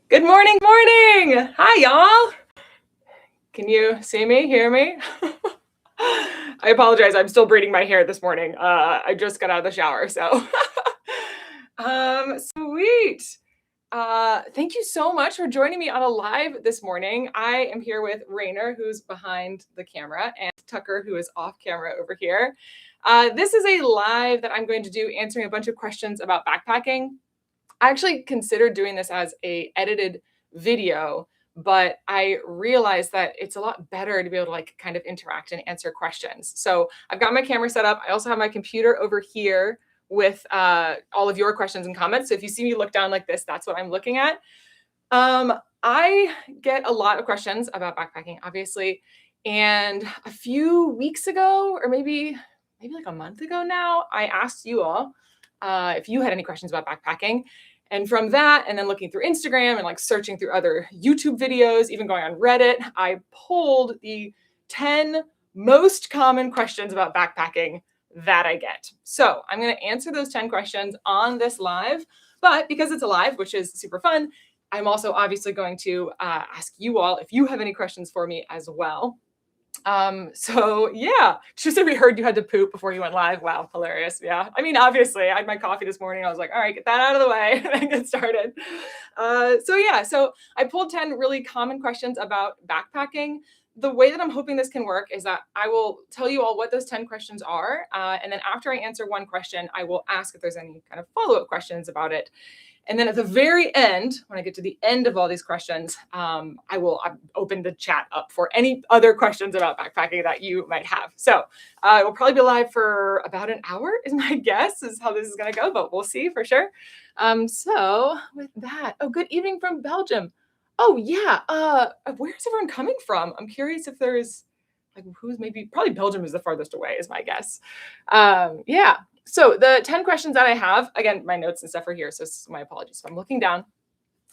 Good morning, morning. Hi, y'all. Can you see me, hear me? I apologize. I'm still braiding my hair this morning. I just got out of the shower, so sweet. Thank you so much for joining me on a live this morning. I am here with Rainer, who's behind the camera, and Tucker, who is off camera over here. This is a live that I'm going to do answering a bunch of questions about backpacking. I actually considered doing this as a edited video, but I realized that it's a lot better to be able to like kind of interact and answer questions. So I've got my camera set up. I also have my computer over here with all of your questions and comments. So if you see me look down like this, that's what I'm looking at. I get a lot of questions about backpacking, obviously. And a few weeks ago, or maybe like a month ago now, I asked you all if you had any questions about backpacking. And from that, and then looking through Instagram and like searching through other YouTube videos, even going on Reddit, I pulled the 10 most common questions about backpacking that I get. So I'm going to answer those 10 questions on this live. But because it's a live, which is super fun, I'm also obviously going to ask you all if you have any questions for me as well. So yeah, just we heard you had to poop before you went live. Wow, hilarious. Yeah. I mean, obviously I had my coffee this morning. I was like, all right, get that out of the way and get started. So I pulled 10 really common questions about backpacking. The way that I'm hoping this can work is that I will tell you all what those 10 questions are. And then after I answer one question, I will ask if there's any kind of follow-up questions about it. And then at the very end, when I get to the end of all these questions, I will open the chat up for any other questions about backpacking that you might have. So it will probably be live for about an hour, is my guess, is how this is going to go, but we'll see for sure. So with that, oh, good evening from Belgium. Oh, yeah. Where's everyone coming from? I'm curious if there's like who's probably Belgium is the farthest away, is my guess. Yeah. So the 10 questions that I have, again, my notes and stuff are here, so my apologies. So I'm looking down.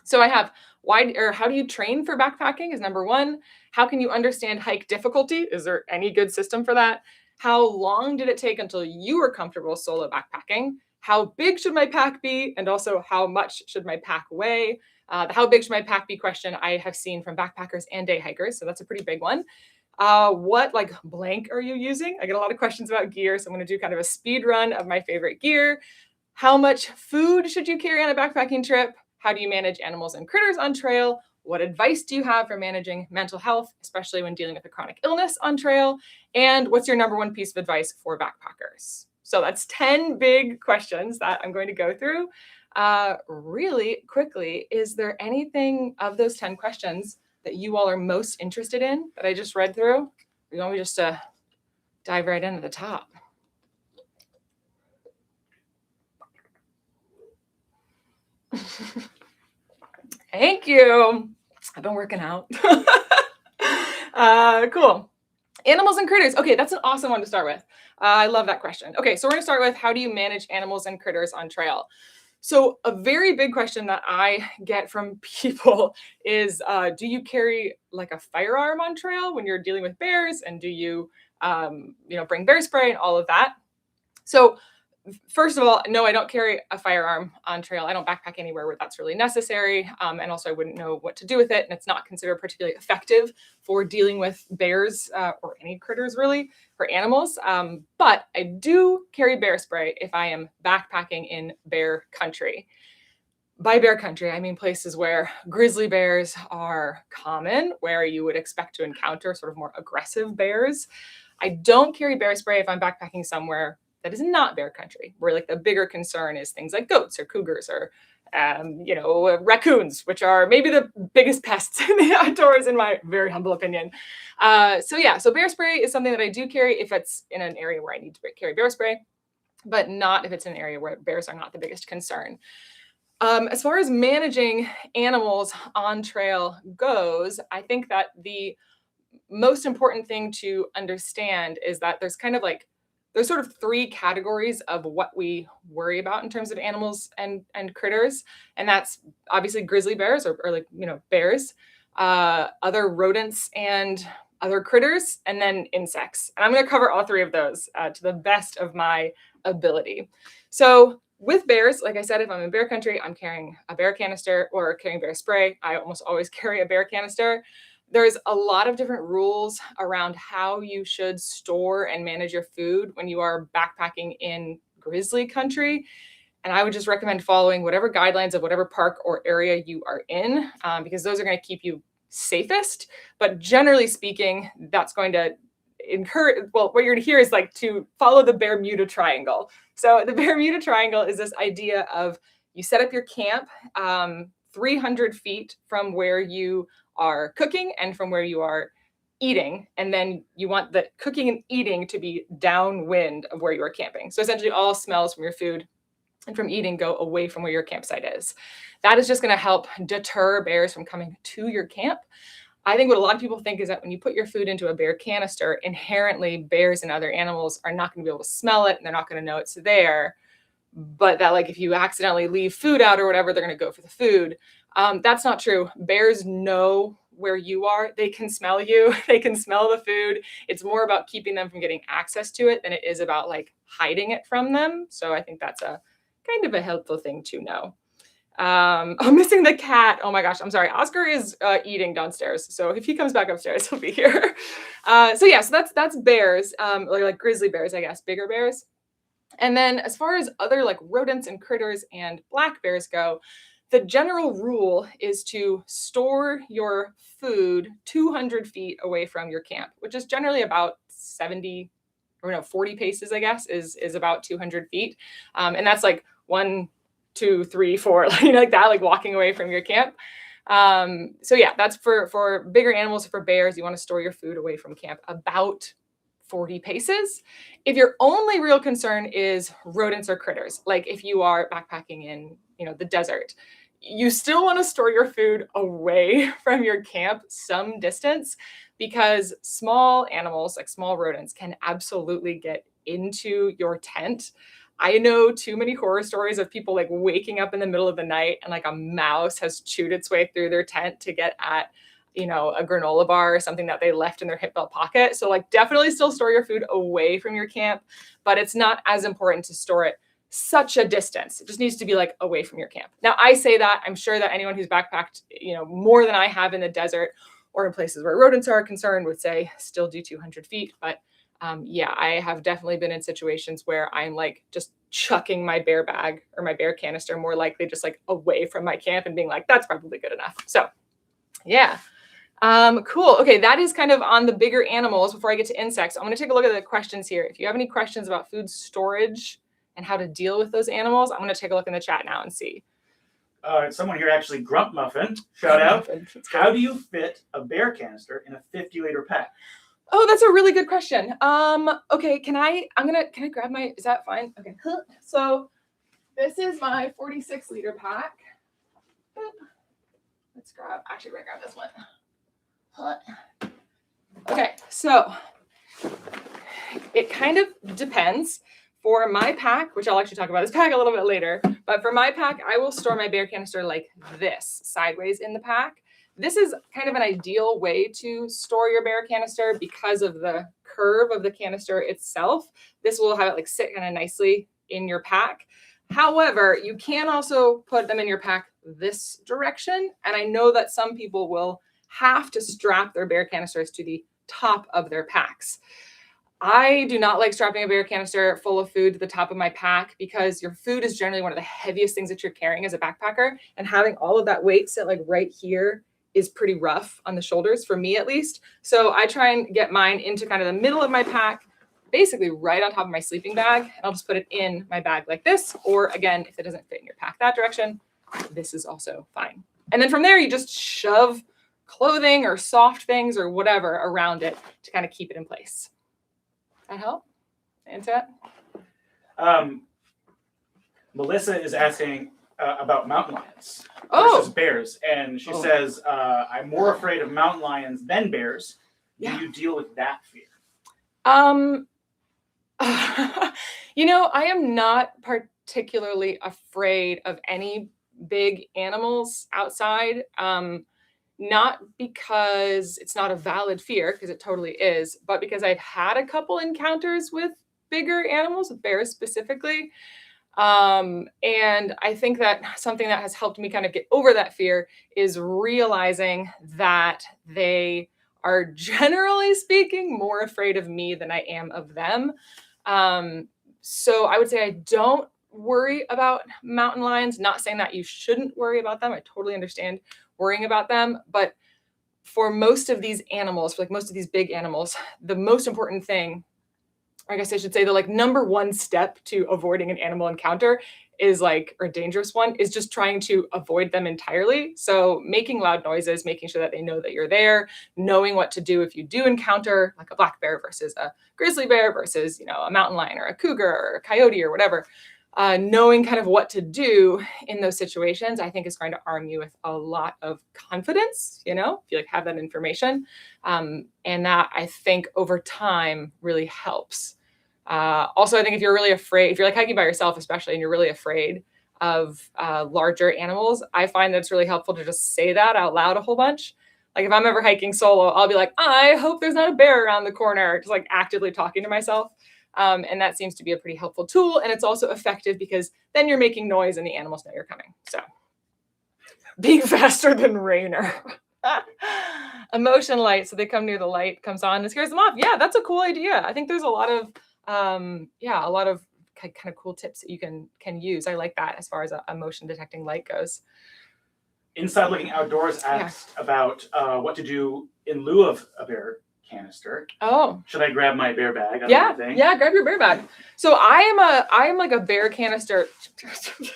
So I have how do you train for backpacking is number one. How can you understand hike difficulty? Is there any good system for that? How long did it take until you were comfortable solo backpacking? How big should my pack be? And also how much should my pack weigh? The how big should my pack be question I have seen from backpackers and day hikers. So that's a pretty big one. What like blank are you using? I get a lot of questions about gear, so I'm going to do kind of a speed run of my favorite gear. How much food should you carry on a backpacking trip? How do you manage animals and critters on trail? What advice do you have for managing mental health, especially when dealing with a chronic illness on trail? And what's your number one piece of advice for backpackers? So that's 10 big questions that I'm going to go through really quickly. Is there anything of those 10 questions that you all are most interested in that I just read through? Or you want me just to dive right in at the top? Thank you. I've been working out. Cool. Animals and critters. Okay, that's an awesome one to start with. I love that question. Okay, so we're going to start with how do you manage animals and critters on trail? So a very big question that I get from people is, do you carry like a firearm on trail when you're dealing with bears? And do you, bring bear spray and all of that? So first of all, no, I don't carry a firearm on trail. I don't backpack anywhere where that's really necessary. And also I wouldn't know what to do with it. And it's not considered particularly effective for dealing with bears or any critters really, for animals. But I do carry bear spray if I am backpacking in bear country. By bear country, I mean places where grizzly bears are common, where you would expect to encounter sort of more aggressive bears. I don't carry bear spray if I'm backpacking somewhere that is not bear country, where like the bigger concern is things like goats or cougars or, raccoons, which are maybe the biggest pests in the outdoors, in my very humble opinion. So bear spray is something that I do carry if it's in an area where I need to carry bear spray, but not if it's an area where bears are not the biggest concern. As far as managing animals on trail goes, I think that the most important thing to understand is that there's sort of three categories of what we worry about in terms of animals and critters. And that's obviously grizzly bears or bears, other rodents and other critters, and then insects. And I'm going to cover all three of those to the best of my ability. So with bears, like I said, if I'm in bear country, I'm carrying a bear canister or carrying bear spray. I almost always carry a bear canister. There's a lot of different rules around how you should store and manage your food when you are backpacking in grizzly country. And I would just recommend following whatever guidelines of whatever park or area you are in, because those are going to keep you safest. But generally speaking, that's going to encourage, well, what you're going to hear is like to follow the Bermuda Triangle. So the Bermuda Triangle is this idea of you set up your camp 300 feet from where you are cooking and from where you are eating. And then you want the cooking and eating to be downwind of where you are camping. So essentially all smells from your food and from eating go away from where your campsite is. That is just going to help deter bears from coming to your camp. I think what a lot of people think is that when you put your food into a bear canister, inherently bears and other animals are not going to be able to smell it and they're not going to know it's there. But that, like, if you accidentally leave food out or whatever, they're going to go for the food. That's not true. Bears know where you are. They can smell you. They can smell the food. It's more about keeping them from getting access to it than it is about like hiding it from them. So I think that's a kind of a helpful thing to know. I'm missing the cat. Oh my gosh, I'm sorry. Oscar is eating downstairs. So if he comes back upstairs, he'll be here. So that's bears, like grizzly bears, I guess, bigger bears. And then as far as other like rodents and critters and black bears go, the general rule is to store your food 200 feet away from your camp, which is generally about 40 paces, I guess, is about 200 feet. And that's like 1, 2, 3, 4, like that, like walking away from your camp. So yeah, that's for bigger animals. For bears, you want to store your food away from camp about 40 paces. If your only real concern is rodents or critters, like if you are backpacking in, the desert, you still want to store your food away from your camp some distance, because small animals, like small rodents, can absolutely get into your tent. I know too many horror stories of people like waking up in the middle of the night and like a mouse has chewed its way through their tent to get at, a granola bar or something that they left in their hip belt pocket. So like definitely still store your food away from your camp, but it's not as important to store it such a distance. It just needs to be like away from your camp. Now I say that, I'm sure that anyone who's backpacked, more than I have in the desert or in places where rodents are concerned would say still do 200 feet. But I have definitely been in situations where I'm like just chucking my bear bag or my bear canister more likely just like away from my camp and being like, that's probably good enough. So yeah. Cool. Okay. That is kind of on the bigger animals. Before I get to insects, I'm going to take a look at the questions here. If you have any questions about food storage and how to deal with those animals, I'm going to take a look in the chat now and see. Someone here actually, Grump Muffin, shout out. How do you fit a bear canister in a 50-liter pack? Oh, that's a really good question. Okay, can I grab is that fine? Okay. So this is my 46-liter pack. We're gonna grab this one. Okay, so it kind of depends. For my pack, which I'll actually talk about this pack a little bit later, but for my pack, I will store my bear canister like this, sideways in the pack. This is kind of an ideal way to store your bear canister because of the curve of the canister itself. This will have it like sit kind of nicely in your pack. However, you can also put them in your pack this direction. And I know that some people will have to strap their bear canisters to the top of their packs. I do not like strapping a bear canister full of food to the top of my pack because your food is generally one of the heaviest things that you're carrying as a backpacker. And having all of that weight sit like right here is pretty rough on the shoulders, for me at least. So I try and get mine into kind of the middle of my pack, basically right on top of my sleeping bag. And I'll just put it in my bag like this. Or again, if it doesn't fit in your pack that direction, this is also fine. And then from there, you just shove clothing or soft things or whatever around it to kind of keep it in place. That help? Answer that? Melissa is asking about mountain lions versus bears. And she says, I'm more afraid of mountain lions than bears. Do you deal with that fear? I am not particularly afraid of any big animals outside. Not because it's not a valid fear, because it totally is, but because I've had a couple encounters with bigger animals, bears specifically. And I think that something that has helped me kind of get over that fear is realizing that they are, generally speaking, more afraid of me than I am of them. So I would say I don't worry about mountain lions. Not saying that you shouldn't worry about them. I totally understand worrying about them. But for most of these animals, for like most of these big animals, the most important thing, I guess I should say, the like number one step to avoiding an animal encounter is like, or a dangerous one, is just trying to avoid them entirely. So making loud noises, making sure that they know that you're there, knowing what to do if you do encounter like a black bear versus a grizzly bear versus, you know, a mountain lion or a cougar or a coyote or whatever. Knowing kind of what to do in those situations, I think is going to arm you with a lot of confidence, you know, if you like have that information. And that I think over time really helps. Also, I think if you're really afraid, if you're like hiking by yourself, especially, and you're really afraid of larger animals, I find that it's really helpful to just say that out loud a whole bunch. Like if I'm ever hiking solo, I'll be like, I hope there's not a bear around the corner, just like actively talking to myself. And that seems to be a pretty helpful tool. And it's also effective because then you're making noise and the animals know you're coming. So being faster than Rainer. Emotion light. So they come near the light, comes on and scares them off. Yeah, that's a cool idea. I think there's a lot of, a lot of kind of cool tips that you can use. I like that as far as a motion detecting light goes. Inside Looking Outdoors asked about what to do in lieu of a bear canister. Oh, should I grab my bear bag? Yeah, grab your bear bag. So I am like a bear canister.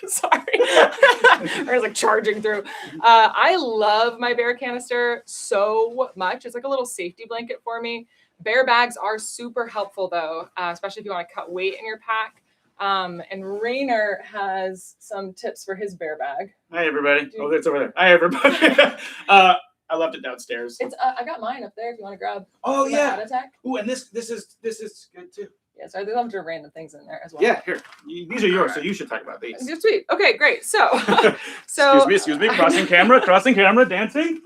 Sorry, I was like charging through. I love my bear canister so much. It's like a little safety blanket for me. Bear bags are super helpful though, especially if you want to cut weight in your pack. And Rainer has some tips for his bear bag. Hi everybody. Oh, it's over there. Hi everybody. I left it downstairs. It's I got mine up there if you want to grab. Oh yeah. Attack. Ooh, and this is good too. Yeah, so there's a bunch of random things in there as well. Yeah, here. These are yours, so you should talk about these. You're sweet. Okay, great. So excuse me. Crossing camera, dancing.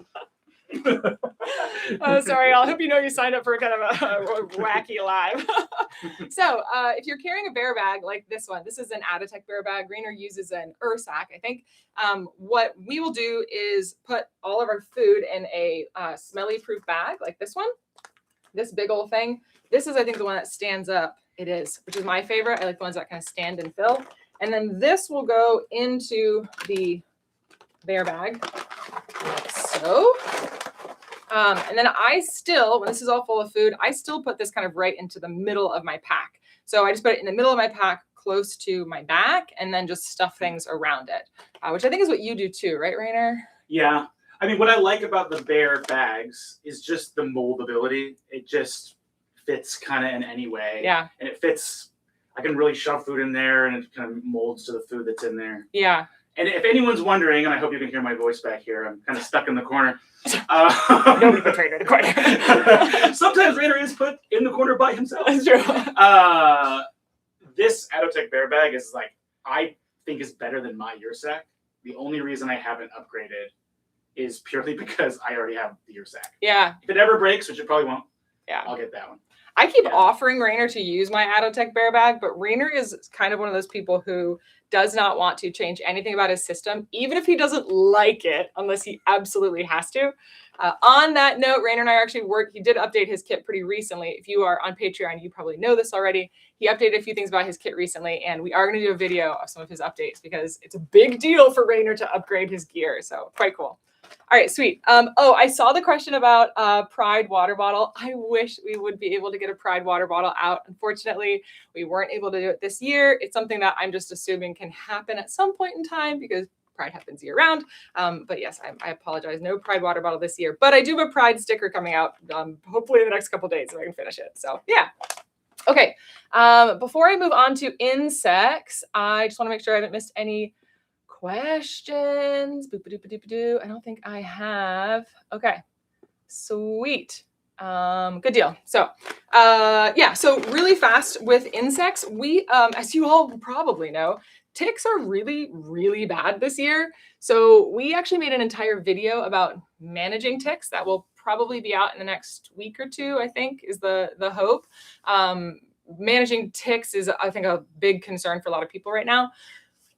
Oh, sorry. I hope you know you signed up for kind of a wacky live. So if you're carrying a bear bag like this one, this is an Aditech bear bag. Rainer uses an Ursack, I think. What we will do is put all of our food in a smelly proof bag like this one, this big old thing. This is, I think, the one that stands up. It is, which is my favorite. I like the ones that kind of stand and fill. And then this will go into the bear bag like so. And then I still, when this is all full of food, I still put this kind of right into the middle of my pack. So I just put it in the middle of my pack, close to my back, and then just stuff things around it, which I think is what you do too, right, Rainer? Yeah. I mean, what I like about the bear bags is just the moldability. It just fits kind of in any way. Yeah. And it fits, I can really shove food in there and it kind of molds to the food that's in there. Yeah. And if anyone's wondering, and I hope you can hear my voice back here, I'm kind of stuck in the corner. Nobody put Rainer in the corner. Sometimes Rainer is put in the corner by himself. That's true. This Adotech bear bag is like, I think is better than my Ursack. The only reason I haven't upgraded is purely because I already have the Ursack. Yeah. If it ever breaks, which it probably won't, yeah, I'll get that one. I keep offering Rainer to use my Adotech bear bag, but Rainer is kind of one of those people who does not want to change anything about his system, even if he doesn't like it, unless he absolutely has to. On that note, Rainer and I actually he did update his kit pretty recently. If you are on Patreon, you probably know this already. He updated a few things about his kit recently, and we are going to do a video of some of his updates because it's a big deal for Rainer to upgrade his gear. So quite cool. All right, sweet. I saw the question about Pride water bottle. I wish we would be able to get a Pride water bottle out. Unfortunately, we weren't able to do it this year. It's something that I'm just assuming can happen at some point in time because Pride happens year round. But yes, I apologize. No Pride water bottle this year, but I do have a Pride sticker coming out hopefully in the next couple of days so I can finish it. So yeah. Okay. Before I move on to insects, I just want to make sure I haven't missed any questions. I don't think I have. Okay, sweet. Good deal. So so really fast with insects, we as you all probably know, ticks are really, really bad this year. So we actually made an entire video about managing ticks that will probably be out in the next week or two, I think is the hope. managing ticks is, I think, a big concern for a lot of people right now.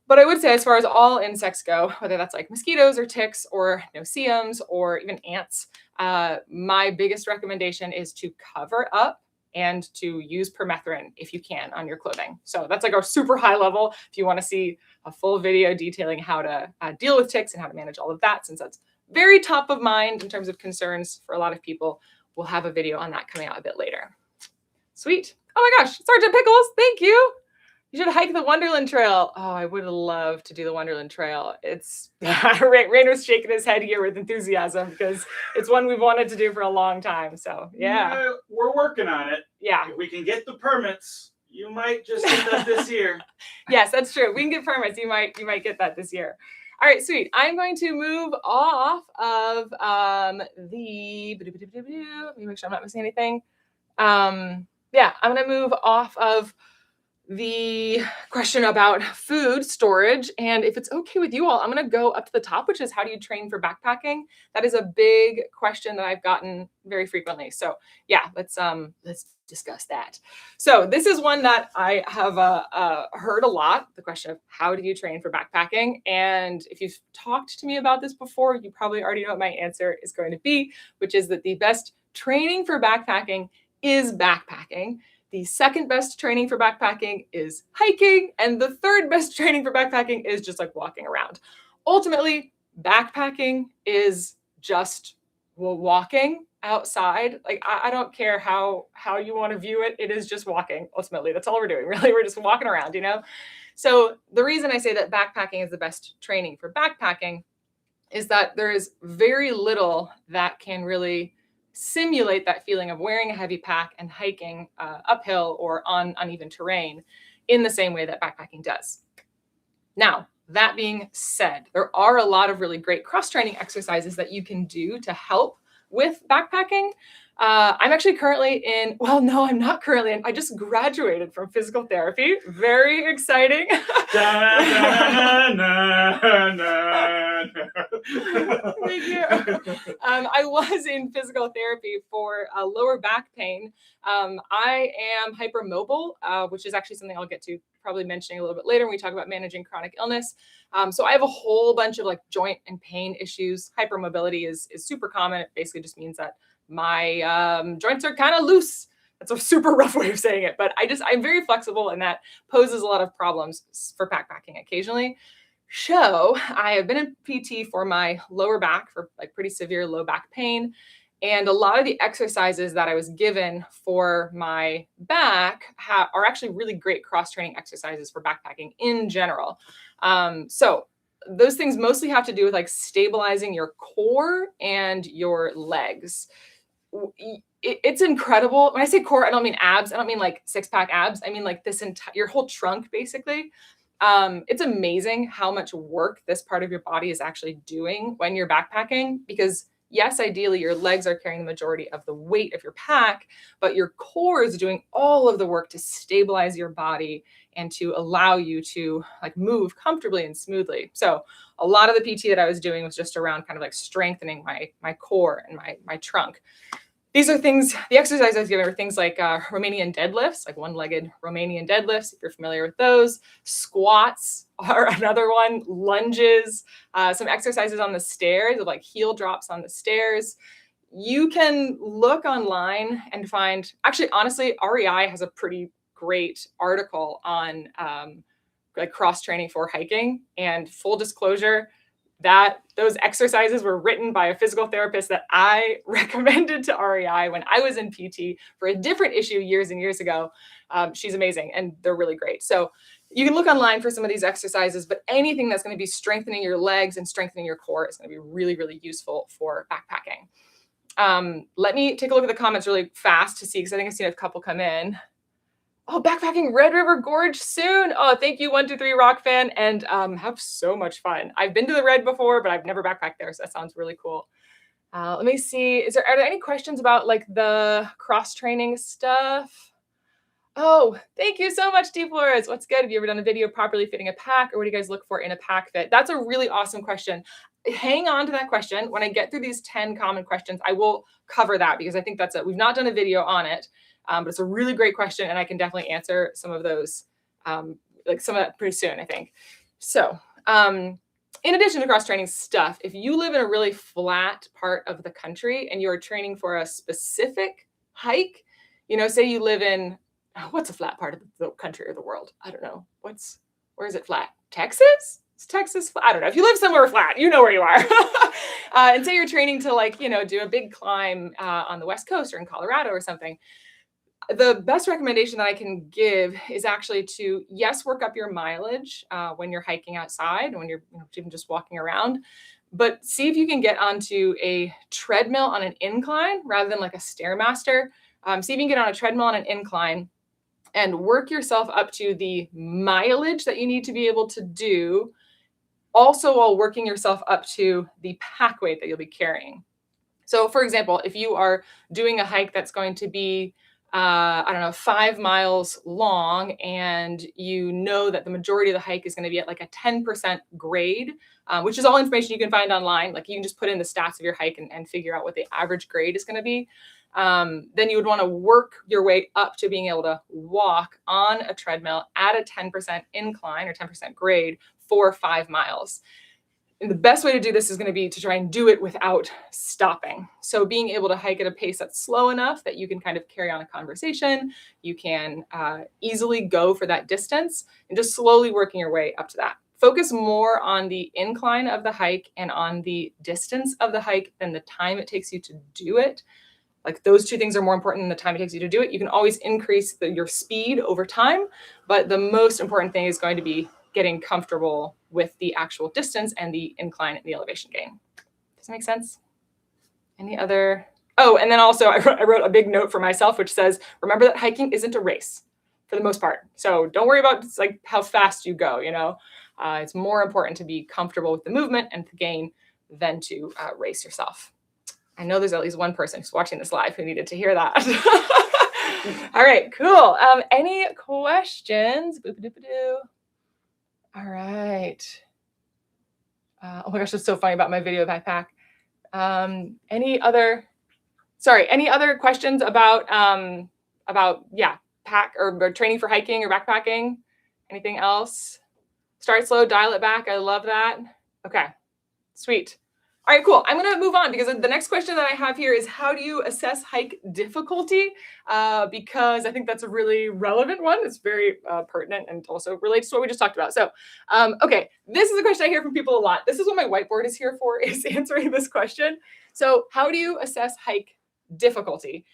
But I would say, as far as all insects go, whether that's like mosquitoes or ticks or no-see-ums or even ants, my biggest recommendation is to cover up and to use permethrin if you can on your clothing. So that's like our super high level. If you want to see a full video detailing how to deal with ticks and how to manage all of that, since that's very top of mind in terms of concerns for a lot of people, we'll have a video on that coming out a bit later. Sweet. Oh my gosh, Sergeant Pickles, thank you. You should hike the Wonderland Trail. Oh, I would love to do the Wonderland Trail. It's Rainer's shaking his head here with enthusiasm because it's one we've wanted to do for a long time. So yeah, we're working on it. Yeah, if we can get the permits, you might just get that this year. Yes, that's true. We can get permits. You might get that this year. All right, sweet. I'm going to move off of let me make sure I'm not missing anything. Yeah, I'm going to move off of the question about food storage. And if it's okay with you all, I'm going to go up to the top, which is how do you train for backpacking? That is a big question that I've gotten very frequently. So yeah, let's discuss that. So this is one that I have heard a lot, the question of how do you train for backpacking? And if you've talked to me about this before, you probably already know what my answer is going to be, which is that the best training for backpacking is backpacking. The second best training for backpacking is hiking. And the third best training for backpacking is just like walking around. Ultimately, backpacking is just walking outside. Like, I don't care how you want to view it. It is just walking. Ultimately, that's all we're doing. Really, we're just walking around, So the reason I say that backpacking is the best training for backpacking is that there is very little that can really simulate that feeling of wearing a heavy pack and hiking uphill or on uneven terrain in the same way that backpacking does. Now, that being said, there are a lot of really great cross-training exercises that you can do to help with backpacking. I'm actually currently I'm not currently in, I just graduated from physical therapy. Very exciting. Thank you. I was in physical therapy for lower back pain. I am hypermobile, which is actually something I'll get to probably mentioning a little bit later when we talk about managing chronic illness. So I have a whole bunch of like joint and pain issues. Hypermobility is super common. It basically just means that my joints are kind of loose. That's a super rough way of saying it, but I'm very flexible, and that poses a lot of problems for backpacking occasionally. So I have been in PT for my lower back for like pretty severe low back pain. And a lot of the exercises that I was given for my back are actually really great cross-training exercises for backpacking in general. So those things mostly have to do with like stabilizing your core and your legs. It's incredible. When I say core, I don't mean abs. I don't mean like six-pack abs. I mean like this your whole trunk, basically. It's amazing how much work this part of your body is actually doing when you're backpacking, because yes, ideally your legs are carrying the majority of the weight of your pack, but your core is doing all of the work to stabilize your body and to allow you to like move comfortably and smoothly. So a lot of the PT that I was doing was just around kind of like strengthening my core and my trunk. These are things, the exercises I was given are things like Romanian deadlifts, like one-legged Romanian deadlifts, if you're familiar with those. Squats are another one, lunges, some exercises on the stairs of like heel drops on the stairs. You can look online and find, actually, honestly, REI has a pretty great article on like cross-training for hiking. And full disclosure, that those exercises were written by a physical therapist that I recommended to REI when I was in PT for a different issue years and years ago. She's amazing, and they're really great. So you can look online for some of these exercises, but anything that's going to be strengthening your legs and strengthening your core is going to be really, really useful for backpacking. Let me take a look at the comments really fast to see, because I think I've seen a couple come in. Oh, backpacking Red River Gorge soon. Oh, thank you, 123 Rock Fan, and have so much fun. I've been to the Red before, but I've never backpacked there, so that sounds really cool. Let me see. Are there any questions about like the cross-training stuff? Oh, thank you so much, Deep Flores. What's good? Have you ever done a video properly fitting a pack, or what do you guys look for in a pack fit? That's a really awesome question. Hang on to that question. When I get through these 10 common questions, I will cover that, because I think we've not done a video on it. But it's a really great question, and I can definitely answer some of those, like some of that pretty soon, I think. So in addition to cross-training stuff, if you live in a really flat part of the country and you're training for a specific hike, say you live in, what's a flat part of the country or the world? I don't know. Where is it flat? Texas? Is Texas flat? I don't know. If you live somewhere flat, you know where you are. And say you're training to do a big climb on the West Coast or in Colorado or something. The best recommendation that I can give is actually to, yes, work up your mileage when you're hiking outside, when you're even just walking around, but see if you can get onto a treadmill on an incline rather than like a Stairmaster. See if you can get on a treadmill on an incline and work yourself up to the mileage that you need to be able to do, also while working yourself up to the pack weight that you'll be carrying. So for example, if you are doing a hike that's going to be 5 miles long, and you know that the majority of the hike is going to be at like a 10% grade, which is all information you can find online. Like you can just put in the stats of your hike and figure out what the average grade is going to be. Then you would want to work your way up to being able to walk on a treadmill at a 10% incline or 10% grade for 5 miles. And the best way to do this is going to be to try and do it without stopping. So being able to hike at a pace that's slow enough that you can kind of carry on a conversation, you can easily go for that distance, and just slowly working your way up to that. Focus more on the incline of the hike and on the distance of the hike than the time it takes you to do it. Like those two things are more important than the time it takes you to do it. You can always increase your speed over time, but the most important thing is going to be getting comfortable with the actual distance and the incline and the elevation gain. Does that make sense? Any other? Oh, and then also I wrote a big note for myself, which says, remember that hiking isn't a race for the most part. So don't worry about like how fast you go, it's more important to be comfortable with the movement and the gain than to race yourself. I know there's at least one person who's watching this live who needed to hear that. All right, cool. Any questions? Boop-a-doop-a-doo. All right. Oh my gosh, it's so funny about my video backpack. Any other questions about pack or training for hiking or backpacking? Anything else? Start slow, dial it back. I love that. Okay, sweet. All right, cool. I'm going to move on because the next question that I have here is, how do you assess hike difficulty? Because I think that's a really relevant one. It's very pertinent and also relates to what we just talked about. So, okay, this is a question I hear from people a lot. This is what my whiteboard is here for, is answering this question. So how do you assess hike difficulty?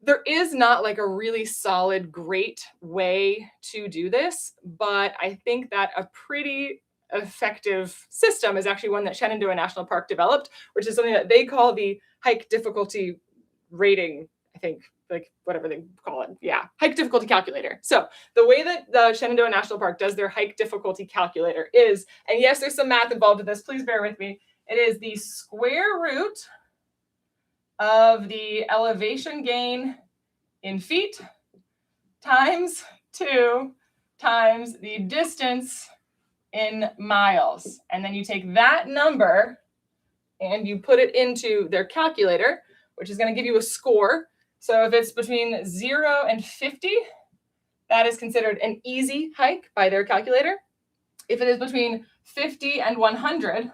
There is not like a really solid, great way to do this, but I think that a pretty effective system is actually one that Shenandoah National Park developed, which is something that they call the hike difficulty rating, I think, like whatever they call it. Yeah, hike difficulty calculator. So the way that the Shenandoah National Park does their hike difficulty calculator is, and yes, there's some math involved with this, please bear with me. It is the square root of the elevation gain in feet times 2 times the distance in miles. And then you take that number and you put it into their calculator, which is going to give you a score. So if it's between 0 and 50, that is considered an easy hike by their calculator. If it is between 50 and 100,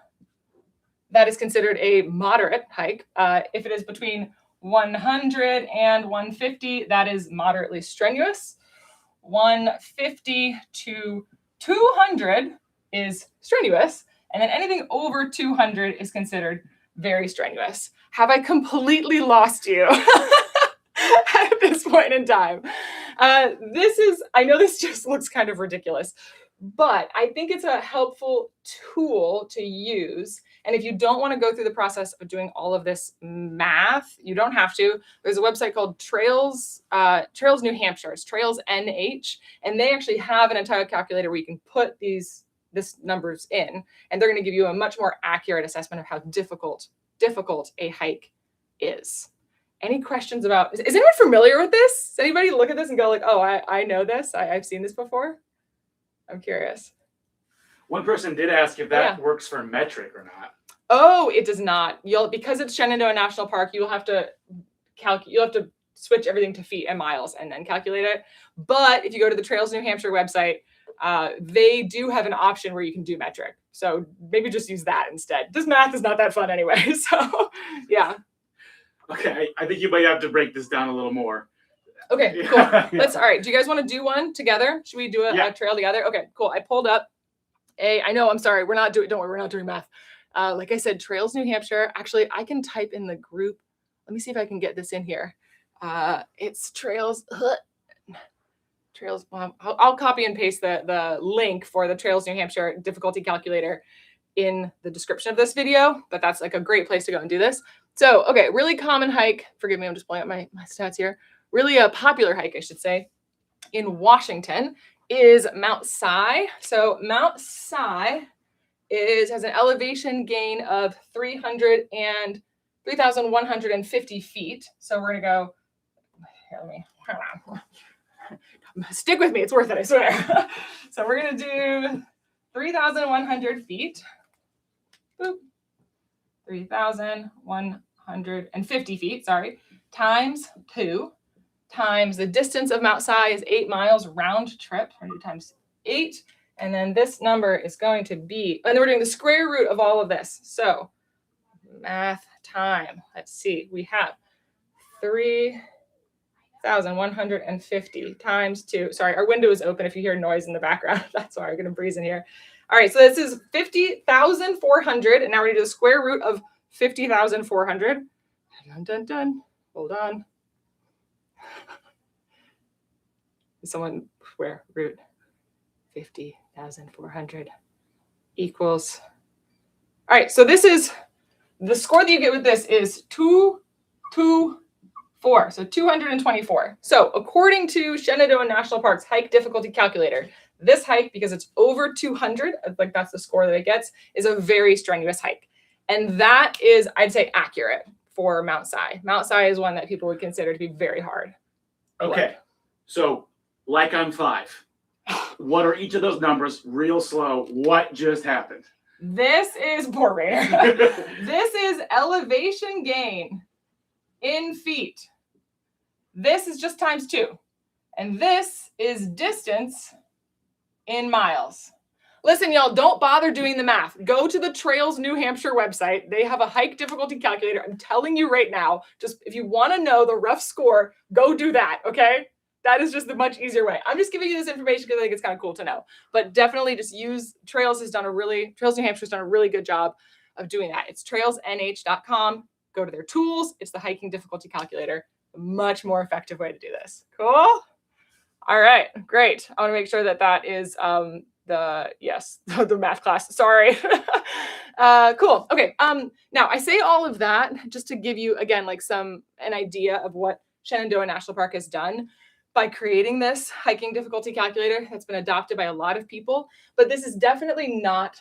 that is considered a moderate hike. If it is between 100 and 150, that is moderately strenuous. 150 to 200 is strenuous, and then anything over 200 is considered very strenuous. Have I completely lost you at this point in time? I know this just looks kind of ridiculous, but I think it's a helpful tool to use. And if you don't want to go through the process of doing all of this math, you don't have to. There's a website called Trails New Hampshire, it's Trails NH, and they actually have an entire calculator where you can put these numbers in, and they're going to give you a much more accurate assessment of how difficult a hike is. Any questions about, is anyone familiar with this? Does anybody look at this and go like, oh, I know this, I've seen this before? I'm curious. One person did ask if that works for metric or not. Oh, it does not. Because it's Shenandoah National Park, you'll have to switch everything to feet and miles and then calculate it. But if you go to the Trails New Hampshire website, they do have an option where you can do metric. So maybe just use that instead. This math is not that fun anyway. So yeah. Okay, I think you might have to break this down a little more. Okay, cool. All right. Do you guys want to do one together? Should we do a trail together? Okay, cool. I pulled up I know, I'm sorry. Don't worry, we're not doing math. Like I said, Trails New Hampshire. Actually, I can type in the group. Let me see if I can get this in here. It's Trails. Trails. I'll copy and paste the link for the Trails New Hampshire difficulty calculator in the description of this video, but that's like a great place to go and do this. So, okay, really common hike. Forgive me, I'm just pulling up my stats here. Really a popular hike, I should say, in Washington is Mount Si. So Mount Si has an elevation gain of 3,150 feet. So we're gonna go. Here, hold on. Stick with me, it's worth it, I swear. So we're gonna do 3,100 feet. Boop. 3,150 feet, sorry, times 2, times the distance of Mount Si is 8 miles round trip, 100 times 8. And then this number is going to be, and then we're doing the square root of all of this. So math time, let's see, we have 3,150 times 2. Sorry, our window is open if you hear noise in the background. That's why I'm going to breeze in here. All right, so this is 50,400, and now we're going to do the square root of 50,400. Dun, dun, dun. Hold on. Someone square root 50,400 equals. All right, so this is the score that you get with this is 224. So 224. So according to Shenandoah National Park's hike difficulty calculator, this hike, because it's over 200, like that's the score that it gets, is a very strenuous hike. And that is, I'd say, accurate for Mount Si. Mount Si is one that people would consider to be very hard. Okay, so like on 5, what are each of those numbers? Real slow. What just happened? This is poor Rainer. This is elevation gain in feet. This is just times 2. And this is distance in miles. Listen, y'all, don't bother doing the math. Go to the Trails New Hampshire website. They have a hike difficulty calculator. I'm telling you right now, just if you want to know the rough score, go do that, okay? That is just the much easier way. I'm just giving you this information because I think it's kind of cool to know. But definitely just use Trails New Hampshire has done a really good job of doing that. It's trailsnh.com. Go to their tools. It's the hiking difficulty calculator. A much more effective way to do this. Cool? All right, great. I want to make sure that is the math class. Sorry. Cool. Okay. Now I say all of that just to give you again like an idea of what Shenandoah National Park has done by creating this hiking difficulty calculator that's been adopted by a lot of people. But this is definitely not.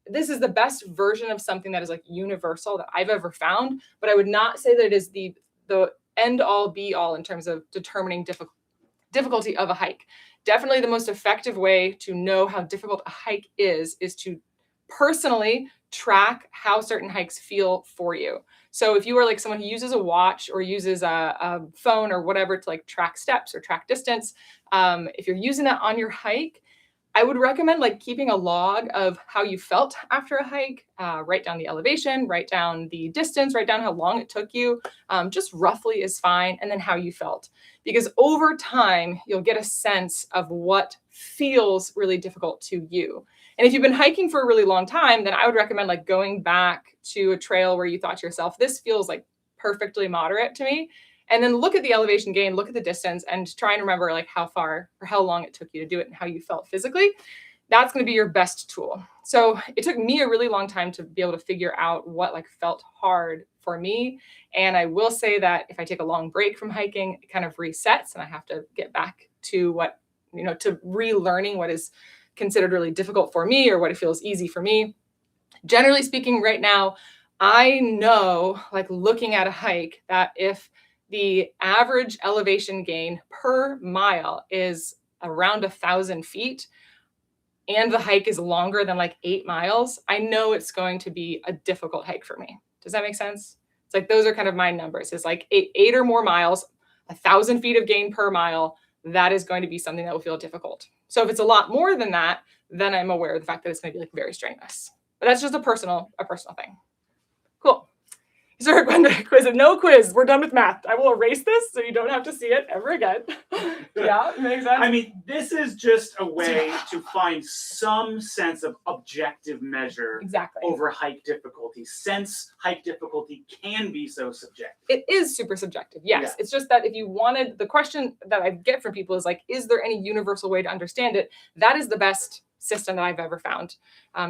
This is the best version of something that is like universal that I've ever found. But I would not say that it is the end all be all in terms of determining difficulty of a hike. Definitely the most effective way to know how difficult a hike is to personally track how certain hikes feel for you. So if you are like someone who uses a watch or uses a phone or whatever to like track steps or track distance, if you're using that on your hike, I would recommend like keeping a log of how you felt after a hike, write down the elevation, write down the distance, write down how long it took you, just roughly is fine, and then how you felt. Because over time, you'll get a sense of what feels really difficult to you. And if you've been hiking for a really long time, then I would recommend like going back to a trail where you thought to yourself, this feels like perfectly moderate to me. And then look at the elevation gain, look at the distance, and try and remember like how far or how long it took you to do it and how you felt physically. That's going to be your best tool. So it took me a really long time to be able to figure out what like felt hard for me. And I will say that if I take a long break from hiking, it kind of resets and I have to get back to what, to relearning what is considered really difficult for me or what it feels easy for me. Generally speaking, right now, I know like looking at a hike that if the average elevation gain per mile is around 1,000 feet and the hike is longer than like 8 miles, I know it's going to be a difficult hike for me. Does that make sense? It's like those are kind of my numbers. It's like eight or more miles. 1,000 feet of gain per mile, that is going to be something that will feel difficult. So if it's a lot more than that, then I'm aware of the fact that it's going to be like very strenuous. But that's just a personal thing. Cool. Is there a quiz? No quiz. We're done with math. I will erase this so you don't have to see it ever again. Yeah, makes sense. I mean, this is just a way to find some sense of objective measure over hike difficulty, since hike difficulty can be so subjective. It is super subjective, yes. Yeah. It's just that if you wanted, the question that I get from people is like, is there any universal way to understand it? That is the best system that I've ever found.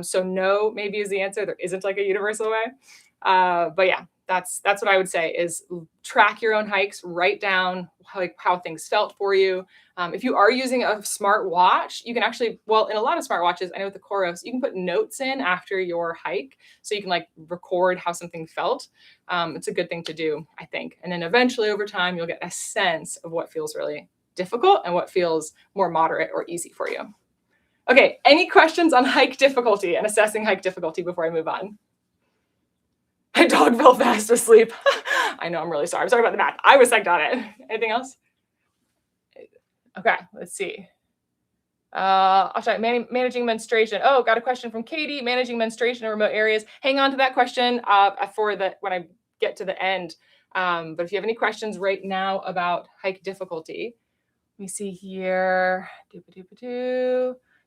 So no, maybe is the answer. There isn't like a universal way. But yeah. That's what I would say is track your own hikes, write down how things felt for you. If you are using a smart watch, you can actually, well, in a lot of smart watches, I know with the Coros, you can put notes in after your hike. So you can like record how something felt. It's a good thing to do, I think. And then eventually over time, you'll get a sense of what feels really difficult and what feels more moderate or easy for you. Okay, any questions on hike difficulty and assessing hike difficulty before I move on? My dog fell fast asleep. I know, I'm really sorry. I'm sorry about the math. I was psyched on it. Anything else? Okay, let's see. I'll try managing menstruation. Oh, got a question from Katie. Managing menstruation in remote areas. Hang on to that question when I get to the end. But if you have any questions right now about hike difficulty, let me see here.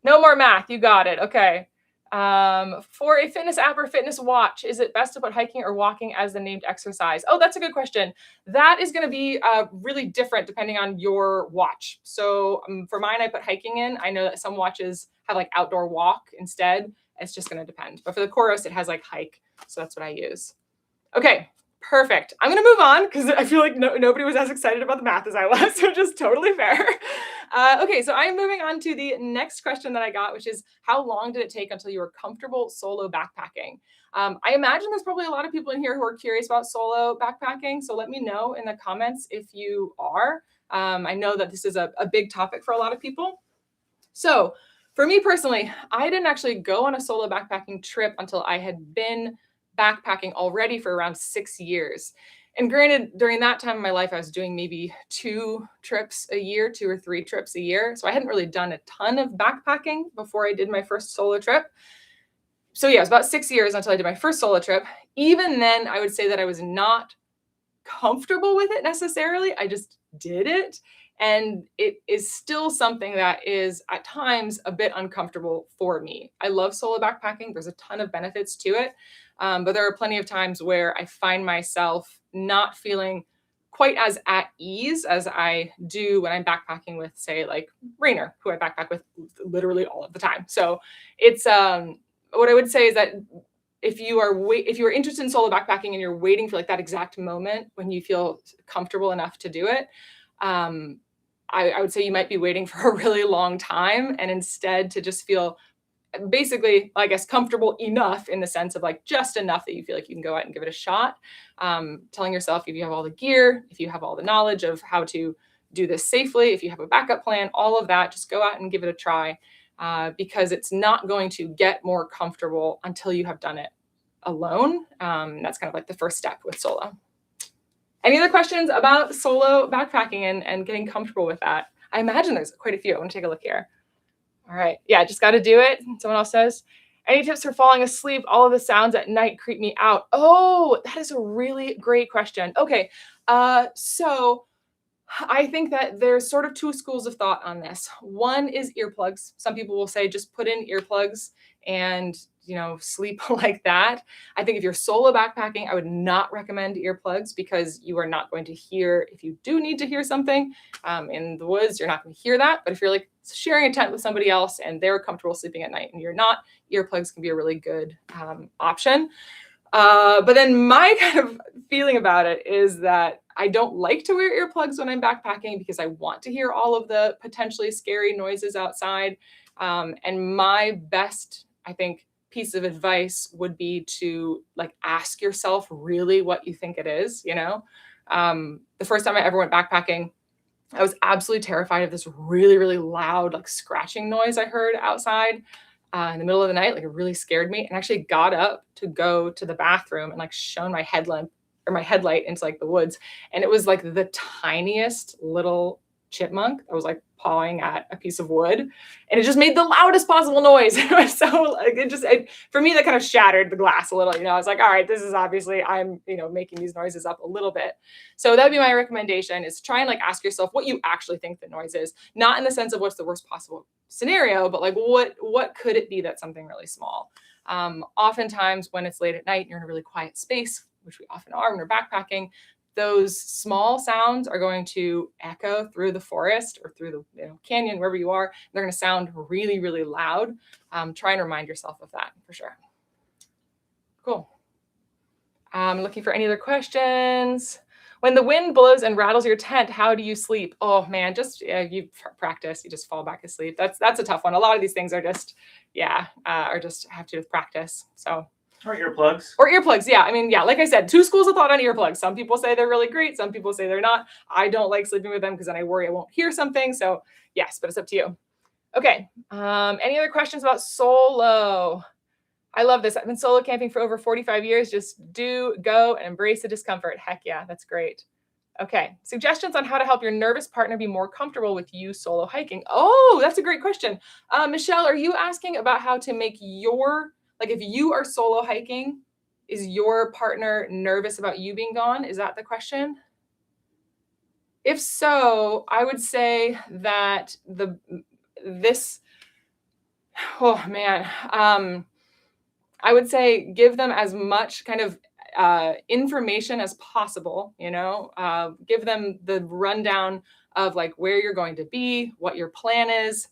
No more math. You got it. Okay. For a fitness app or fitness watch, is it best to put hiking or walking as the named exercise? Oh, that's a good question. That is going to be really different depending on your watch. So for mine, I put hiking in. I know that some watches have like outdoor walk instead. It's just going to depend. But for the Coros, it has like hike. So that's what I use. Okay, perfect. I'm going to move on because I feel like nobody was as excited about the math as I was, so just totally fair. Okay, so I'm moving on to the next question that I got, which is how long did it take until you were comfortable solo backpacking? I imagine there's probably a lot of people in here who are curious about solo backpacking, so let me know in the comments if you are. I know that this is a big topic for a lot of people. So for me personally, I didn't actually go on a solo backpacking trip until I had been backpacking already for around 6 years. And granted, during that time in my life, I was doing maybe 2 trips a year, 2 or 3 trips a year. So I hadn't really done a ton of backpacking before I did my first solo trip. So yeah, it was about 6 years until I did my first solo trip. Even then, I would say that I was not comfortable with it necessarily. I just did it. And it is still something that is at times a bit uncomfortable for me. I love solo backpacking. There's a ton of benefits to it. But there are plenty of times where I find myself not feeling quite as at ease as I do when I'm backpacking with, say, like Rainer, who I backpack with literally all of the time. So it's what I would say is that if you are interested in solo backpacking and you're waiting for like that exact moment when you feel comfortable enough to do it, I would say you might be waiting for a really long time, and instead to just feel basically, I guess, comfortable enough in the sense of like just enough that you feel like you can go out and give it a shot. Telling yourself if you have all the gear, if you have all the knowledge of how to do this safely, if you have a backup plan, all of that, just go out and give it a try because it's not going to get more comfortable until you have done it alone. That's kind of like the first step with solo. Any other questions about solo backpacking and getting comfortable with that? I imagine there's quite a few. I want to take a look here. All right. Yeah, just got to do it. Someone else says, any tips for falling asleep? All of the sounds at night creep me out. Oh, that is a really great question. Okay. So I think that there's sort of 2 schools of thought on this. One is earplugs. Some people will say just put in earplugs and, sleep like that. I think if you're solo backpacking, I would not recommend earplugs because you are not going to hear, if you do need to hear something in the woods, you're not going to hear that. But if you're like sharing a tent with somebody else and they're comfortable sleeping at night and you're not, earplugs can be a really good option. But then my kind of feeling about it is that I don't like to wear earplugs when I'm backpacking because I want to hear all of the potentially scary noises outside. And my best, I think, piece of advice would be to like ask yourself really what you think it is. The first time I ever went backpacking, I was absolutely terrified of this really, really loud, like scratching noise I heard outside in the middle of the night. Like it really scared me, and actually got up to go to the bathroom and like shone my headlamp my headlight into like the woods. And it was like the tiniest little chipmunk that was like pawing at a piece of wood, and it just made the loudest possible noise. It was so like, for me, that kind of shattered the glass a little. I was like, all right, this is obviously I'm making these noises up a little bit. So that'd be my recommendation, is try and like ask yourself what you actually think the noise is, not in the sense of what's the worst possible scenario, but like what could it be that's something really small. Oftentimes when it's late at night and you're in a really quiet space, which we often are when we're backpacking, those small sounds are going to echo through the forest or through the canyon, wherever you are. They're going to sound really, really loud. Try and remind yourself of that for sure. Cool. I'm looking for any other questions. When the wind blows and rattles your tent, how do you sleep? Oh man, just you practice. You just fall back asleep. That's a tough one. A lot of these things are just have to do with practice. So. Or earplugs. Yeah. I mean, yeah, like I said, two schools of thought on earplugs. Some people say they're really great. Some people say they're not. I don't like sleeping with them because then I worry I won't hear something. So yes, but it's up to you. Okay. Any other questions about solo? I love this. I've been solo camping for over 45 years. Just go and embrace the discomfort. Heck yeah, that's great. Okay. Suggestions on how to help your nervous partner be more comfortable with you solo hiking. Oh, that's a great question. Michelle, are you asking about how to make if you are solo hiking, is your partner nervous about you being gone? Is that the question? If so, I would say that I would say give them as much kind of information as possible, give them the rundown of like where you're going to be, what your plan is,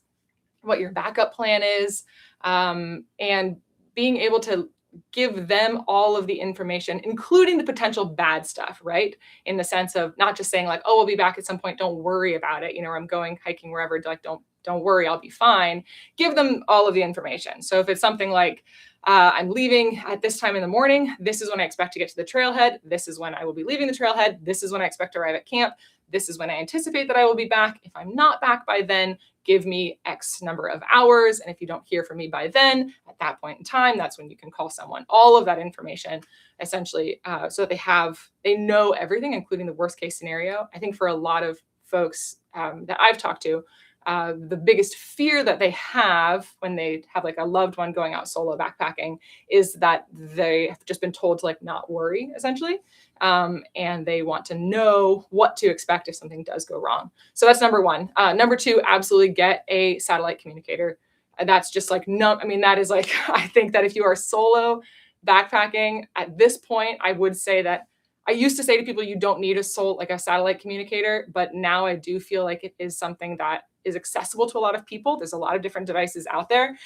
what your backup plan is, and being able to give them all of the information, including the potential bad stuff, right? In the sense of not just saying like, oh, we'll be back at some point, don't worry about it. Or I'm going hiking wherever, like, don't worry, I'll be fine. Give them all of the information. So if it's something like, I'm leaving at this time in the morning, this is when I expect to get to the trailhead. This is when I will be leaving the trailhead. This is when I expect to arrive at camp. This is when I anticipate that I will be back. If I'm not back by then, give me X number of hours. And if you don't hear from me by then, at that point in time, that's when you can call someone. All of that information, essentially, so that they know everything, including the worst case scenario. I think for a lot of folks that I've talked to, the biggest fear that they have when they have like a loved one going out solo backpacking is that they have just been told to like not worry, essentially. And they want to know what to expect if something does go wrong. So that's number one. Number two, absolutely get a satellite communicator. That's just like, that is like, I think that if you are solo backpacking at this point, I would say that I used to say to people, you don't need a satellite communicator, but now I do feel like it is something that is accessible to a lot of people. There's a lot of different devices out there.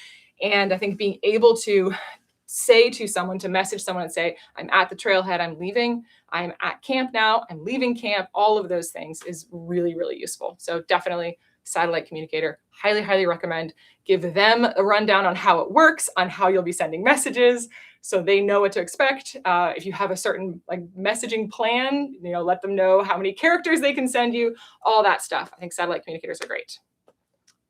And I think being able to message someone and say, I'm at the trailhead, I'm leaving, I'm at camp now, I'm leaving camp, all of those things is really, really useful. So definitely satellite communicator, highly, highly recommend. Give them a rundown on how it works, on how you'll be sending messages, so they know what to expect. If you have a certain like messaging plan, let them know how many characters they can send you, all that stuff. I think satellite communicators are great.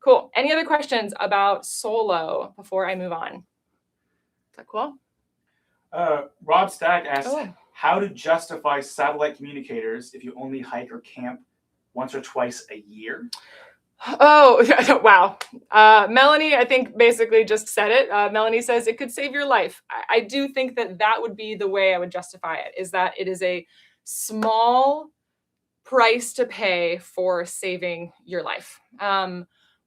Cool. Any other questions about solo before I move on? Is that cool? Rob Stagg asks, how to justify satellite communicators if you only hike or camp once or twice a year? Oh, wow. Melanie, I think basically just said it. Melanie says it could save your life. I do think that would be the way I would justify it, is that it is a small price to pay for saving your life.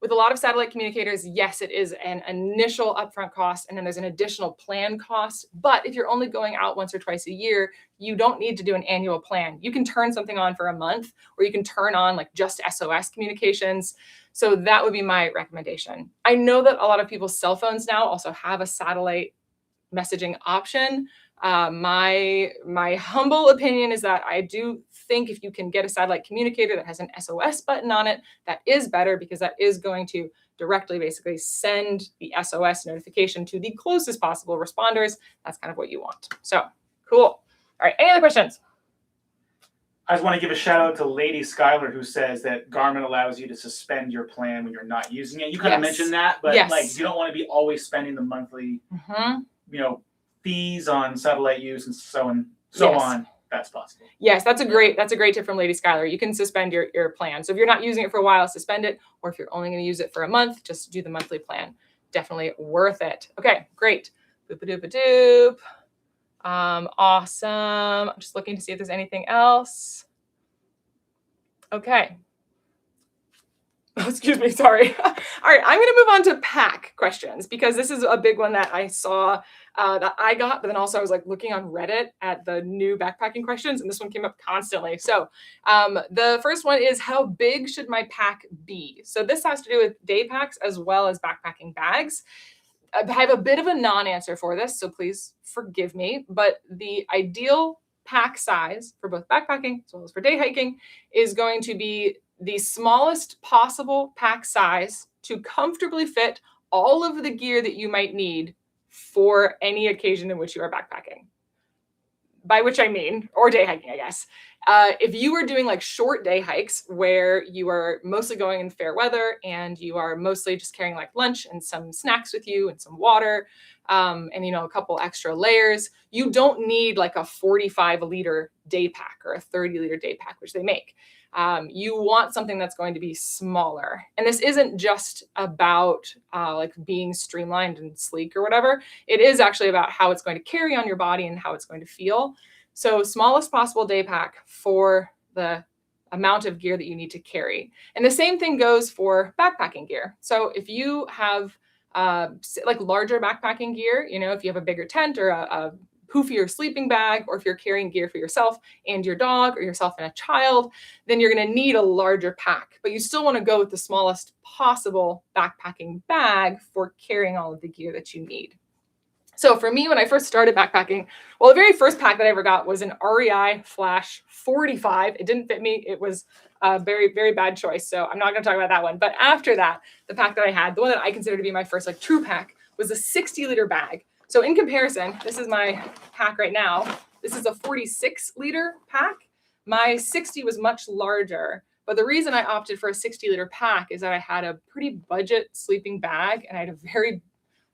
With a lot of satellite communicators, yes, it is an initial upfront cost, and then there's an additional plan cost. But if you're only going out once or twice a year, you don't need to do an annual plan. You can turn something on for a month, or you can turn on like just SOS communications. So that would be my recommendation. I know that a lot of people's cell phones now also have a satellite messaging option. My humble opinion is that I do think if you can get a satellite communicator that has an SOS button on it, that is better, because that is going to directly basically send the SOS notification to the closest possible responders. That's kind of what you want. So cool. All right. Any other questions? I just want to give a shout out to Lady Skylar, who says that Garmin allows you to suspend your plan when you're not using it. You kind of mentioned that, but like you don't want to be always spending the monthly, fees on satellite use and so on. that's possible. Yes, that's a great tip from Lady Skylar. You can suspend your plan. So if you're not using it for a while, suspend it. Or if you're only going to use it for a month, just do the monthly plan. Definitely worth it. Okay, great. Boop-a-doop-a-doop. Awesome. I'm just looking to see if there's anything else. Okay. Oh, excuse me, sorry. All right, I'm going to move on to pack questions because this is a big one that I saw that I got, but then also I was like looking on Reddit at the new backpacking questions, and this one came up constantly. So the first one is, how big should my pack be? So this has to do with day packs as well as backpacking bags. I have a bit of a non-answer for this, so please forgive me, but the ideal pack size for both backpacking as well as for day hiking is going to be the smallest possible pack size to comfortably fit all of the gear that you might need for any occasion in which you are backpacking. By which I mean, or day hiking, I guess. If you are doing like short day hikes where you are mostly going in fair weather and you are mostly just carrying like lunch and some snacks with you and some water, and a couple extra layers, you don't need like a 45-liter day pack or a 30-liter day pack, which they make. You want something that's going to be smaller. And this isn't just about like being streamlined and sleek or whatever. It is actually about how it's going to carry on your body and how it's going to feel. So smallest possible day pack for the amount of gear that you need to carry. And the same thing goes for backpacking gear. So if you have like larger backpacking gear, if you have a bigger tent or a poofier sleeping bag, or if you're carrying gear for yourself and your dog or yourself and a child, then you're going to need a larger pack. But you still want to go with the smallest possible backpacking bag for carrying all of the gear that you need. So for me, when I first started backpacking, well, the very first pack that I ever got was an REI Flash 45. It didn't fit me. It was a very, very bad choice. So I'm not going to talk about that one. But after that, the pack that I had, the one that I consider to be my first like true pack, was a 60-liter bag. So in comparison, this is my pack right now. This is a 46-liter pack. My 60 was much larger. But the reason I opted for a 60-liter pack is that I had a pretty budget sleeping bag, and I had a very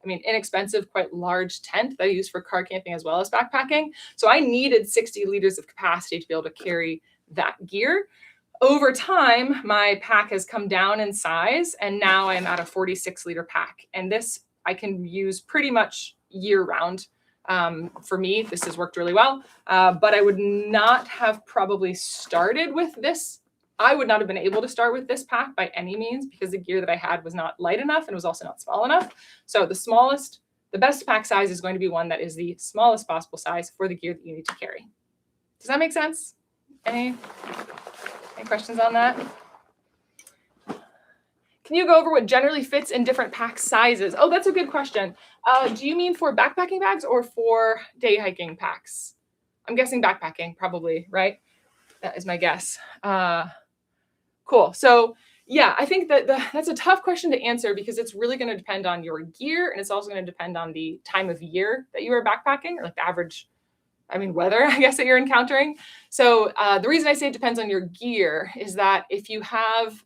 inexpensive, quite large tent that I use for car camping as well as backpacking. So I needed 60 liters of capacity to be able to carry that gear. Over time, my pack has come down in size, and now I'm at a 46-liter pack. And this I can use pretty much year round. For me, this has worked really well, but I would not have probably started with this. I would not have been able to start with this pack by any means because the gear that I had was not light enough and was also not small enough. So the best pack size is going to be one that is the smallest possible size for the gear that you need to carry. Does that make sense? Any questions on that? Can you go over what generally fits in different pack sizes? Oh, that's a good question. Do you mean for backpacking bags or for day hiking packs? I'm guessing backpacking, probably, right? That is my guess. Cool. So yeah, I think that that's a tough question to answer because it's really going to depend on your gear, and it's also going to depend on the time of year that you are backpacking, or like the average, weather, I guess, that you're encountering. So the reason I say it depends on your gear is that if you have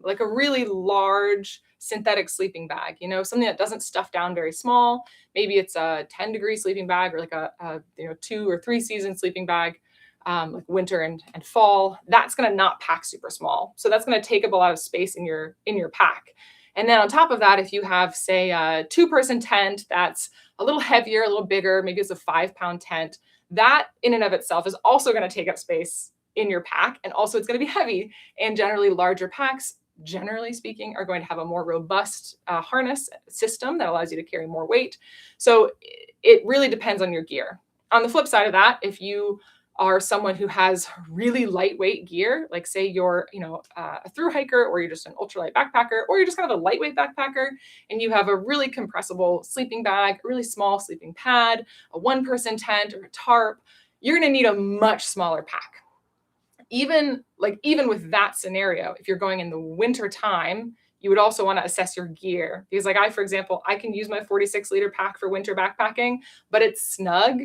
like a really large synthetic sleeping bag, something that doesn't stuff down very small, maybe it's a 10-degree sleeping bag or like a 2 or 3 season sleeping bag, like winter and fall, that's going to not pack super small. So that's going to take up a lot of space in your pack. And then on top of that, if you have, say, a 2-person tent that's a little heavier, a little bigger, maybe it's a 5-pound tent, that in and of itself is also going to take up space in your pack. And also it's going to be heavy. And generally larger packs, generally speaking, are going to have a more robust harness system that allows you to carry more weight. So it really depends on your gear. On the flip side of that, if you are someone who has really lightweight gear, like say you're, a thru hiker, or you're just an ultralight backpacker, or you're just kind of a lightweight backpacker, and you have a really compressible sleeping bag, a really small sleeping pad, a 1-person tent, or a tarp, you're going to need a much smaller pack. Even with that scenario, if you're going in the winter time, you would also want to assess your gear, because like for example, I can use my 46-liter pack for winter backpacking, but it's snug,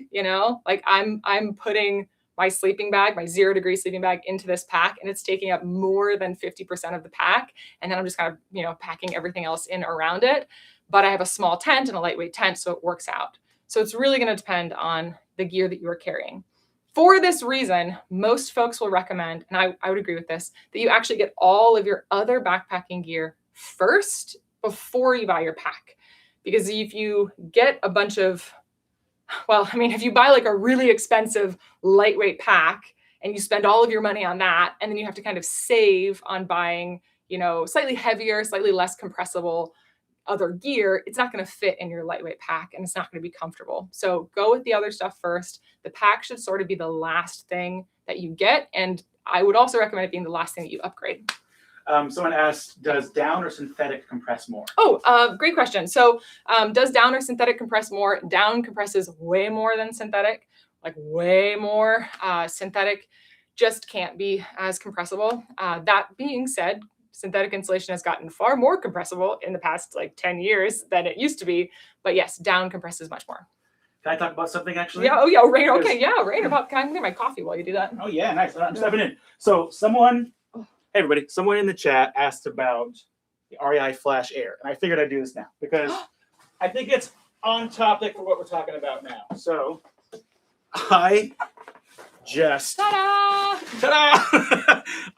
like I'm putting my sleeping bag, my 0-degree sleeping bag, into this pack, and it's taking up more than 50% of the pack. And then I'm just kind of, packing everything else in around it. But I have a small tent and a lightweight tent, so it works out. So it's really going to depend on the gear that you are carrying. For this reason, most folks will recommend, and I would agree with this, that you actually get all of your other backpacking gear first before you buy your pack. Because if you get a bunch of, well, I mean, if you buy like a really expensive lightweight pack and you spend all of your money on that, and then you have to kind of save on buying, slightly heavier, slightly less compressible other gear, it's not going to fit in your lightweight pack and it's not going to be comfortable. So go with the other stuff first. The pack should sort of be the last thing that you get. And I would also recommend it being the last thing that you upgrade. Someone asked, does down or synthetic compress more? Oh, great question. So does down or synthetic compress more? Down compresses way more than synthetic, like way more. Synthetic just can't be as compressible. That being said, synthetic insulation has gotten far more compressible in the past 10 years than it used to be. But yes, down compresses much more. Can I talk about something actually? Yeah. Oh, yeah. Rainer. Okay. Yeah. Rainer. Can I get my coffee while you do that? Oh, yeah. Nice. I'm stepping in. So hey, everybody. Someone in the chat asked about the REI Flash Air. And I figured I'd do this now because I think it's on topic for what we're talking about now. So I just... Ta-da!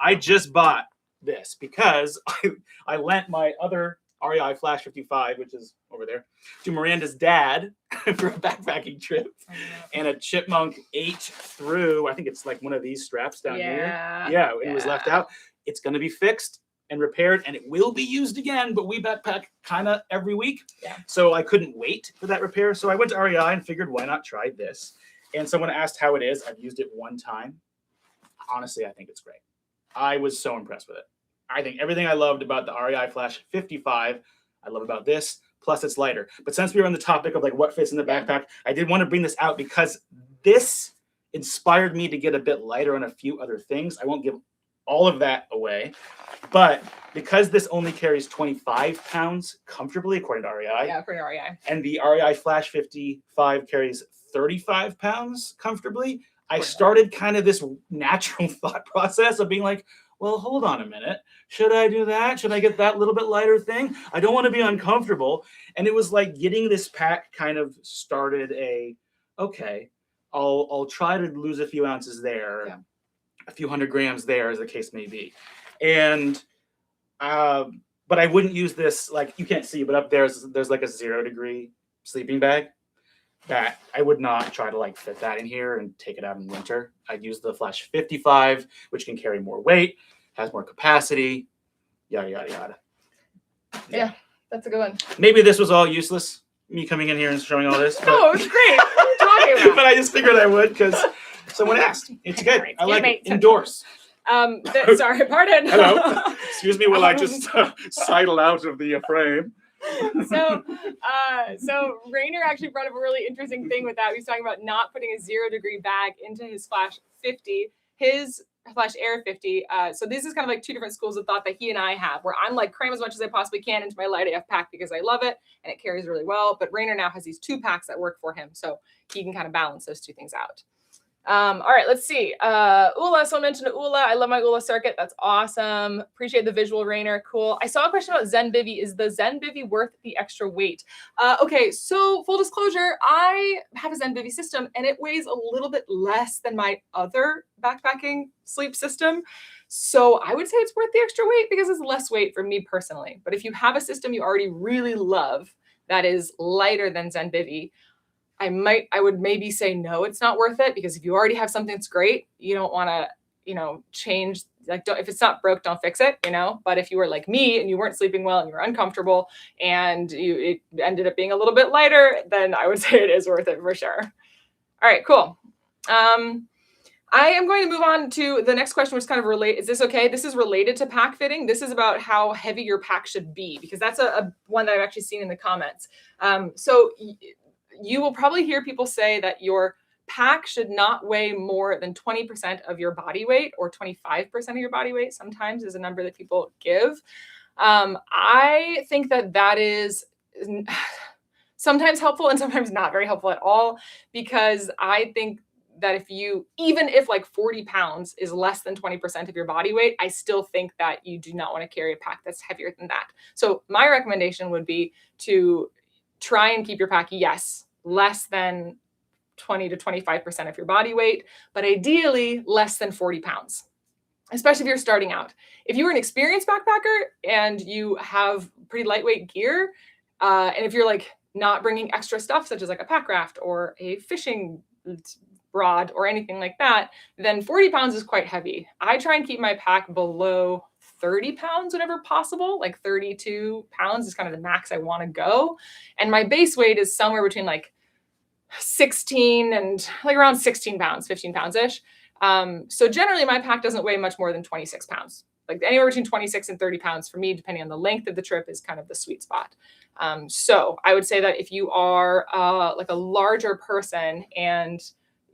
I just bought this because I lent my other REI Flash 55, which is over there, to Miranda's dad for a backpacking trip. And a chipmunk ate through, I think it's like one of these straps down here. Yeah, it was left out. It's going to be fixed and repaired, and it will be used again, but we backpack kind of every week. Yeah. So I couldn't wait for that repair. So I went to REI and figured, why not try this? And someone asked how it is. I've used it one time. Honestly, I think it's great. I was so impressed with it. I think everything I loved about the REI Flash 55, I love about this, plus it's lighter. But since we were on the topic of what fits in the backpack, I did want to bring this out because this inspired me to get a bit lighter on a few other things. I won't give all of that away, but because this only carries 25 pounds comfortably, according to REI. Yeah, according to REI. And the REI Flash 55 carries 35 pounds comfortably, I started kind of this natural thought process of being like, well, hold on a minute. Should I do that? Should I get that little bit lighter thing? I don't want to be uncomfortable. And it was like getting this pack kind of started okay, I'll try to lose a few ounces there, a few 100 grams there, as the case may be. And, but I wouldn't use this, you can't see, but up there's like a 0 degree sleeping bag that I would not try to fit that in here and take it out in winter. I'd use the Flash 55, which can carry more weight, has more capacity, yada, yada, yada. Yeah, that's a good one. Maybe this was all useless, me coming in here and showing all this. No, it was great. What are you talking about? But I just figured I would because someone asked. It's good. I like it. Endorse. Sorry, pardon. Hello. Excuse me while I just sidle out of the frame. So Rainer actually brought up a really interesting thing with that. He was talking about not putting a 0 degree bag into his Flash 50, his Flash Air 50. So this is kind of two different schools of thought that he and I have, where I'm cram as much as I possibly can into my light AF pack because I love it and it carries really well. But Rainer now has these 2 packs that work for him, so he can kind of balance those 2 things out. All right, let's see. Ula, someone mentioned Ula. I love my Ula circuit. That's awesome. Appreciate the visual, Rainer. Cool. I saw a question about Zen Bivy. Is the Zen Bivy worth the extra weight? Okay, so full disclosure, I have a Zen Bivy system and it weighs a little bit less than my other backpacking sleep system. So I would say it's worth the extra weight because it's less weight for me personally. But if you have a system you already really love that is lighter than Zen Bivy, I would maybe say no, it's not worth it, because if you already have something that's great, you don't want to, change, if it's not broke, don't fix it, but if you were like me and you weren't sleeping well and you were uncomfortable and it ended up being a little bit lighter, then I would say it is worth it for sure. All right, cool. I am going to move on to the next question, which kind of is this okay? This is related to pack fitting. This is about how heavy your pack should be, because that's a one that I've actually seen in the comments. So you will probably hear people say that your pack should not weigh more than 20% of your body weight, or 25% of your body weight sometimes is a number that people give. I think that is sometimes helpful and sometimes not very helpful at all, because I think that even if 40 pounds is less than 20% of your body weight, I still think that you do not want to carry a pack that's heavier than that. So my recommendation would be to try and keep your pack, yes, less than 20 to 25% of your body weight, but ideally less than 40 pounds, especially if you're starting out. If you're an experienced backpacker and you have pretty lightweight gear, and if you're like not bringing extra stuff, such as like a pack raft or a fishing rod or anything like that, then 40 pounds is quite heavy. I try and keep my pack below 30 pounds whenever possible. Like 32 pounds is kind of the max I want to go. And my base weight is somewhere between like 16 and like around 16 pounds, 15 pounds-ish. So generally my pack doesn't weigh much more than 26 pounds. Like anywhere between 26 and 30 pounds for me, depending on the length of the trip, is kind of the sweet spot. So I would say that if you are like a larger person and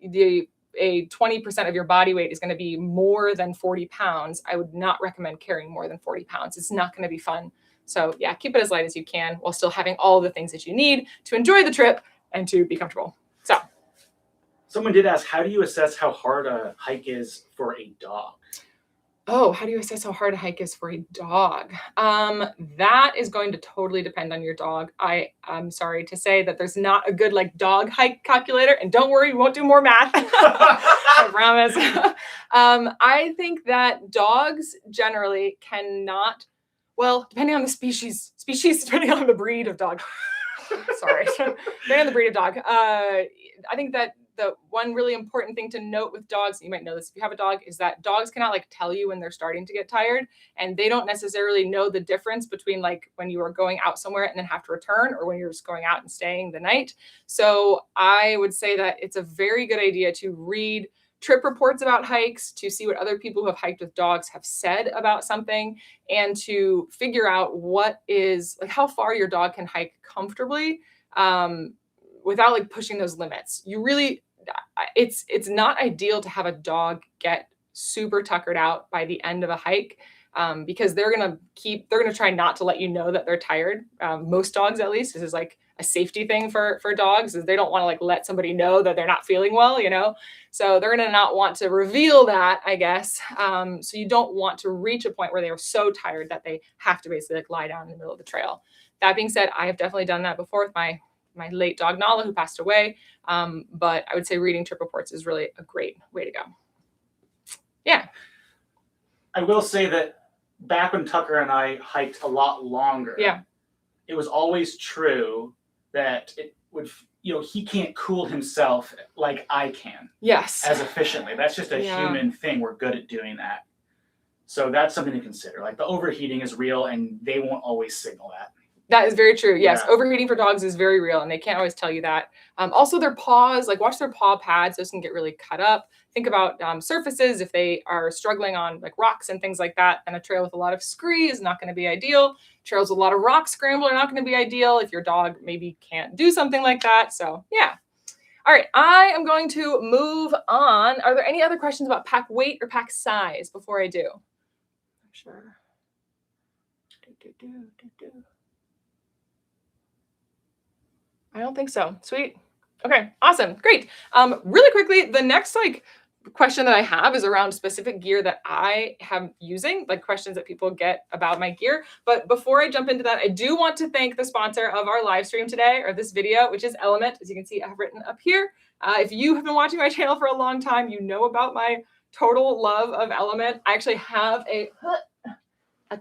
a 20% of your body weight is going to be more than 40 pounds, I would not recommend carrying more than 40 pounds. It's not going to be fun. So yeah, keep it as light as you can while still having all the things that you need to enjoy the trip and to be comfortable. So someone did ask, how do you assess how hard a hike is for a dog? Oh, how do you assess how hard a hike is for a dog? That is going to totally depend on your dog. I'm sorry to say that there's not a good like dog hike calculator, and don't worry, we won't do more math. I promise. I think that dogs generally cannot, well, depending on the species, depending on the breed of dog. Sorry, depending on the breed of dog. I think that the one really important thing to note with dogs, you might know this if you have a dog, is that dogs cannot like tell you when they're starting to get tired, and they don't necessarily know the difference between like when you are going out somewhere and then have to return, or when you're just going out and staying the night. So I would say that it's a very good idea to read trip reports about hikes, to see what other people who have hiked with dogs have said about something, and to figure out what is like how far your dog can hike comfortably without like pushing those limits. You really, it's not ideal to have a dog get super tuckered out by the end of a hike, because they're gonna try not to let you know that they're tired. Most dogs, at least, this is like a safety thing for dogs, is they don't want to like let somebody know that they're not feeling well, so they're gonna not want to reveal that, I guess. So you don't want to reach a point where they are so tired that they have to basically like lie down in the middle of the trail. That being said, I have definitely done that before with my late dog Nala, who passed away. But I would say reading trip reports is really a great way to go. Yeah. I will say that back when Tucker and I hiked a lot longer, it was always true that it would, he can't cool himself like I can. Yes. As efficiently. That's just a human thing. We're good at doing that. So that's something to consider. Like the overheating is real, and they won't always signal that. That is very true. Yes, overheating for dogs is very real, and they can't always tell you that. Also, their paws, like watch their paw pads; those can get really cut up. Think about surfaces. If they are struggling on like rocks and things like that, then a trail with a lot of scree is not going to be ideal. Trails with a lot of rock scramble are not going to be ideal if your dog maybe can't do something like that. So yeah. All right, I am going to move on. Are there any other questions about pack weight or pack size before I do? Sure. I don't think so. Sweet. Okay, awesome. Great. Really quickly, the next question that I have is around specific gear that I am using, like questions that people get about my gear. But before I jump into that, I do want to thank the sponsor of our live stream today, or this video, which is LMNT. As you can see, I have written up here. If you have been watching my channel for a long time, you know about my total love of LMNT. I actually have a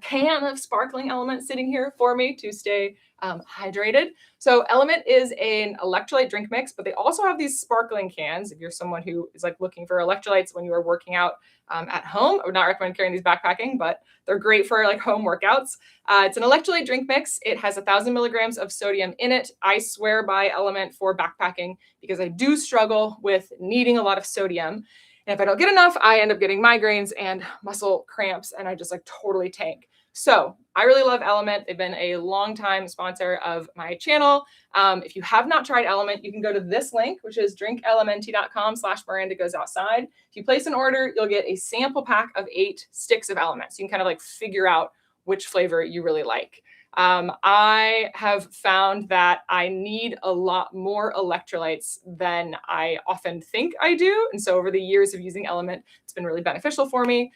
can of sparkling LMNT sitting here for me to stay hydrated. So LMNT is an electrolyte drink mix, but they also have these sparkling cans. If you're someone who is like looking for electrolytes when you are working out at home, I would not recommend carrying these backpacking, but they're great for like home workouts. It's an electrolyte drink mix. It has 1,000 milligrams of sodium in it. I swear by LMNT for backpacking because I do struggle with needing a lot of sodium. And if I don't get enough, I end up getting migraines and muscle cramps, and I just like totally tank. So I really love LMNT. They've been a long-time sponsor of my channel. If you have not tried LMNT, you can go to this link, which is drinklmnt.com/Miranda goes outside. If you place an order, you'll get a sample pack of 8 sticks of LMNT. So you can kind of like figure out which flavor you really like. I have found that I need a lot more electrolytes than I often think I do. And so over the years of using LMNT, it's been really beneficial for me.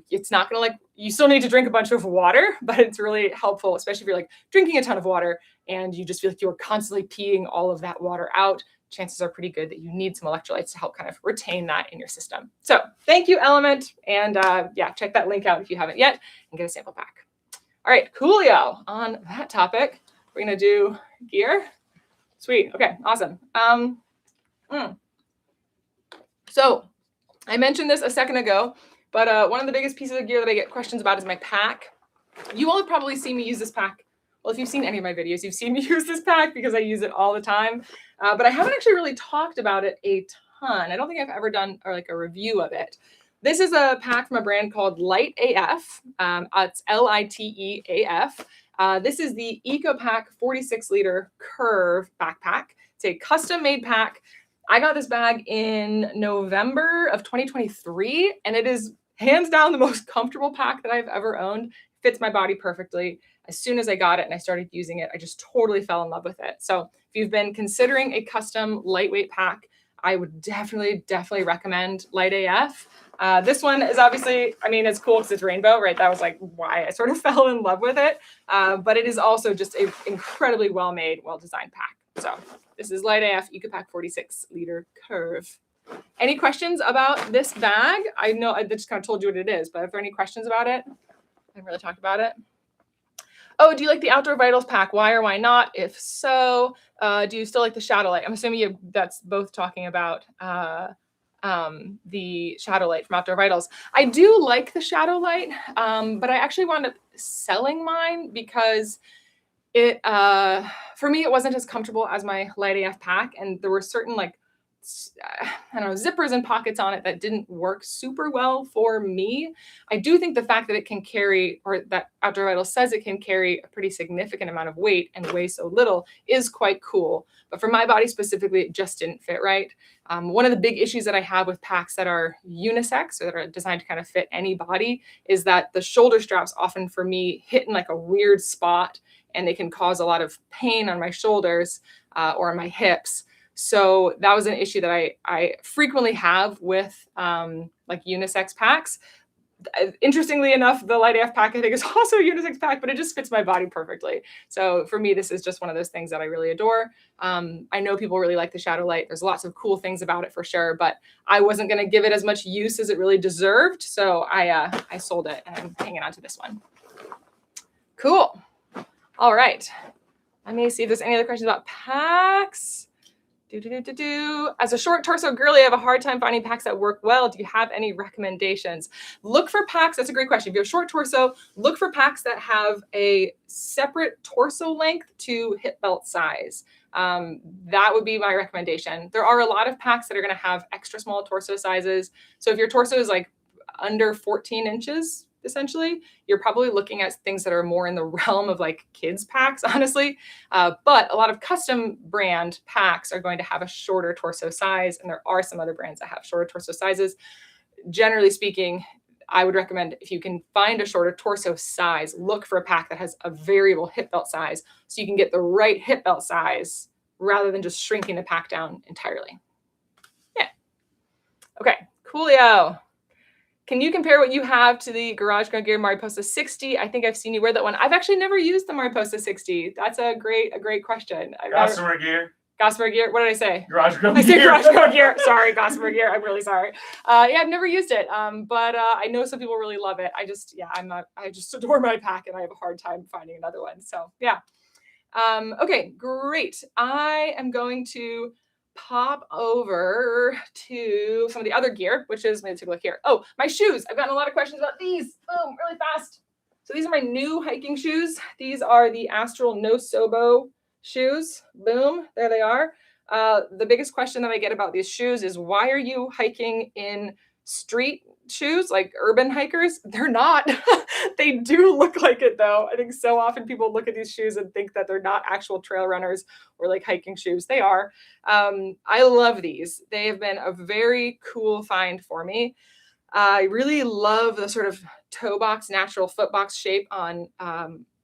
It's not going to like, you still need to drink a bunch of water, but it's really helpful, especially if you're like drinking a ton of water and you just feel like you're constantly peeing all of that water out. chances are pretty good that you need some electrolytes to help kind of retain that in your system. So thank you, LMNT. And yeah, check that link out if you haven't yet and get a sample pack. All right, coolio. On that topic, we're going to do gear. Sweet. Okay, awesome. So I mentioned this a second ago, but one of the biggest pieces of gear that I get questions about is my pack. You all have probably seen me use this pack. Well, if you've seen any of my videos, you've seen me use this pack because I use it all the time. But I haven't actually really talked about it a ton. I don't think I've ever done like a review of it. This is a pack from a brand called Light AF. It's LITEAF. This is the EcoPack 46-liter Curve backpack. It's a custom-made pack. I got this bag in November of 2023, and it is hands down the most comfortable pack that I've ever owned. Fits my body perfectly. As soon as I got it and I started using it, I just totally fell in love with it. So if you've been considering a custom lightweight pack, I would definitely recommend Light AF. This one is obviously, I mean, it's cool because it's rainbow, right? That was like why I sort of fell in love with it. But it is also just an incredibly well-made, well-designed pack. So this is Light AF EcoPack 46-liter Curve. Any questions about this bag? I know I just kind of told you what it is, but are there any questions about it? I haven't really talked about it. Oh, do you like the Outdoor Vitals pack? Why or why not? If so, do you still like the Shadow Light? I'm assuming that's both talking about the Shadow Light from Outdoor Vitals. I do like the Shadow Light, but I actually wound up selling mine because it, for me, it wasn't as comfortable as my Light AF pack, and there were certain like I don't know, zippers and pockets on it that didn't work super well for me. I do think the fact that it can carry, or that Outdoor Vitals says it can carry a pretty significant amount of weight and weigh so little is quite cool. But for my body specifically, it just didn't fit right. One of the big issues that I have with packs that are unisex or that are designed to kind of fit any body is that the shoulder straps often for me hit in like a weird spot, and they can cause a lot of pain on my shoulders or on my hips. So that was an issue that I frequently have with like unisex packs. Interestingly enough, the Light AF pack I think is also a unisex pack, but it just fits my body perfectly. So for me, this is just one of those things that I really adore. I know people really like the Shadow Light. There's lots of cool things about it for sure, but I wasn't going to give it as much use as it really deserved. So I sold it and I'm hanging on to this one. Cool. All right. Let me see if there's any other questions about packs. As a short torso girly, I have a hard time finding packs that work well. Do you have any recommendations? Look for packs. That's a great question. If you have a short torso, look for packs that have a separate torso length to hip belt size. That would be my recommendation. There are a lot of packs that are going to have extra small torso sizes. So if your torso is like under 14 inches, essentially, you're probably looking at things that are more in the realm of like kids packs, honestly. But a lot of custom brand packs are going to have a shorter torso size, and there are some other brands that have shorter torso sizes. Generally speaking, I would recommend if you can find a shorter torso size, look for a pack that has a variable hip belt size so you can get the right hip belt size rather than just shrinking the pack down entirely. Yeah. Okay, coolio. Can you compare what you have to the Garage Ground Gear Mariposa 60? I think I've seen you wear that one. I've actually never used the Mariposa 60. That's a great question. Gossamer Gear. Gossamer Gear. What did I say? Garage Ground Gear. I said Gear. Garage Ground Gear. Sorry, Gossamer Gear. I'm really sorry. Yeah, I've never used it, but I know some people really love it. I just adore my pack, and I have a hard time finding another one. So yeah. Okay, great. I am going to pop over to some of the other gear, which is, let me take a look here. Oh, my shoes. I've gotten a lot of questions about these. Boom, really fast. So these are my new hiking shoes. These are the Astral No Sobo shoes. Boom, there they are. The biggest question that I get about these shoes is, why are you hiking in street shoes, like urban hikers? They're not. They do look like it though. I think so often people look at these shoes and think that they're not actual trail runners or like hiking shoes. They are. I love these. They have been a very cool find for me. I really love the sort of toe box, natural foot box shape on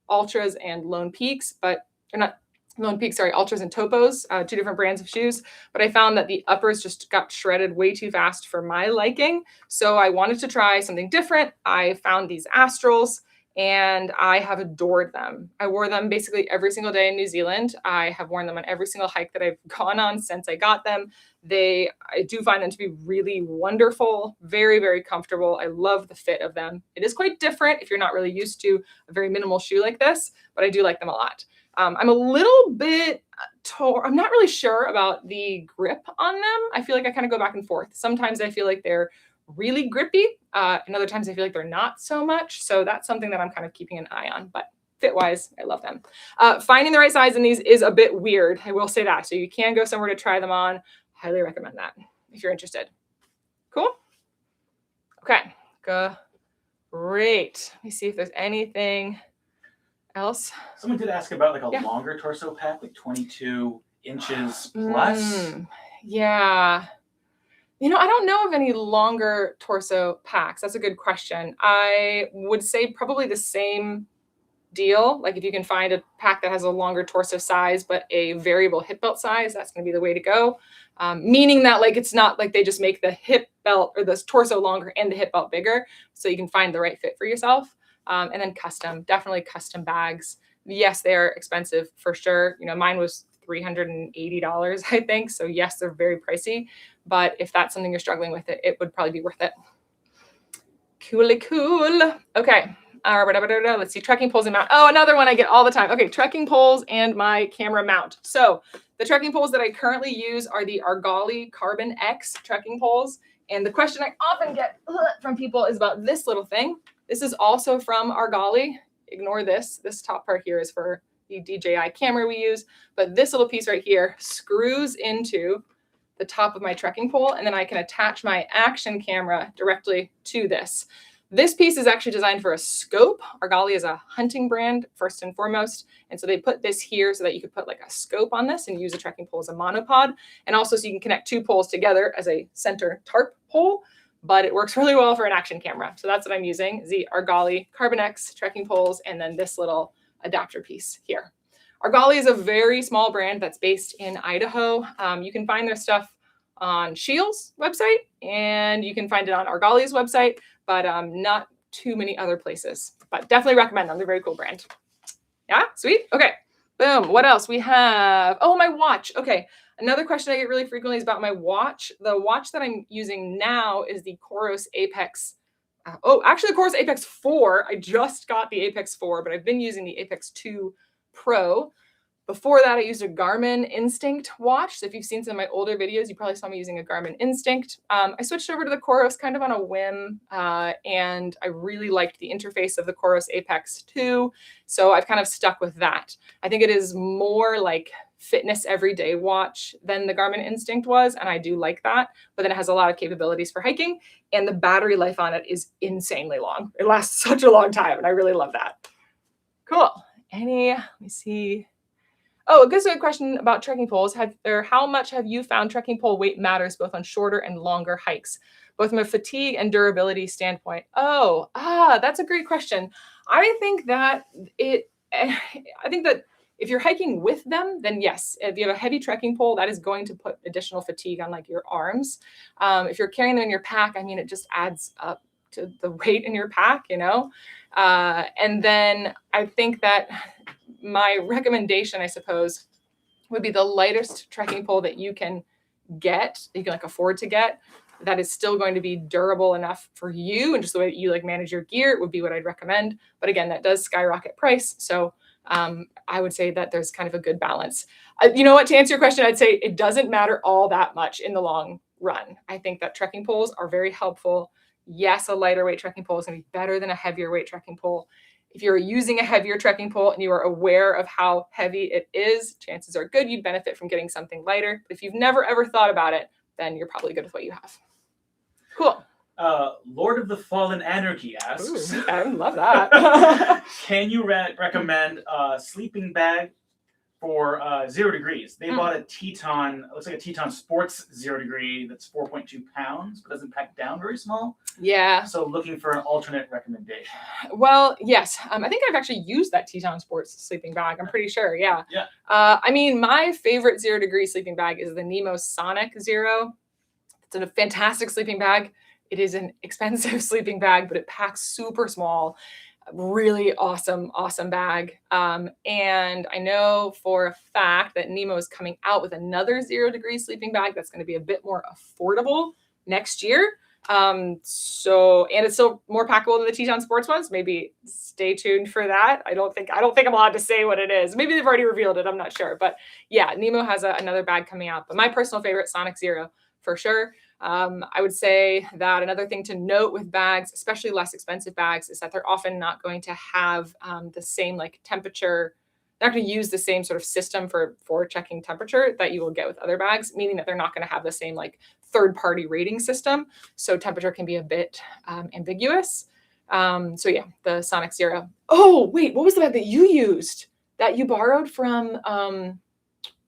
Ultras and Lone Peaks, but they're not Lone Peaks, sorry, Ultras and Topos, two different brands of shoes. But I found that the uppers just got shredded way too fast for my liking. So I wanted to try something different. I found these Astrals, and I have adored them. I wore them basically every single day in New Zealand. I have worn them on every single hike that I've gone on since I got them. I do find them to be really wonderful, very, very comfortable. I love the fit of them. It is quite different if you're not really used to a very minimal shoe like this, but I do like them a lot. I'm a little bit I'm not really sure about the grip on them. I feel like I kind of go back and forth. Sometimes I feel like they're really grippy, and other times I feel like they're not so much. So that's something that I'm kind of keeping an eye on. But fit-wise, I love them. Finding the right size in these is a bit weird. I will say that. So you can go somewhere to try them on. Highly recommend that if you're interested. Cool. Okay. Great. Let me see if there's anything else. Someone did ask about like a Yeah. longer torso pack, like 22 inches plus. Yeah. You know, I don't know of any longer torso packs. That's a good question. I would say probably the same deal. Like if you can find a pack that has a longer torso size, but a variable hip belt size, that's going to be the way to go. Meaning that like, it's not like they just make the hip belt or the torso longer and the hip belt bigger. So you can find the right fit for yourself. And then definitely custom bags. Yes, they are expensive for sure. You know, mine was $380, I think. So yes, they're very pricey, but if that's something you're struggling with, it would probably be worth it. Cool. Okay. Let's see, trekking poles and mount. Oh, another one I get all the time. Okay, trekking poles and my camera mount. So the trekking poles that I currently use are the Argali Carbon X trekking poles. And the question I often get from people is about this little thing. This is also from Argali. Ignore this. This top part here is for the DJI camera we use. But this little piece right here screws into the top of my trekking pole, and then I can attach my action camera directly to this. This piece is actually designed for a scope. Argali is a hunting brand, first and foremost. And so they put this here so that you could put like a scope on this and use a trekking pole as a monopod. And also so you can connect two poles together as a center tarp pole. But it works really well for an action camera. So that's what I'm using, the Argali Carbon X trekking poles, and then this little adapter piece here. Argali is a very small brand that's based in Idaho. You can find their stuff on Scheel's website, and you can find it on Argali's website, but not too many other places. But definitely recommend them. They're a very cool brand. Yeah, sweet. Okay, boom. What else we have? Oh, my watch. Okay, another question I get really frequently is about my watch. The watch that I'm using now is the Coros Apex. Actually, the Coros Apex 4. I just got the Apex 4, but I've been using the Apex 2 Pro. Before that, I used a Garmin Instinct watch. So if you've seen some of my older videos, you probably saw me using a Garmin Instinct. I switched over to the Coros kind of on a whim, and I really liked the interface of the Coros Apex 2. So I've kind of stuck with that. I think it is more like fitness everyday watch than the Garmin Instinct was, and I do like that. But then it has a lot of capabilities for hiking, and the battery life on it is insanely long. It lasts such a long time, and I really love that. Cool. Let me see. Oh, a good question about trekking poles. How much have you found trekking pole weight matters both on shorter and longer hikes, both from a fatigue and durability standpoint? That's a great question. I think that if you're hiking with them, then yes, if you have a heavy trekking pole, that is going to put additional fatigue on like your arms. If you're carrying them in your pack, I mean, it just adds up to the weight in your pack, you know? And then I think that my recommendation, I suppose, would be the lightest trekking pole that you can get, you can like afford to get, that is still going to be durable enough for you and just the way that you like manage your gear. It would be what I'd recommend. But again, that does skyrocket price. So I would say that there's kind of a good balance. You know what, to answer your question, I'd say it doesn't matter all that much in the long run. I think that trekking poles are very helpful. Yes, a lighter weight trekking pole is going to be better than a heavier weight trekking pole. If you're using a heavier trekking pole and you are aware of how heavy it is, chances are good you'd benefit from getting something lighter. But if you've never ever thought about it, then you're probably good with what you have. Cool. Lord of the Fallen Anarchy asks. Ooh, I love that. Can you recommend a sleeping bag for 0 degrees? They bought a Teton, looks like a Teton Sports 0 degree that's 4.2 pounds, but doesn't pack down very small. Yeah. So looking for an alternate recommendation. Well, yes. I think I've actually used that Teton Sports sleeping bag. I'm pretty sure. Yeah. Yeah. I mean, my favorite 0 degree sleeping bag is the Nemo Sonic Zero. It's a fantastic sleeping bag. It is an expensive sleeping bag, but it packs super small. Really awesome bag. And I know for a fact that Nemo is coming out with another 0 degree sleeping bag that's going to be a bit more affordable next year. And it's still more packable than the Teton Sports ones. Maybe stay tuned for that. I don't think I'm allowed to say what it is. Maybe they've already revealed it. I'm not sure. But yeah, Nemo has another bag coming out. But my personal favorite, Sonic Zero, for sure. I would say that another thing to note with bags, especially less expensive bags, is that they're often not going to have the same like temperature. They're not going to use the same sort of system for checking temperature that you will get with other bags, meaning that they're not going to have the same like third-party rating system. So temperature can be a bit ambiguous. So yeah, the Sonic Zero. Oh, wait, what was the bag that you used that you borrowed from? Do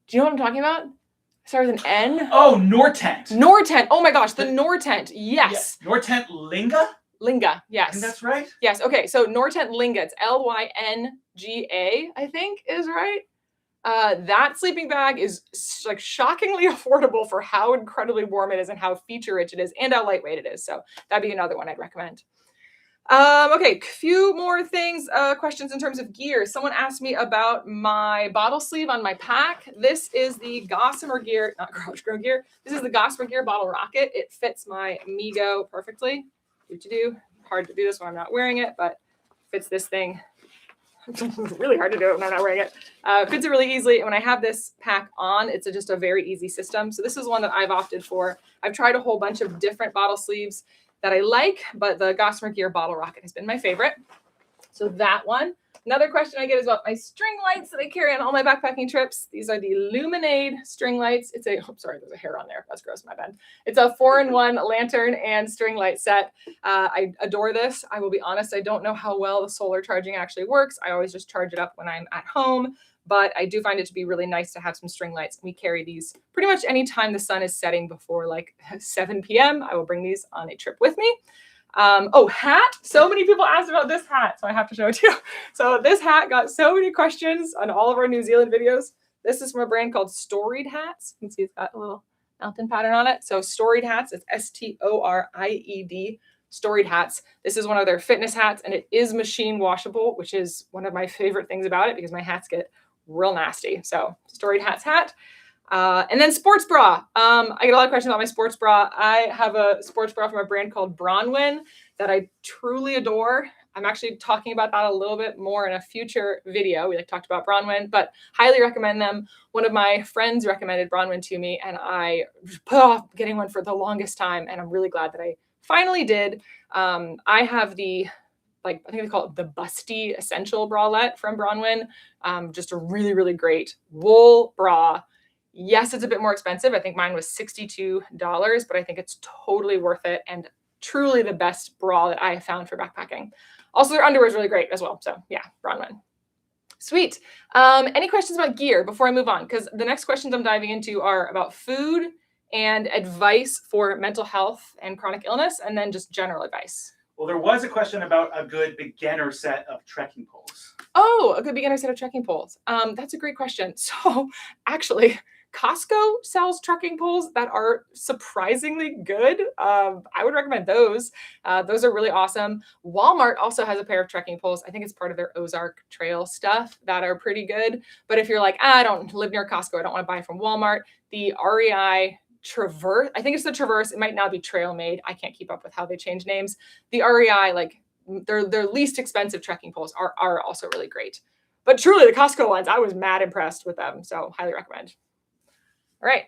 you know what I'm talking about? Starts with an N. Oh, Nortent. Nortent. Oh my gosh, the Nortent. Yes. Nortent Linga? Linga. Yes. And that's right. Yes. Okay. So Nortent Linga. It's Lynga, I think is right. That sleeping bag is like shockingly affordable for how incredibly warm it is and how feature-rich it is and how lightweight it is. So that'd be another one I'd recommend. Okay, few more things, questions in terms of gear. Someone asked me about my bottle sleeve on my pack. This is the Gossamer Gear, not Garage Grow Gear. This is the Gossamer Gear Bottle Rocket. It fits my Amigo perfectly. Hard to do this when I'm not wearing it, but fits this thing. It's really hard to do it when I'm not wearing it. Fits it really easily. And when I have this pack on, it's just a very easy system. So this is one that I've opted for. I've tried a whole bunch of different bottle sleeves that I like, but the Gossamer Gear Bottle Rocket has been my favorite. So that one. Another question I get is about my string lights that I carry on all my backpacking trips. These are the Luminade string lights. Sorry, there's a hair on there. That's gross, my bad. It's a 4-in-1 lantern and string light set. I adore this. I will be honest, I don't know how well the solar charging actually works. I always just charge it up when I'm at home. But I do find it to be really nice to have some string lights. We carry these pretty much anytime the sun is setting before like 7 p.m. I will bring these on a trip with me. Hat. So many people asked about this hat, so I have to show it to you. So this hat got so many questions on all of our New Zealand videos. This is from a brand called Storied Hats. You can see it's got a little mountain pattern on it. So Storied Hats, it's STORIED. Storied Hats. This is one of their fitness hats, and it is machine washable, which is one of my favorite things about it because my hats get real nasty. So Storied Hats hat. And then sports bra. I get a lot of questions about my sports bra. I have a sports bra from a brand called Bronwyn that I truly adore. I'm actually talking about that a little bit more in a future video. We talked about Bronwyn, but highly recommend them. One of my friends recommended Bronwyn to me, and I put off getting one for the longest time, and I'm really glad that I finally did. I have I think they call it the Busty Essential Bralette from Bronwyn. Just a really, really great wool bra. Yes, it's a bit more expensive. I think mine was $62, but I think it's totally worth it and truly the best bra that I have found for backpacking. Also, their underwear is really great as well. So yeah, Bronwyn. Sweet. Any questions about gear before I move on? Because the next questions I'm diving into are about food and advice for mental health and chronic illness, and then just general advice. Well, there was a question about a good beginner set of trekking poles. Oh, a good beginner set of trekking poles. That's a great question. So actually, Costco sells trekking poles that are surprisingly good. I would recommend those. Those are really awesome. Walmart also has a pair of trekking poles. I think it's part of their Ozark Trail stuff that are pretty good. But if you're like, I don't live near Costco, I don't want to buy from Walmart, the REI Traverse, I think it's the Traverse. It might now be Trail Made. I can't keep up with how they change names. The REI, their least expensive trekking poles are also really great. But truly, the Costco ones, I was mad impressed with them. So highly recommend. All right.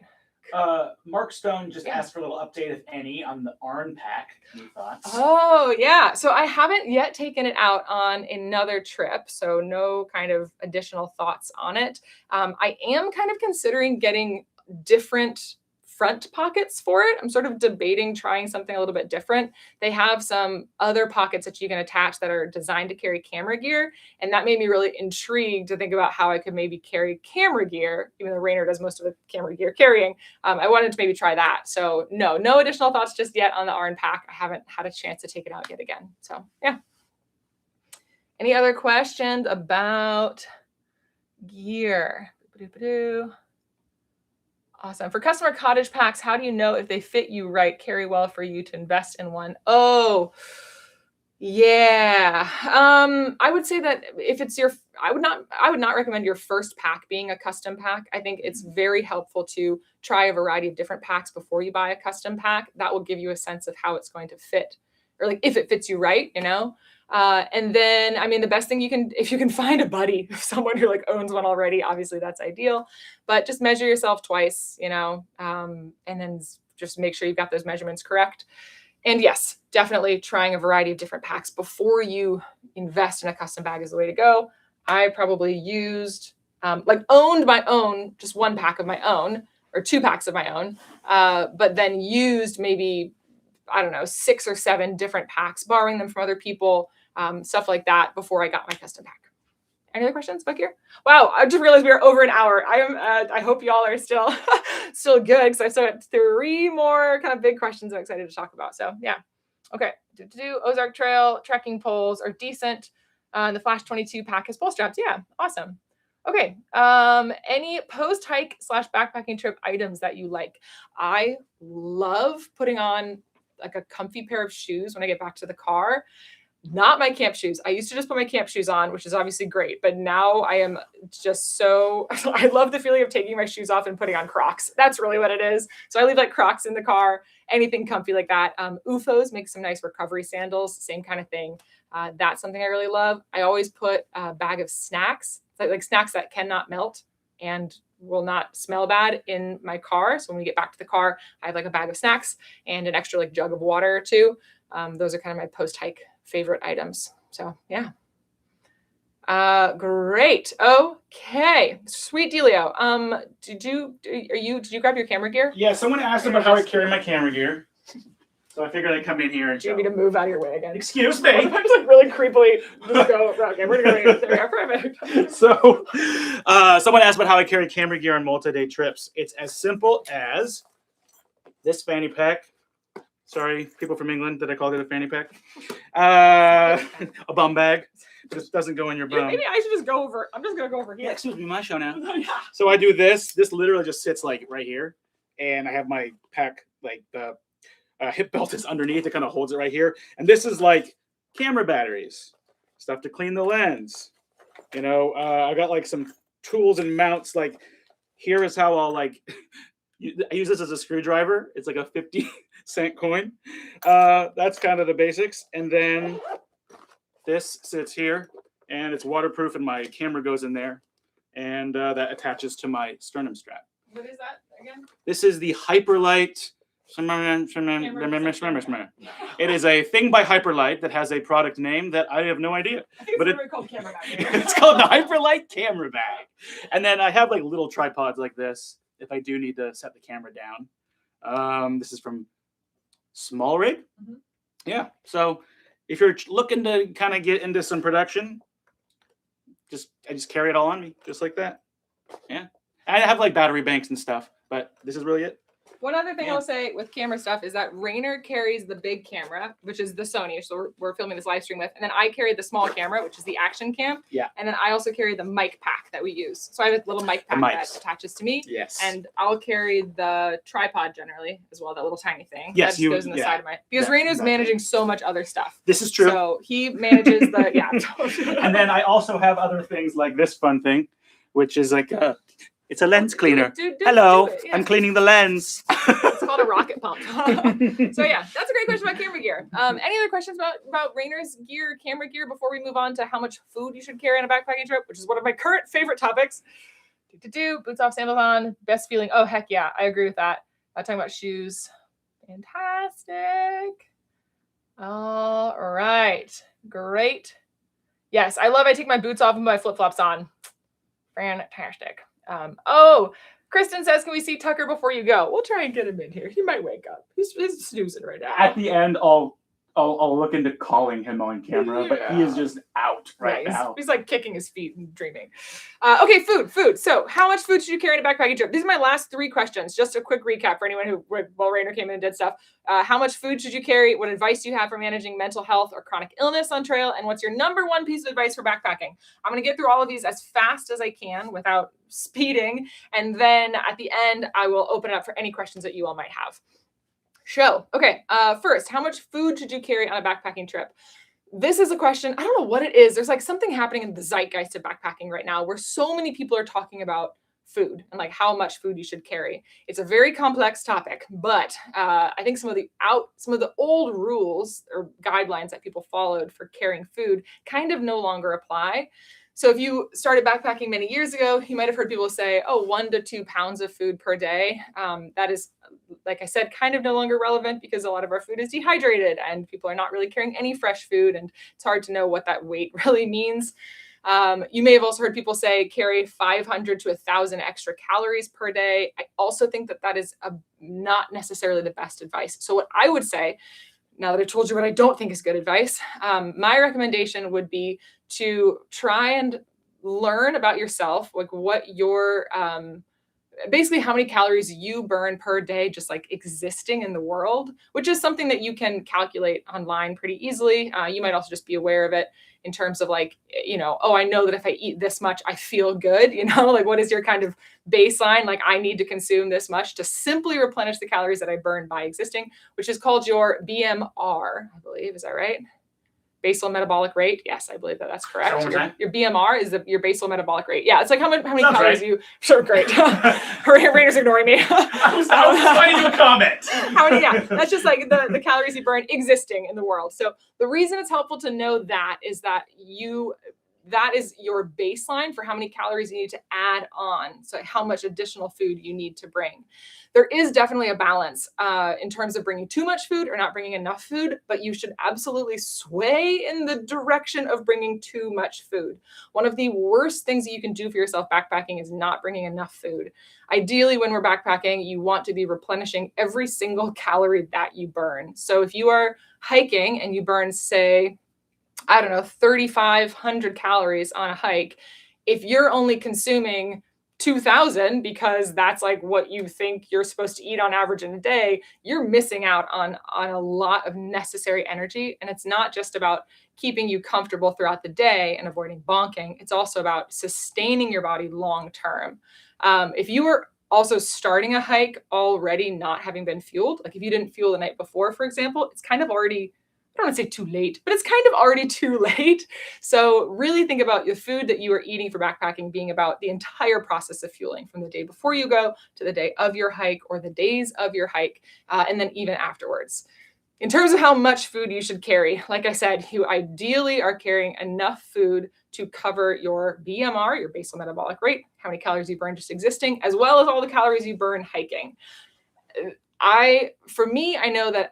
Mark Stone just asked for a little update, if any, on the ARN pack. Any thoughts? Oh, yeah. So I haven't yet taken it out on another trip, so no kind of additional thoughts on it. I am kind of considering getting different front pockets for it. I'm sort of debating trying something a little bit different. They have some other pockets that you can attach that are designed to carry camera gear. And that made me really intrigued to think about how I could maybe carry camera gear, even though Rainer does most of the camera gear carrying. I wanted to maybe try that. So no additional thoughts just yet on the ARN pack. I haven't had a chance to take it out yet again. So yeah. Any other questions about gear? Awesome. For customer cottage packs, how do you know if they fit you right, carry well for you to invest in one? Oh, Yeah. I would say that if it's your, I would not recommend your first pack being a custom pack. I think it's very helpful to try a variety of different packs before you buy a custom pack. That will give you a sense of how it's going to fit, or like if it fits you right, you know? And then, I mean, the best thing you can, if you can find a buddy, someone who like owns one already, obviously that's ideal, but just measure yourself twice, you know, and then just make sure you've got those measurements correct. And yes, definitely trying a variety of different packs before you invest in a custom bag is the way to go. I probably used, owned my own, just one pack of my own or two packs of my own, but then used maybe, I don't know, 6 or 7 different packs, borrowing them from other people, stuff like that before I got my custom pack. Any other questions, Bakir? Wow, I just realized we are over an hour. I hope y'all are still still good because I still got 3 more kind of big questions I'm excited to talk about. So yeah, okay. Ozark Trail trekking poles are decent. The Flash 22 pack has pole straps. Yeah, awesome. Okay. Any post hike / backpacking trip items that you like? I love putting on like a comfy pair of shoes when I get back to the car. Not my camp shoes. I used to just put my camp shoes on, which is obviously great, but now I am just so, I love the feeling of taking my shoes off and putting on Crocs. That's really what it is. So I leave like Crocs in the car, anything comfy like that. UFOs make some nice recovery sandals, same kind of thing. That's something I really love. I always put a bag of snacks, like snacks that cannot melt and will not smell bad in my car. So when we get back to the car, I have like a bag of snacks and an extra like jug of water or two. Those are kind of my post-hike favorite items. So yeah. Great. Okay. Sweet dealio. Did you grab your camera gear? Yeah, someone asked about how I carry my camera gear. So I figured I'd come in here and do you need to move out of your way again? Excuse me. I'm just like really creepily just go, okay, we're gonna go there. Perfect. So someone asked about how I carry camera gear on multi-day trips. It's as simple as this fanny pack. Sorry, people from England, that I called it a fanny pack. A bum bag. Just doesn't go in your bum. Maybe I should just go over. I'm just going to go over here. Yeah, excuse me, my show now. Yeah. So I do this. This literally just sits like right here. And I have my pack, like the hip belt is underneath. It kind of holds it right here. And this is like camera batteries, stuff to clean the lens. You know, I got like some tools and mounts. Like here is how I'll like... I use this as a screwdriver. It's like a 50-cent coin. That's kind of the basics. And then this sits here, and it's waterproof, and my camera goes in there, and that attaches to my sternum strap. What is that again? This is the Hyperlight. It is a thing by Hyperlight that has a product name that I have no idea. I think it's called camera bag. It's called the Hyperlight camera bag. And then I have like little tripods like this if I do need to set the camera down. This is from Small Rig. Mm-hmm. Yeah. So if you're looking to kind of get into some production, I just carry it all on me, just like that. Yeah. And I have like battery banks and stuff, but this is really it. One other thing I'll say with camera stuff is that Rainer carries the big camera, which is the Sony, so we're filming this live stream with, and then I carry the small camera, which is the action cam. Yeah. And then I also carry the mic pack that we use. So I have a little mic pack that attaches to me. Yes. And I'll carry the tripod generally as well, that little tiny thing. Yes, that goes in the side of my, because Rainer's managing so much other stuff. This is true. So he manages And then I also have other things like this fun thing, which is like it's a lens cleaner. Hello, I'm cleaning the lens. It's called a rocket pump. So yeah, that's a great question about camera gear. Any other questions about Rainer's gear, camera gear, before we move on to how much food you should carry on a backpacking trip, which is one of my current favorite topics. Boots off, sandals on, best feeling. Oh, heck yeah, I agree with that. Talking about shoes. Fantastic. All right, great. Yes, I take my boots off and my flip-flops on. Fantastic. Kristen says, can we see Tucker before you go? We'll try and get him in here. He might wake up. He's snoozing right now. At the end, I'll look into calling him on camera, but he is just out right now. He's like kicking his feet and dreaming. Okay, food. So how much food should you carry in a backpacking trip? These are my last 3 questions. Just a quick recap for anyone who, while Rainer came in and did stuff. How much food should you carry? What advice do you have for managing mental health or chronic illness on trail? And what's your number 1 piece of advice for backpacking? I'm going to get through all of these as fast as I can without speeding. And then at the end, I will open it up for any questions that you all might have. Okay. First, how much food should you carry on a backpacking trip? this is a question, I don't know what it is. There's like something happening in the zeitgeist of backpacking right now where so many people are talking about food and like how much food you should carry. It's a very complex topic, but I think some of the old rules or guidelines that people followed for carrying food kind of no longer apply. So if you started backpacking many years ago, you might have heard people say, oh, 1 to 2 pounds of food per day. That is, like I said, kind of no longer relevant because a lot of our food is dehydrated and people are not really carrying any fresh food. And it's hard to know what that weight really means. You may have also heard people say carry 500 to 1,000 extra calories per day. I also think that that is not necessarily the best advice. So what I would say, now that I told you what I don't think is good advice, my recommendation would be to try and learn about yourself, like what your basically how many calories you burn per day just like existing in the world, which is something that you can calculate online pretty easily. You might also just be aware of it in terms of like, oh, I know that if I eat this much, I feel good, like what is your kind of baseline? Like I need to consume this much to simply replenish the calories that I burn by existing, which is called your BMR, I believe. Is that right? Basal metabolic rate. Yes, I believe that's correct. Your BMR is your basal metabolic rate. Yeah, it's like how many calories right. you. Sure, great. Rainer's ignoring me. I was trying to do a comment. Yeah, that's just like the calories you burn existing in the world. So the reason it's helpful to know that is that is your baseline for how many calories you need to add on. So how much additional food you need to bring. There is definitely a balance in terms of bringing too much food or not bringing enough food, but you should absolutely sway in the direction of bringing too much food. One of the worst things that you can do for yourself backpacking is not bringing enough food. Ideally, when we're backpacking, you want to be replenishing every single calorie that you burn. So if you are hiking and you burn, say, 3,500 calories on a hike, if you're only consuming 2,000 because that's like what you think you're supposed to eat on average in a day, you're missing out on a lot of necessary energy. And it's not just about keeping you comfortable throughout the day and avoiding bonking. It's also about sustaining your body long term. If you were also starting a hike already not having been fueled, like if you didn't fuel the night before, for example, it's kind of already, I don't want to say too late, but it's kind of already too late. So really think about the food that you are eating for backpacking being about the entire process of fueling, from the day before you go to the day of your hike or the days of your hike, and then even afterwards. In terms of how much food you should carry, like I said, you ideally are carrying enough food to cover your BMR, your basal metabolic rate, how many calories you burn just existing, as well as all the calories you burn hiking. For me, I know that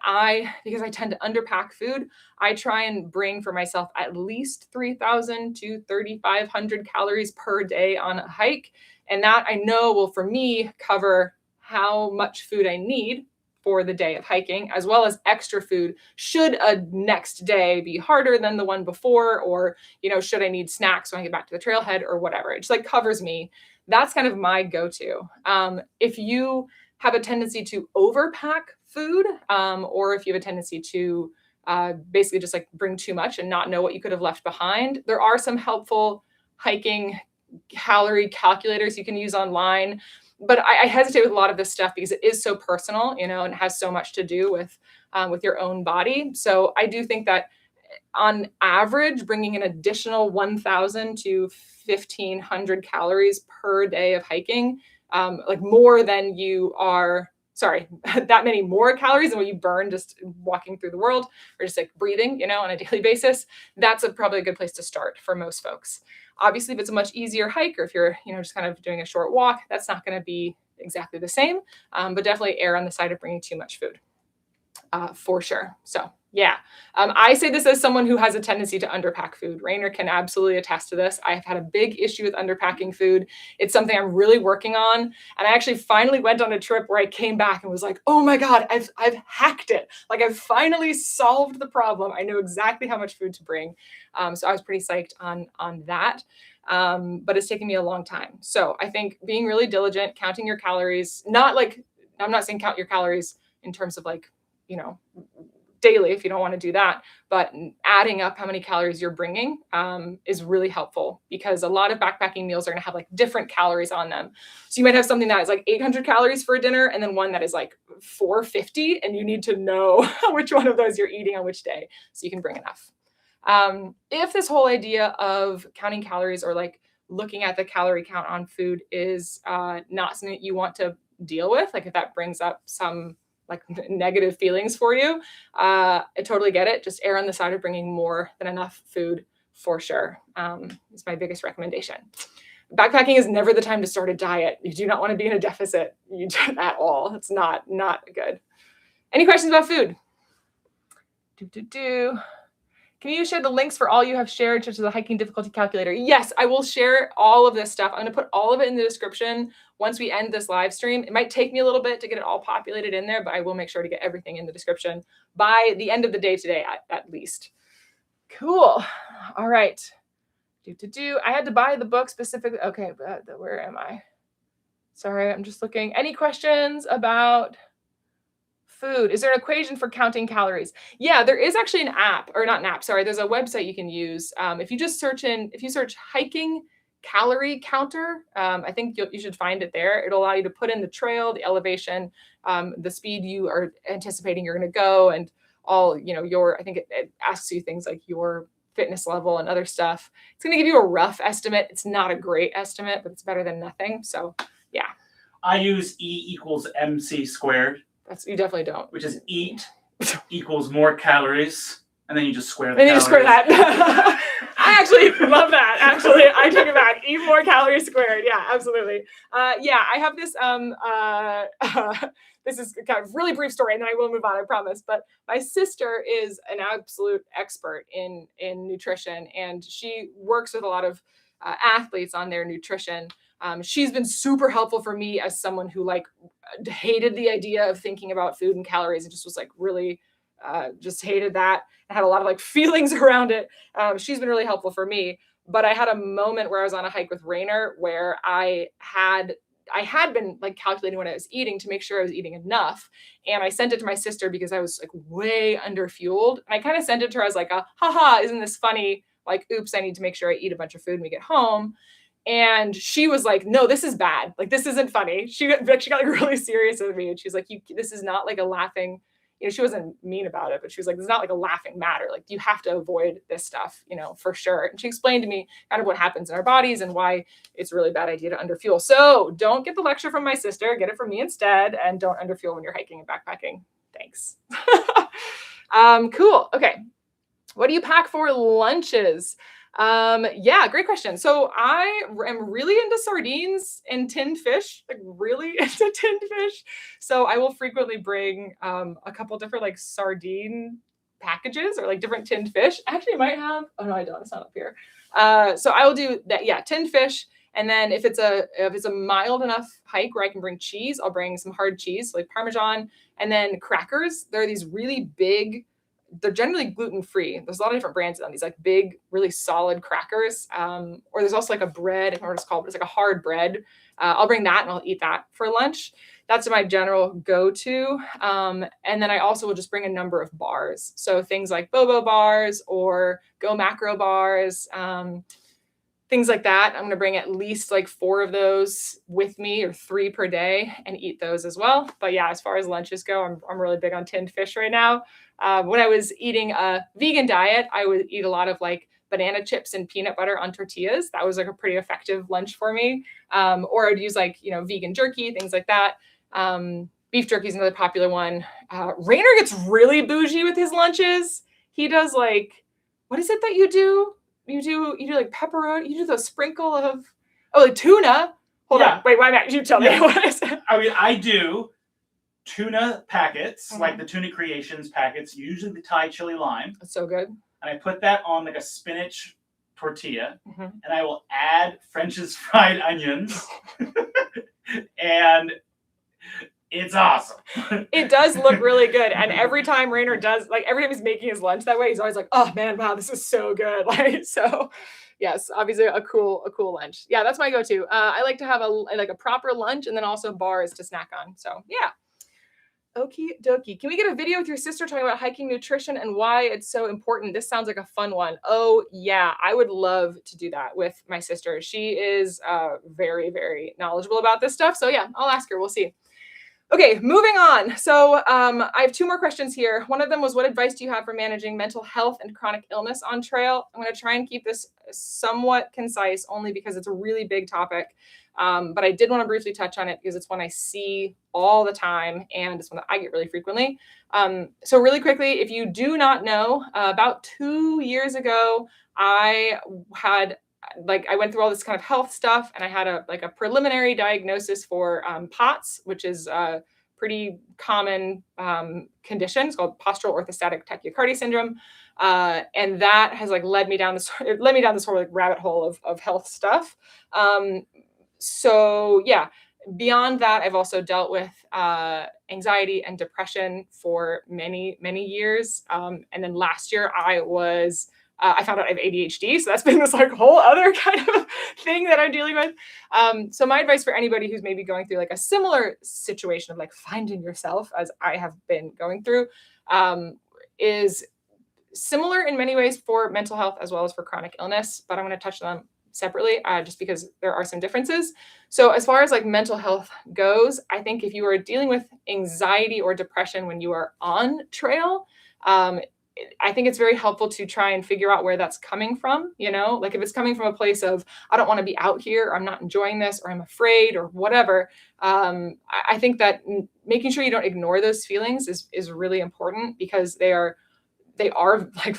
because I tend to underpack food, I try and bring for myself at least 3,000 to 3,500 calories per day on a hike. And that I know will, for me, cover how much food I need for the day of hiking, as well as extra food should a next day be harder than the one before, or, should I need snacks when I get back to the trailhead or whatever. It just like covers me. That's kind of my go-to. If you have a tendency to overpack food, or if you have a tendency to basically just like bring too much and not know what you could have left behind, there are some helpful hiking calorie calculators you can use online. But I hesitate with a lot of this stuff because it is so personal, and has so much to do with your own body. So I do think that on average, bringing an additional 1,000 to 1,500 calories per day of hiking, like more than that many more calories than what you burn just walking through the world or just like breathing, on a daily basis. That's probably a good place to start for most folks. Obviously, if it's a much easier hike, or if you're, just kind of doing a short walk, that's not going to be exactly the same, but definitely err on the side of bringing too much food, for sure. So yeah, I say this as someone who has a tendency to underpack food. Rainer can absolutely attest to this. I've had a big issue with underpacking food. It's something I'm really working on. And I actually finally went on a trip where I came back and was like, oh my God, I've hacked it. Like I've finally solved the problem. I know exactly how much food to bring. So I was pretty psyched on that. But it's taken me a long time. So I think being really diligent, counting your calories, I'm not saying count your calories in terms of like, daily if you don't want to do that, but adding up how many calories you're bringing is really helpful, because a lot of backpacking meals are going to have like different calories on them. So you might have something that is like 800 calories for a dinner and then one that is like 450, and you need to know which one of those you're eating on which day so you can bring enough. If this whole idea of counting calories or like looking at the calorie count on food is not something that you want to deal with, like if that brings up some like negative feelings for you, I totally get it. Just err on the side of bringing more than enough food for sure. Is my biggest recommendation. Backpacking is never the time to start a diet. You do not want to be in a deficit at all. It's not good. Any questions about food? Can you share the links for all you have shared, such as the hiking difficulty calculator? Yes, I will share all of this stuff. I'm going to put all of it in the description once we end this live stream. It might take me a little bit to get it all populated in there, but I will make sure to get everything in the description by the end of the day today, at least. Cool. All right. I had to buy the book specifically. Okay, but where am I? Sorry, I'm just looking. Any questions about food? Is there an equation for counting calories? Yeah, there is actually an app, or not an app, sorry. There's a website you can use. If you search hiking calorie counter, I think you should find it there. It'll allow you to put in the trail, the elevation, the speed you are anticipating you're going to go, and all, I think it asks you things like your fitness level and other stuff. It's going to give you a rough estimate. It's not a great estimate, but it's better than nothing. So yeah. I use E equals MC squared. You definitely don't. Which is eat equals more calories, and then you just square that. Then you just square that. I actually love that. Actually, I take it back. Eat more calories squared. Yeah, absolutely. Yeah, I have this. This is kind of really brief story, and then I will move on, I promise. But my sister is an absolute expert in nutrition, and she works with a lot of athletes on their nutrition. She's been super helpful for me as someone who hated the idea of thinking about food and calories and just was really just hated that and had a lot of feelings around it. She's been really helpful for me, but I had a moment where I was on a hike with Rainer where I had been calculating what I was eating to make sure I was eating enough. And I sent it to my sister because I was way under fueled. And I kind of sent it to her as haha, isn't this funny? Oops, I need to make sure I eat a bunch of food when we get home. And she was like, no, this is bad. This isn't funny. She got really serious with me. And she's like, this is not a laughing, she wasn't mean about it, but she was like, this is not a laughing matter. You have to avoid this stuff, for sure. And she explained to me kind of what happens in our bodies and why it's a really bad idea to underfuel. So don't get the lecture from my sister, get it from me instead. And don't underfuel when you're hiking and backpacking. Thanks. Cool. Okay. What do you pack for lunches? Yeah, great question. So I am really into sardines and tinned fish, really into tinned fish. So I will frequently bring a couple different sardine packages or different tinned fish. Actually, I might have. Oh no, I don't. It's not up here. So I will do that. Yeah, tinned fish. And then if it's a mild enough hike where I can bring cheese, I'll bring some hard cheese like Parmesan, and then crackers. There are these really big. They're generally gluten-free. There's a lot of different brands on these big, really solid crackers. Or there's also a bread, I don't know what it's called, but it's a hard bread. I'll bring that and I'll eat that for lunch. That's my general go-to. And then I also will just bring a number of bars. So things like Bobo bars or Go Macro bars, things like that. I'm going to bring at least 4 of those with me or 3 per day and eat those as well. But yeah, as far as lunches go, I'm really big on tinned fish right now. When I was eating a vegan diet, I would eat a lot of banana chips and peanut butter on tortillas. That was a pretty effective lunch for me. Or I'd use vegan jerky, things like that. Beef jerky is another popular one. Rainer gets really bougie with his lunches. He does what is it that you do? You do pepperoni. You do the sprinkle of tuna. Hold on, wait, why not? You tell me what is it? I mean, I do tuna packets, the Tuna Creations packets, usually the Thai chili lime. That's so good. And I put that on a spinach tortilla, and I will add French's fried onions, and it's awesome. It does look really good. And every time Rainer does, every time he's making his lunch that way, he's always oh man, wow, this is so good. So yes, obviously a cool lunch. Yeah, that's my go-to. I like to have a proper lunch and then also bars to snack on. So yeah. Okie dokie. Can we get a video with your sister talking about hiking nutrition and why it's so important? This sounds like a fun one. Oh yeah, I would love to do that with my sister. She is very, very knowledgeable about this stuff. So yeah, I'll ask her. We'll see. Okay, moving on. So I have two more questions here. One of them was, what advice do you have for managing mental health and chronic illness on trail? I'm going to try and keep this somewhat concise, only because it's a really big topic. But I did want to briefly touch on it because it's one I see all the time, and it's one that I get really frequently. So really quickly, if you do not know, about 2 years ago, I went through all this kind of health stuff, and I had a preliminary diagnosis for POTS, which is a pretty common condition. It's called postural orthostatic tachycardia syndrome, and that has led me down this whole rabbit hole of health stuff. So yeah, beyond that, I've also dealt with anxiety and depression for many years, and then last year I found out I have ADHD, so that's been this whole other kind of thing that I'm dealing with. So my advice for anybody who's maybe going through a similar situation of finding yourself, as I have been going through, is similar in many ways for mental health as well as for chronic illness, but I'm going to touch on them separately, just because there are some differences. So as far as mental health goes, I think if you are dealing with anxiety or depression when you are on trail, I think it's very helpful to try and figure out where that's coming from. If it's coming from a place of, I don't want to be out here, or I'm not enjoying this, or I'm afraid, or whatever. I think that making sure you don't ignore those feelings is really important, because they are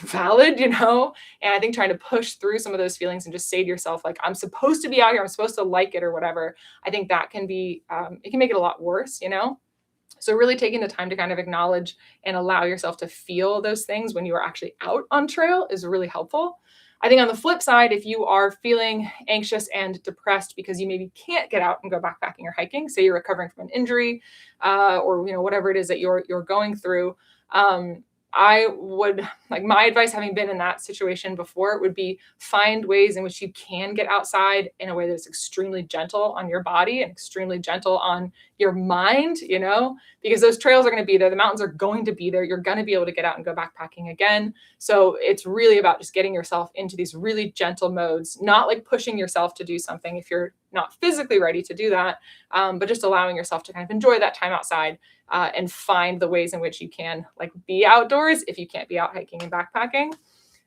valid, and I think trying to push through some of those feelings and just say to yourself, I'm supposed to be out here, I'm supposed to like it, or whatever. I think that can be, it can make it a lot worse, So really taking the time to kind of acknowledge and allow yourself to feel those things when you are actually out on trail is really helpful. I think on the flip side, if you are feeling anxious and depressed because you maybe can't get out and go backpacking or hiking, say you're recovering from an injury, or whatever it is that you're going through, I would, my advice, having been in that situation before, would be find ways in which you can get outside in a way that's extremely gentle on your body and extremely gentle on your mind, because those trails are going to be there. The mountains are going to be there. You're going to be able to get out and go backpacking again. So it's really about just getting yourself into these really gentle modes, not pushing yourself to do something if you're not physically ready to do that, but just allowing yourself to kind of enjoy that time outside, and find the ways in which you can be outdoors if you can't be out hiking and backpacking.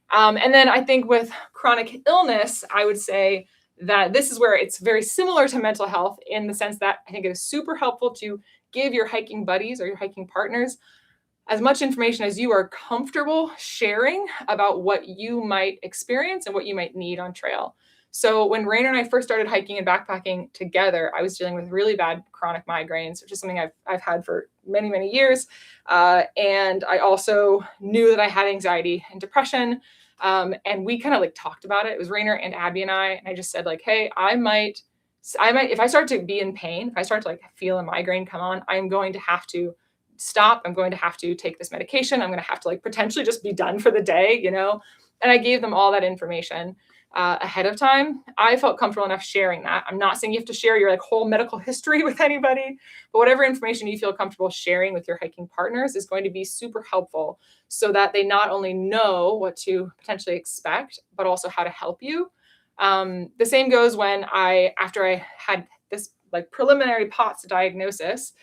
And then I think with chronic illness, I would say that this is where it's very similar to mental health, in the sense that I think it is super helpful to give your hiking buddies or your hiking partners as much information as you are comfortable sharing about what you might experience and what you might need on trail. So when Rainer and I first started hiking and backpacking together, I was dealing with really bad chronic migraines, which is something I've had for many years. And I also knew that I had anxiety and depression. And we kind of talked about it. It was Rainer and Abby and I just said hey, I might, if I start to be in pain, if I start to feel a migraine come on, I'm going to have to stop. I'm going to have to take this medication. I'm going to have to potentially just be done for the day, And I gave them all that information ahead of time. I felt comfortable enough sharing that. I'm not saying you have to share your whole medical history with anybody, but whatever information you feel comfortable sharing with your hiking partners is going to be super helpful, so that they not only know what to potentially expect, but also how to help you. The same goes when after I had this preliminary POTS diagnosis,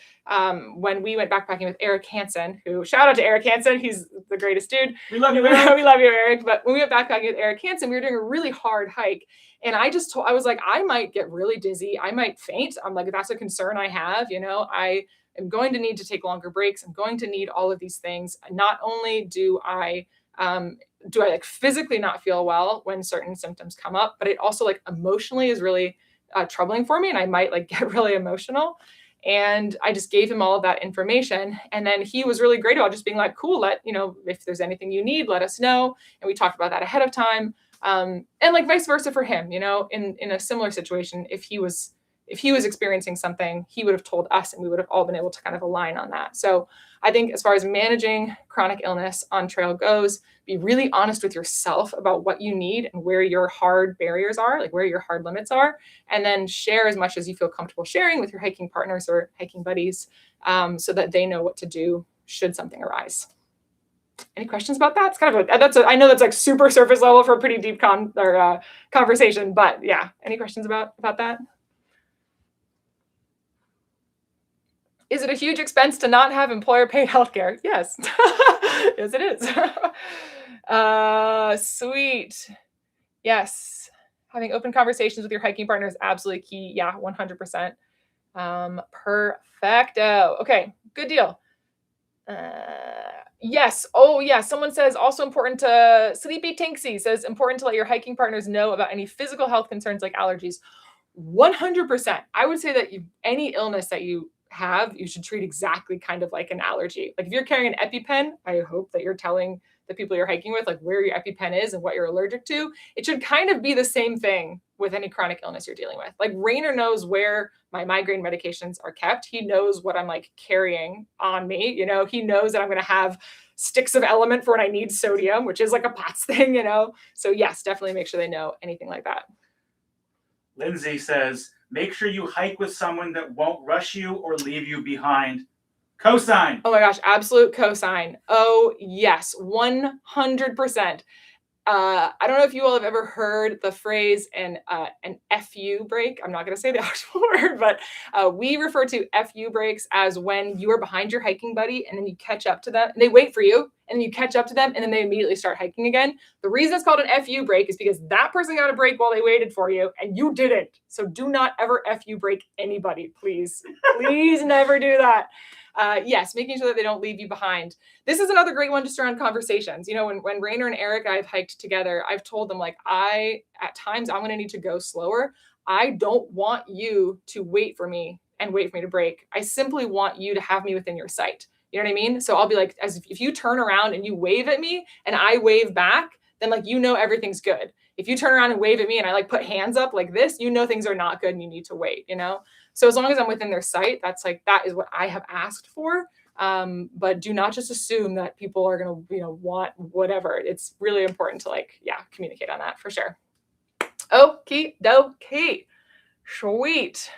when we went backpacking with Eric Hansen, who, shout out to Eric Hansen, he's the greatest dude. We love you, Eric. We love you, Eric. But when we went backpacking with Eric Hansen, we were doing a really hard hike. And I was I might get really dizzy. I might faint. I'm that's a concern I have. I am going to need to take longer breaks. I'm going to need all of these things. Not only do I physically not feel well when certain symptoms come up, but it also emotionally is really troubling for me, and I might get really emotional. And I just gave him all of that information, and then he was really great about just being cool, if there's anything you need, let us know. And we talked about that ahead of time, and vice versa for him. In a similar situation, if he was experiencing something, he would have told us, and we would have all been able to kind of align on that. So I think as far as managing chronic illness on trail goes, be really honest with yourself about what you need and where your hard barriers are, where your hard limits are, and then share as much as you feel comfortable sharing with your hiking partners or hiking buddies, so that they know what to do should something arise. Any questions about that? It's kind of I know that's super surface level for a pretty deep conversation, but yeah. Any questions about that? Is it a huge expense to not have employer paid healthcare? Yes. Yes, it is. Sweet. Yes. Having open conversations with your hiking partner is absolutely key. Yeah, 100%. Perfecto. Okay, good deal. Yes. Oh, yeah. Someone says also important to Sleepy Tinksy says important to let your hiking partners know about any physical health concerns like allergies. 100%. I would say that any illness that you have, you should treat exactly kind of like an allergy. Like if you're carrying an EpiPen, I hope that you're telling the people you're hiking with like where your EpiPen is and what you're allergic to. It should kind of be the same thing with any chronic illness you're dealing with. Like Rainer knows where my migraine medications are kept. He knows what I'm like carrying on me. You know, he knows that I'm going to have sticks of element for when I need sodium, which is like a POTS thing, you know? So yes, definitely make sure they know anything like that. Lindsay says, make sure you hike with someone that won't rush you or leave you behind. Cosign. Oh my gosh, absolute cosign. Oh yes, 100%. I don't know if you all have ever heard the phrase an FU break. I'm not going to say the actual word, but we refer to FU breaks as when you are behind your hiking buddy and then you catch up to them and they wait for you and then you catch up to them and then they immediately start hiking again. The reason it's called an FU break is because that person got a break while they waited for you and you didn't. So do not ever FU break anybody, please. Please never do that. Yes, making sure that they don't leave you behind. This is another great one just around conversations. You know, when Rainer and Eric and I have hiked together, I've told them like, at times I'm going to need to go slower. I don't want you to wait for me to break. I simply want you to have me within your sight. You know what I mean? So I'll be like, as if you turn around and you wave at me and I wave back, then like, you know, everything's good. If you turn around and wave at me and I like put hands up like this, you know, things are not good and you need to wait, you know? So as long as I'm within their sight, that is what I have asked for. But do not just assume that people are going to, you know, want whatever. It's really important to like, yeah, communicate on that for sure. Okie dokie. Sweet.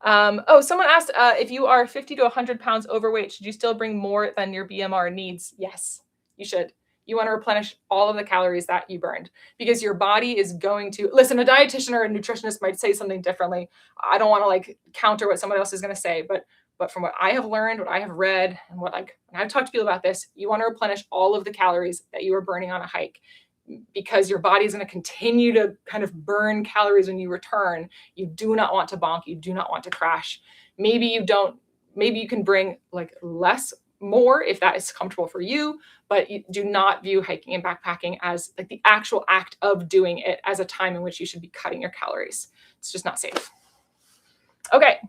Someone asked, if you are 50 to 100 pounds overweight, should you still bring more than your BMR needs? Yes, you should. You want to replenish all of the calories that you burned because your body is going to listen. A dietitian or a nutritionist might say something differently. I don't want to like counter what someone else is going to say, but from what I have learned, what I have read, and what like when I've talked to people about this, you want to replenish all of the calories that you are burning on a hike because your body is going to continue to kind of burn calories when you return. You do not want to bonk. You do not want to crash. Maybe you can bring like more if that is comfortable for you, but you do not view hiking and backpacking as like the actual act of doing it as a time in which you should be cutting your calories. It's just not safe. Okay,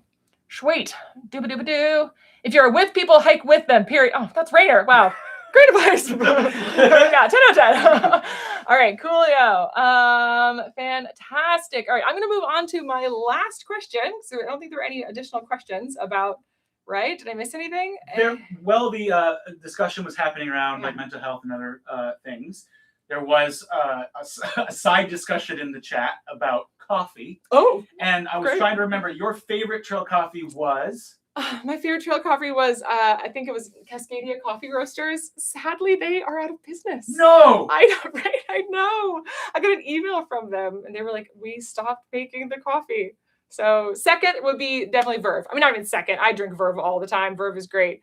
sweet. Dooba-dooba-doo. If you're with people, hike with them, period. Oh, that's Rainer. Wow. Great advice. Yeah, 10 out of 10. All right, coolio. Fantastic. All right, I'm going to move on to my last question. So I don't think there are any additional questions about, right? Did I miss anything? The discussion was happening around like mental health and other things. There was a side discussion in the chat about coffee. Oh, and I was trying to remember your favorite trail coffee was. My favorite trail coffee was, I think it was Cascadia Coffee Roasters. Sadly, they are out of business. No! I know, right? I know. I got an email from them and they were like, we stopped making the coffee. So second would be definitely Verve. I mean, not even second. I drink Verve all the time. Verve is great.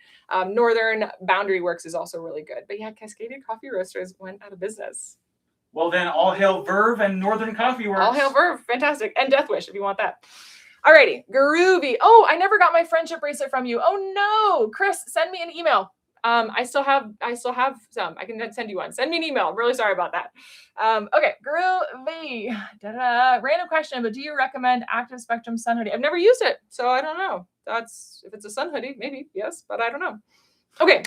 Northern Boundary Works is also really good. But yeah, Cascadia Coffee Roasters went out of business. Well, then all hail Verve and Northern Coffee Works. All hail Verve. Fantastic. And Death Wish if you want that. Alrighty, groovy. Oh, I never got my friendship bracelet from you. Oh no, Chris, send me an email. I still have some. I can send you one. Send me an email. I'm really sorry about that. Okay, groovy. Random question, but do you recommend active spectrum sun hoodie? I've never used it, so I don't know. If it's a sun hoodie, maybe yes, but I don't know. Okay.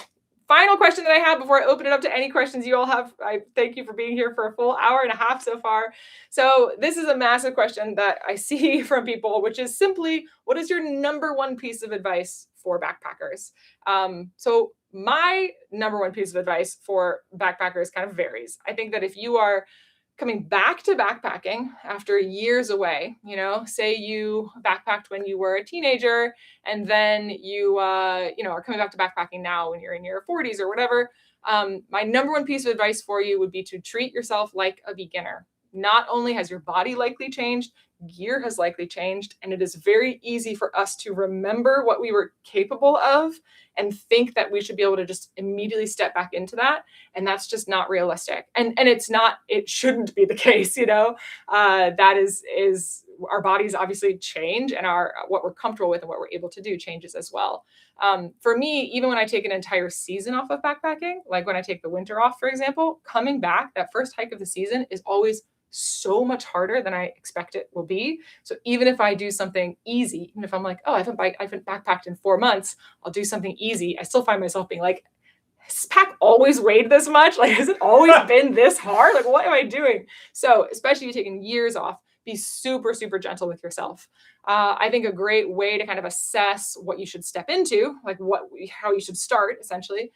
Final question that I have before I open it up to any questions you all have. I thank you for being here for a full hour and a half so far. So this is a massive question that I see from people, which is simply, what is your number one piece of advice for backpackers? So my number one piece of advice for backpackers kind of varies. I think that if you are coming back to backpacking after years away, you know, say you backpacked when you were a teenager and then you are coming back to backpacking now when you're in your 40s or whatever. My number one piece of advice for you would be to treat yourself like a beginner. not only has your body likely changed, gear has likely changed, and it is very easy for us to remember what we were capable of and think that we should be able to just immediately step back into that. And that's just not realistic. And it shouldn't be the case, that is our bodies obviously change, and what we're comfortable with and what we're able to do changes as well. For me, even when I take an entire season off of backpacking, like when I take the winter off, for example, coming back, that first hike of the season is always so much harder than I expect it will be. So even if I do something easy, even if I'm like, oh, I haven't backpacked in 4 months, I'll do something easy, I still find myself being like, has this pack always weighed this much? Like, has it always been this hard? Like, what am I doing? So especially if you're taking years off, be super, super gentle with yourself. I think a great way to kind of assess what you should step into, like how you should start essentially,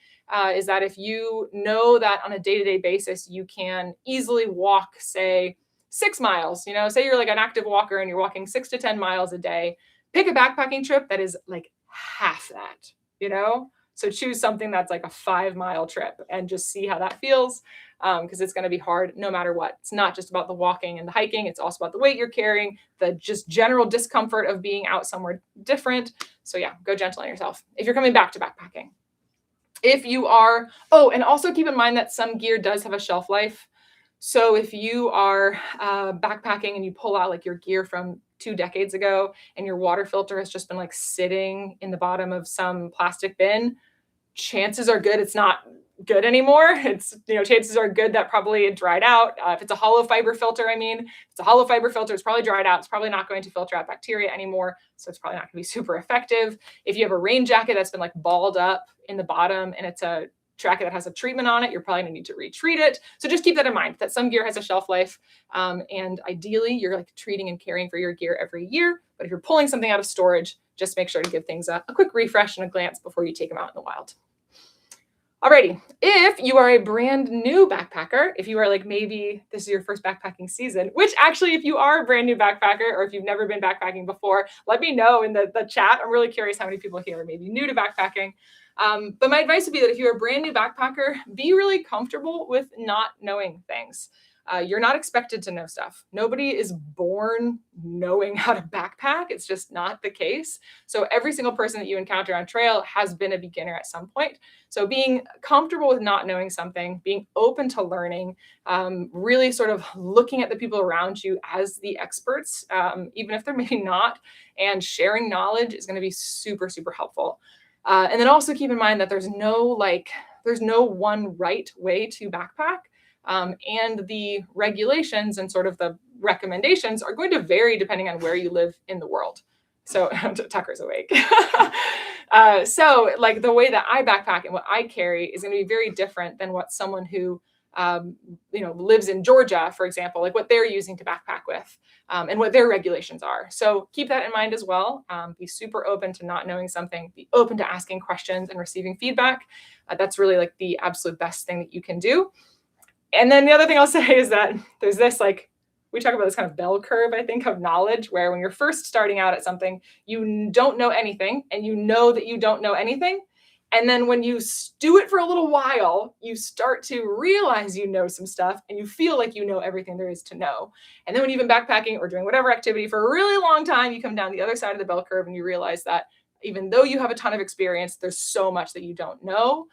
is that if you know that on a day-to-day basis, you can easily walk, say 6 miles, say you're like an active walker and you're walking 6 to 10 miles a day, pick a backpacking trip that is like half that, So choose something that's like a 5-mile trip and just see how that feels. Because it's going to be hard no matter what. It's not just about the walking and the hiking. It's also about the weight you're carrying, the just general discomfort of being out somewhere different. So yeah, go gentle on yourself if you're coming back to backpacking. If you are, and also keep in mind that some gear does have a shelf life. So if you are backpacking and you pull out like your gear from 2 decades ago and your water filter has just been like sitting in the bottom of some plastic bin, chances are good it's not good anymore. Chances are good that probably it dried out. If it's a hollow fiber filter, it's probably dried out. It's probably not going to filter out bacteria anymore. So it's probably not going to be super effective. If you have a rain jacket that's been like balled up in the bottom and it's a jacket that has a treatment on it, you're probably going to need to retreat it. So just keep that in mind that some gear has a shelf life. And ideally you're like treating and caring for your gear every year. But if you're pulling something out of storage, just make sure to give things a quick refresh and a glance before you take them out in the wild. Alrighty, if you are a brand new backpacker, if you are like maybe this is your first backpacking season, which actually if you are a brand new backpacker or if you've never been backpacking before, let me know in the chat. I'm really curious how many people here are maybe new to backpacking. But my advice would be that if you're a brand new backpacker, be really comfortable with not knowing things. You're not expected to know stuff. Nobody is born knowing how to backpack. It's just not the case. So every single person that you encounter on trail has been a beginner at some point. So being comfortable with not knowing something, being open to learning, really sort of looking at the people around you as the experts, even if they're maybe not, and sharing knowledge is going to be super, super helpful. And then also keep in mind that there's no one right way to backpack. And the regulations and sort of the recommendations are going to vary depending on where you live in the world. So Tucker's awake. So like the way that I backpack and what I carry is going to be very different than what someone who lives in Georgia, for example, like what they're using to backpack with, and what their regulations are. So keep that in mind as well. Be super open to not knowing something, be open to asking questions and receiving feedback. That's really like the absolute best thing that you can do. And then the other thing I'll say is that there's this, like, we talk about this kind of bell curve, I think, of knowledge, where when you're first starting out at something, you don't know anything, and you know that you don't know anything. And then when you do it for a little while, you start to realize you know some stuff, and you feel like you know everything there is to know. And then when you've been backpacking or doing whatever activity for a really long time, you come down the other side of the bell curve, and you realize that even though you have a ton of experience, there's so much that you don't know.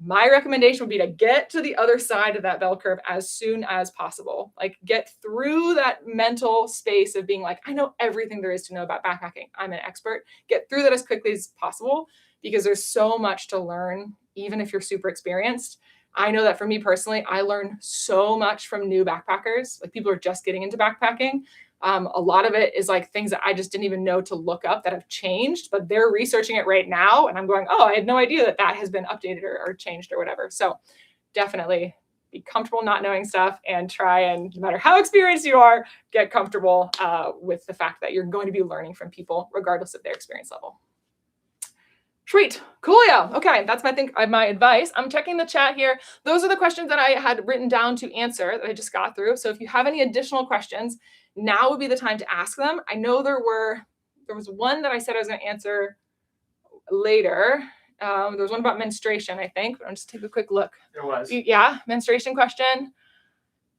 My recommendation would be to get to the other side of that bell curve as soon as possible. Like get through that mental space of being like, I know everything there is to know about backpacking. I'm an expert. Get through that as quickly as possible because there's so much to learn, even if you're super experienced. I know that for me personally, I learn so much from new backpackers. Like people are just getting into backpacking. A lot of it is like things that I just didn't even know to look up that have changed, but they're researching it right now. And I'm going, oh, I had no idea that has been updated or changed or whatever. So definitely be comfortable not knowing stuff and try and no matter how experienced you are, get comfortable with the fact that you're going to be learning from people regardless of their experience level. Sweet. Coolio. Okay. That's my advice. I'm checking the chat here. Those are the questions that I had written down to answer that I just got through. So if you have any additional questions, now would be the time to ask them. I know there was one that I said I was going to answer later. There was one about menstruation, I think. I'll just take a quick look. There was. Yeah. Menstruation question.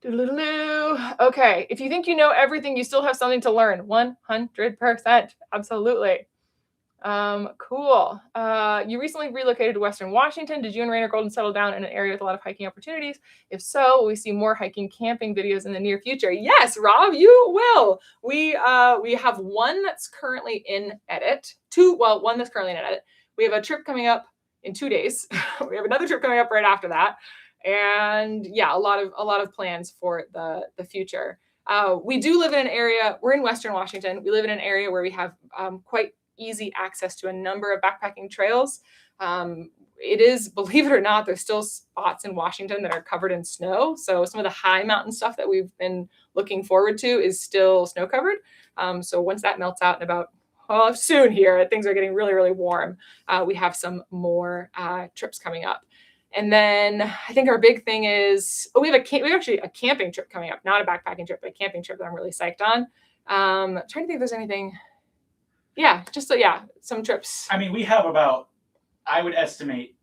Okay, if you think you know everything, you still have something to learn. 100%. Absolutely. Cool. You recently relocated to Western Washington. Did you and Rainer Golden settle down in an area with a lot of hiking opportunities? If so, will we see more hiking, camping videos in the near future? Yes, Rob, you will. We have one that's currently in edit. One that's currently in edit. We have a trip coming up in 2 days. We have another trip coming up right after that. And yeah, a lot of plans for the future. We do live in an area. We're in Western Washington. We live in an area where we have quite easy access to a number of backpacking trails. It is, believe it or not, there's still spots in Washington that are covered in snow. So some of the high mountain stuff that we've been looking forward to is still snow covered. So once that melts out in about soon here, things are getting really, really warm. We have some more trips coming up. And then I think our big thing is, we have actually a camping trip coming up, not a backpacking trip, but a camping trip that I'm really psyched on. Trying to think if there's anything. Yeah, some trips. I mean, we have about, I would estimate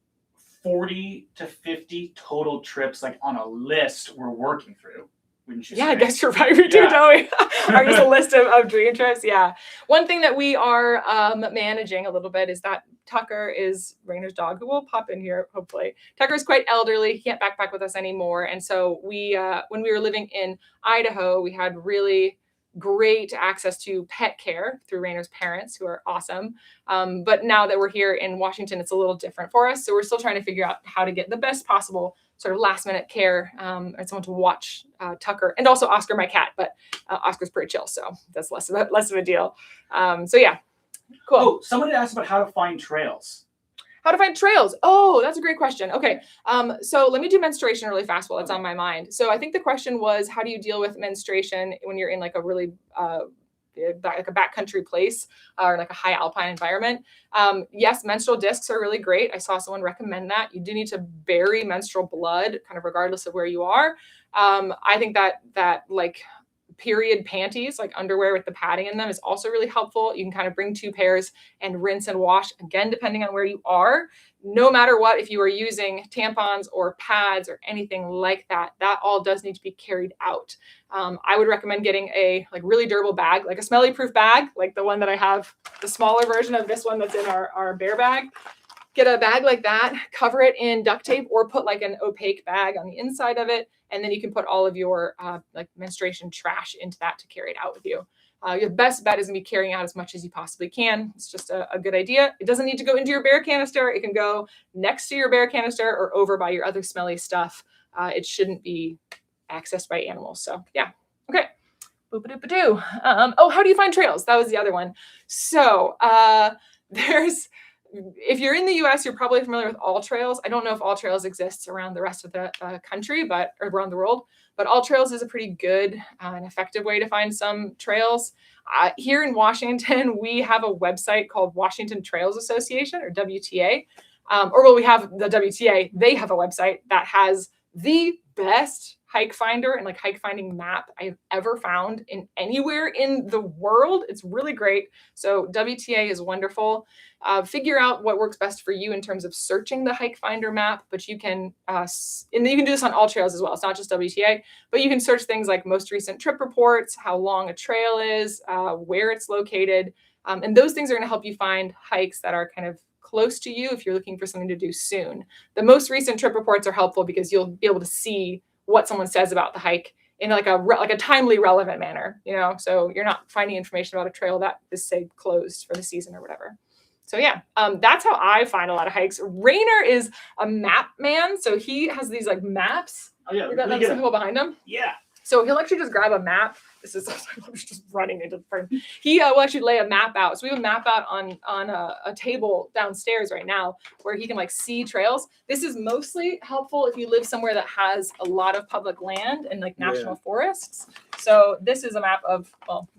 40 to 50 total trips like on a list we're working through. Wouldn't you say? I guess you're right. We do, don't we? Or just a list of dream trips. Yeah. One thing that we are managing a little bit is that Tucker is Rainer's dog, who will pop in here, hopefully. Tucker is quite elderly. He can't backpack with us anymore. And so we, when we were living in Idaho, we had really great access to pet care through Rainer's parents, who are awesome. But now that we're here in Washington, it's a little different for us. So we're still trying to figure out how to get the best possible sort of last minute care and someone to watch Tucker, and also Oscar, my cat. But Oscar's pretty chill, so that's less of a deal. So yeah, cool. Oh, somebody asked about how to find trails. How to find trails? Oh, that's a great question. Okay, so let me do menstruation really fast while it's on my mind. So I think the question was, how do you deal with menstruation when you're in like a really like a backcountry place or like a high alpine environment? Yes, menstrual discs are really great. I saw someone recommend that. You do need to bury menstrual blood, kind of regardless of where you are. I think that like period panties, like underwear with the padding in them, is also really helpful. You can kind of bring 2 pairs and rinse and wash, again, depending on where you are. No matter what, if you are using tampons or pads or anything like that, that all does need to be carried out. I would recommend getting a like really durable bag, like a smelly proof bag, like the one that I have, the smaller version of this one that's in our bear bag. Get a bag like that, cover it in duct tape, or put like an opaque bag on the inside of it. And then you can put all of your like menstruation trash into that to carry it out with you. Your best bet is going to be carrying out as much as you possibly can. It's just a good idea. It doesn't need to go into your bear canister. It can go next to your bear canister or over by your other smelly stuff. It shouldn't be accessed by animals. So yeah. Okay. Boop-a-doop-a-doo. How do you find trails? That was the other one. So if you're in the US, you're probably familiar with All Trails. I don't know if All Trails exists around the rest of the country, or around the world, but All Trails is a pretty good and effective way to find some trails. Here in Washington, we have a website called Washington Trails Association, or WTA. We have the WTA. They have a website that has the best hike finder and like hike finding map I've ever found in anywhere in the world. It's really great. So WTA is wonderful. Figure out what works best for you in terms of searching the hike finder map, but you can, and you can do this on All Trails as well. It's not just WTA, but you can search things like most recent trip reports, how long a trail is, where it's located. And those things are going to help you find hikes that are kind of close to you if you're looking for something to do soon. The most recent trip reports are helpful because you'll be able to see what someone says about the hike in like a timely, relevant manner, so you're not finding information about a trail that is, say, closed for the season or whatever. So yeah, that's how I find a lot of hikes. Rainer is a map man, so he has these like maps. Oh yeah, we've got some people behind him. Yeah. So he'll actually just grab a map. This is I'm just running into the front. He will actually lay a map out. So we have a map out on a table downstairs right now where he can like see trails. This is mostly helpful if you live somewhere that has a lot of public land and like national forests. So this is a map of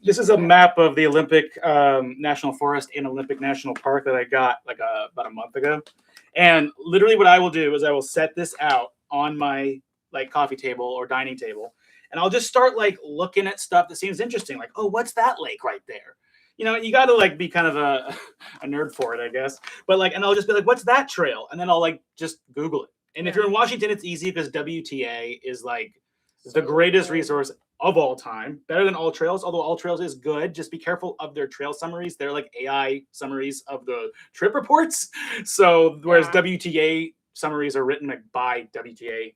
This is a map of the Olympic National Forest and Olympic National Park that I got like about a month ago. And literally, what I will do is I will set this out on my like coffee table or dining table. And I'll just start like looking at stuff that seems interesting. Like, oh, what's that lake right there? You got to like be kind of a nerd for it, I guess. But like, and I'll just be like, what's that trail? And then I'll like just Google it. And if you're in Washington, it's easy because WTA is like It's the greatest resource of all time, better than All Trails, although All Trails is good. Just be careful of their trail summaries. They're like AI summaries of the trip reports. So whereas WTA summaries are written like by WTA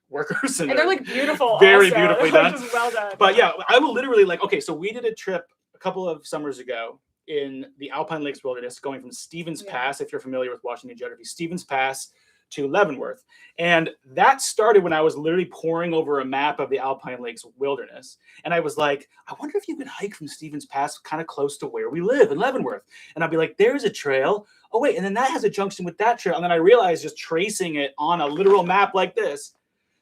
workers, and they're like beautiful, very also. beautifully They're done. just well done. But yeah, I will literally like, okay, so we did a trip a couple of summers ago in the Alpine Lakes Wilderness, going from Stevens Pass, if you're familiar with Washington geography, Stevens Pass to Leavenworth. And that started when I was literally poring over a map of the Alpine Lakes Wilderness. And I was like, I wonder if you could hike from Stevens Pass kind of close to where we live in Leavenworth. And I'd be like, there's a trail. Oh, wait, and then that has a junction with that trail. And then I realized, just tracing it on a literal map like this,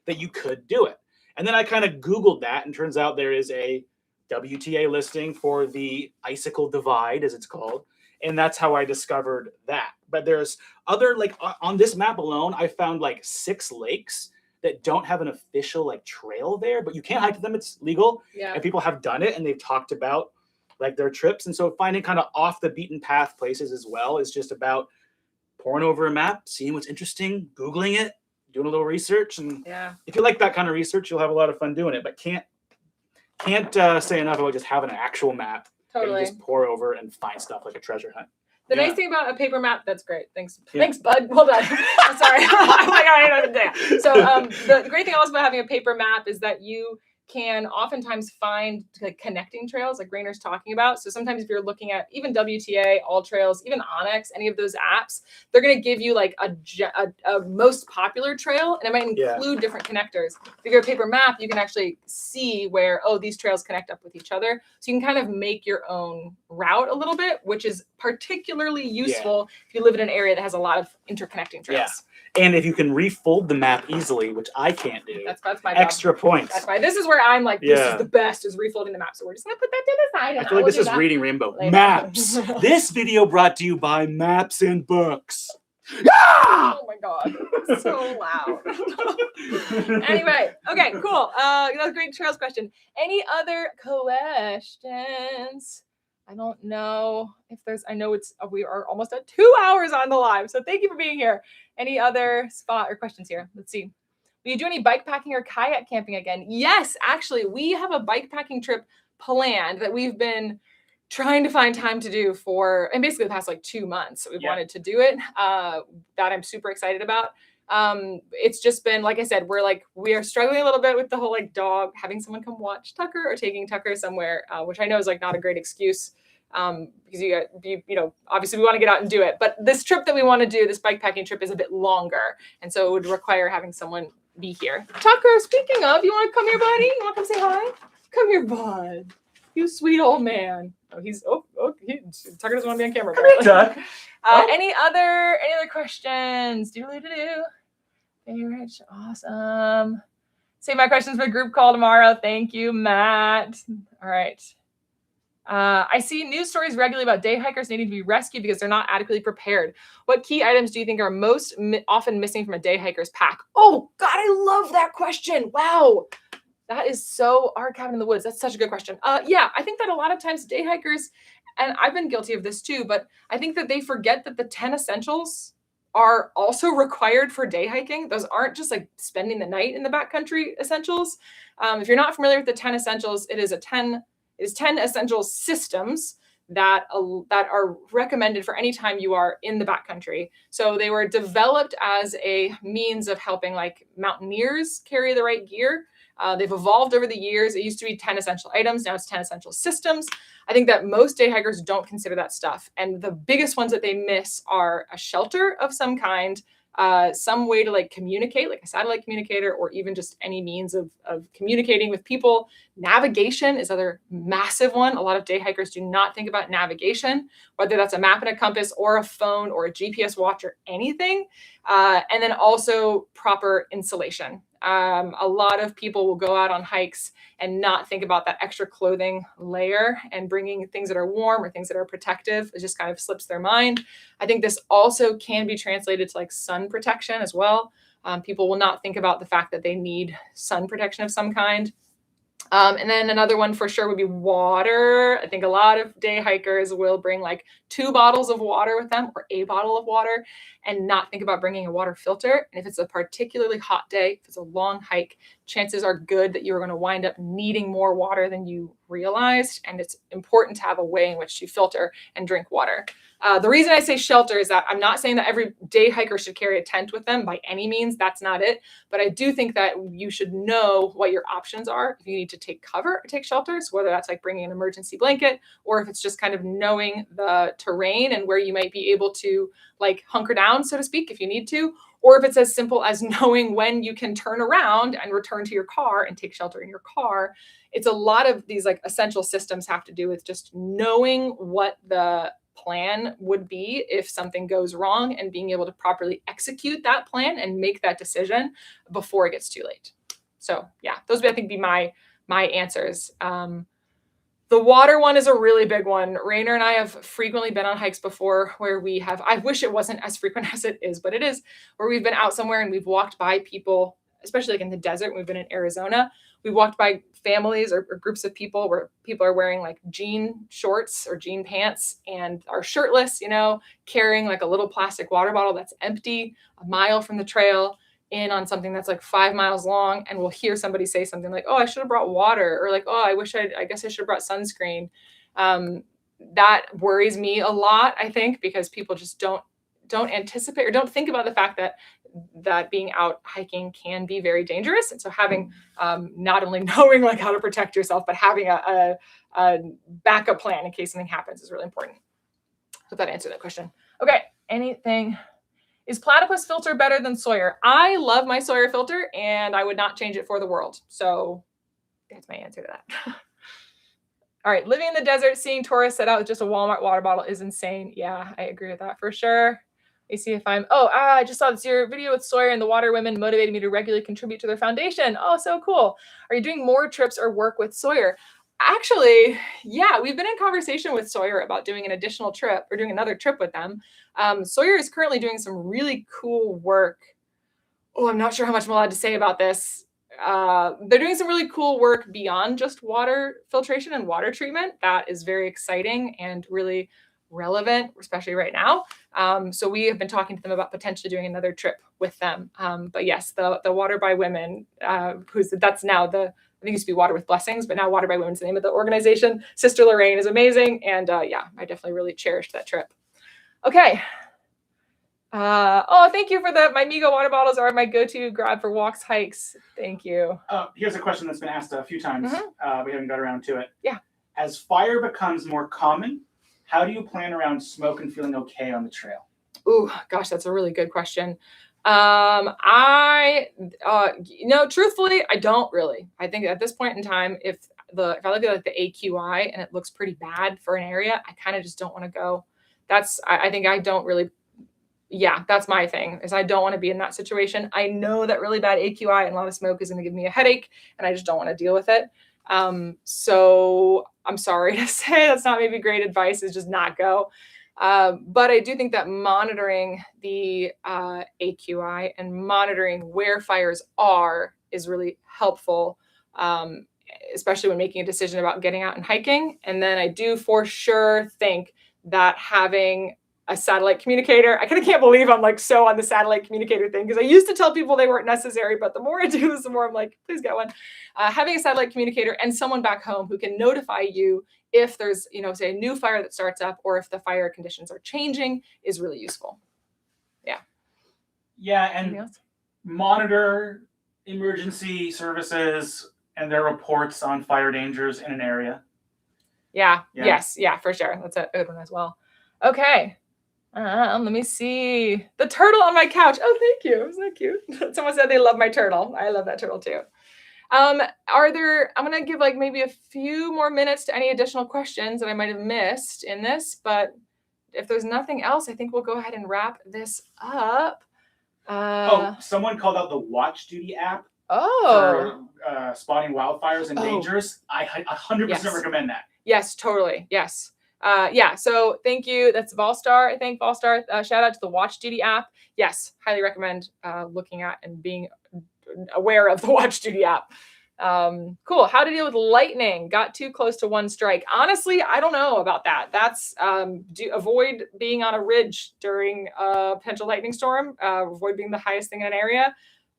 that you could do it. And then I kind of Googled that, and turns out there is a WTA listing for the Icicle Divide, as it's called. And that's how I discovered that. But there's other, like on this map alone, I found like 6 lakes that don't have an official like trail there, but you can't hike to them. It's legal. Yeah. And people have done it, and they've talked about like their trips. And so finding kind of off the beaten path places as well is just about poring over a map, seeing what's interesting, Googling it, doing a little research. And if you like that kind of research, you'll have a lot of fun doing it, but can't say enough about just having an actual map. Totally. And just pour over and find stuff like a treasure hunt. The nice thing about a paper map, that's great. Thanks. Thanks, bud. Well done. I'm sorry. I'm like, I don't know. So the great thing also about having a paper map is that you can oftentimes find like connecting trails, like Rainer's talking about. So sometimes if you're looking at even WTA, All Trails, even Onyx, any of those apps, they're going to give you like a most popular trail, and it might include different connectors. If you go to a paper map, you can actually see where, oh, these trails connect up with each other. So you can kind of make your own route a little bit, which is particularly useful if you live in an area that has a lot of interconnecting trails. Yeah. And if you can refold the map easily, which I can't do, that's my extra job. points. That's why this is where I'm like, this is the best, is refolding the map. So we're just gonna put that to the side. I feel like this is reading Rainbow. Maps. This video brought to you by Maps and Books. Oh my god, so loud. Anyway, okay, cool. That's a great trails question. Any other questions? I don't know if there's, I know we are almost at 2 hours on the live. So thank you for being here. Any other spot or questions here? Let's see. Will you do any bike packing or kayak camping again? Yes, actually, we have a bike packing trip planned that we've been trying to find time to do for, and basically the past like 2 months. We've wanted to do it, that I'm super excited about. It's just been, like I said, we are struggling a little bit with the whole like dog, having someone come watch Tucker or taking Tucker somewhere, which I know is like not a great excuse, because you know, obviously we want to get out and do it, but this trip that we want to do, this bike packing trip, is a bit longer. And so it would require having someone be here. Tucker, speaking of, you want to come here, buddy? You want to come say hi? Come here, bud. You sweet old man. Oh, Tucker doesn't want to be on camera. Come here, Tuck. Any other questions? Favorite, awesome. Save my questions for the group call tomorrow. Thank you, Matt. All right. I see news stories regularly about day hikers needing to be rescued because they're not adequately prepared. What key items do you think are most often missing from a day hiker's pack? Oh, God, I love that question. Wow. That is so our cabin in the woods. That's such a good question. Yeah, I think that a lot of times day hikers, and I've been guilty of this too, but I think that they forget that the 10 essentials are also required for day hiking. Those aren't just like spending the night in the backcountry essentials. If you're not familiar with the 10 essentials, it is 10 essential systems that are recommended for any time you are in the backcountry. So they were developed as a means of helping like mountaineers carry the right gear. They've evolved over the years. It used to be 10 essential items. Now it's 10 essential systems. I think that most day hikers don't consider that stuff. And the biggest ones that they miss are a shelter of some kind, some way to like communicate, like a satellite communicator, or even just any means of communicating with people. Navigation is another massive one. A lot of day hikers do not think about navigation, whether that's a map and a compass or a phone or a GPS watch or anything. And then also proper insulation. A lot of people will go out on hikes and not think about that extra clothing layer, and bringing things that are warm or things that are protective. It just kind of slips their mind. I think this also can be translated to like sun protection as well. People will not think about the fact that they need sun protection of some kind. And then another one for sure would be water. I think a lot of day hikers will bring like 2 bottles of water with them, or a bottle of water, and not think about bringing a water filter. And if it's a particularly hot day, if it's a long hike, chances are good that you're going to wind up needing more water than you realized. And it's important to have a way in which to filter and drink water. The reason I say shelter is that I'm not saying that every day hiker should carry a tent with them by any means. That's not it. But I do think that you should know what your options are if you need to take cover or take shelter. So whether that's like bringing an emergency blanket, or if it's just kind of knowing the terrain and where you might be able to like hunker down, so to speak, if you need to, or if it's as simple as knowing when you can turn around and return to your car and take shelter in your car. It's a lot of these like essential systems have to do with just knowing what the plan would be if something goes wrong and being able to properly execute that plan and make that decision before it gets too late. So yeah, those would, I think, be my answers. The water one is a really big one. Rainer and I have frequently been on hikes before where we have, I wish it wasn't as frequent as it is, but it is, where we've been out somewhere and we've walked by people, especially like in the desert. We've been in Arizona. We walked by families or groups of people where people are wearing like jean shorts or jean pants and are shirtless, you know, carrying like a little plastic water bottle that's empty a mile from the trail in on something that's like 5 miles long. And we'll hear somebody say something like, oh, I should have brought water, or like, oh, I guess I should have brought sunscreen. That worries me a lot, I think, because people just don't anticipate or don't think about the fact that being out hiking can be very dangerous. And so having not only knowing like how to protect yourself, but having a backup plan in case something happens is really important. Hope that answered that question. Okay, anything? Is platypus filter better than Sawyer? I love my Sawyer filter and I would not change it for the world. So that's my answer to that. All right, living in the desert, seeing tourists set out with just a Walmart water bottle is insane. Yeah, I agree with that for sure. Let me see if I just saw this, your video with Sawyer and the Water Women motivated me to regularly contribute to their foundation. Oh, so cool. Are you doing more trips or work with Sawyer? Actually, yeah, we've been in conversation with Sawyer about doing an additional trip or doing another trip with them. Sawyer is currently doing some really cool work. Oh, I'm not sure how much I'm allowed to say about this. They're doing some really cool work beyond just water filtration and water treatment. That is very exciting and really relevant, especially right now. So we have been talking to them about potentially doing another trip with them. But yes, the Water by Women, that's now I think it used to be Water with Blessings, but now Water by Women is the name of the organization. Sister Lorraine is amazing. And yeah, I definitely really cherished that trip. Okay. Thank you for my Migo water bottles are my go-to grab for walks, hikes. Thank you. Here's a question that's been asked a few times. We haven't got around to it. Yeah. As fire becomes more common, how do you plan around smoke and feeling okay on the trail? Ooh, gosh, that's a really good question. Truthfully, I don't really. I think at this point in time, if I look at like the AQI and it looks pretty bad for an area, I kind of just don't want to go. I think I don't really. Yeah, that's my thing, is I don't want to be in that situation. I know that really bad AQI and a lot of smoke is going to give me a headache, and I just don't want to deal with it. So I'm sorry to say that's not maybe great advice, is just not go. But I do think that monitoring the AQI and monitoring where fires are is really helpful, especially when making a decision about getting out and hiking. And then I do for sure think that having a satellite communicator, I kind of can't believe I'm like so on the satellite communicator thing, because I used to tell people they weren't necessary, but the more I do this, the more I'm like, please get one. Having a satellite communicator and someone back home who can notify you if there's, say a new fire that starts up or if the fire conditions are changing is really useful. Yeah. Yeah, and monitor emergency services and their reports on fire dangers in an area. Yeah. Yes. Yeah, for sure. That's a good one as well. Okay. Let me see. The turtle on my couch. Oh, thank you. Isn't that cute? Someone said they love my turtle. I love that turtle too. I'm going to give like maybe a few more minutes to any additional questions that I might have missed in this, but if there's nothing else, I think we'll go ahead and wrap this up. Someone called out the Watch Duty app for spotting wildfires and dangers. I 100% recommend that. Yes, totally. Yes. So thank you. That's Volstar. I think Volstar. Shout out to the Watch Duty app. Yes, highly recommend looking at and being aware of the Watch Duty app. Cool. How to deal with lightning? Got too close to one strike. Honestly, I don't know about that. That's avoid being on a ridge during a potential lightning storm. Avoid being the highest thing in an area.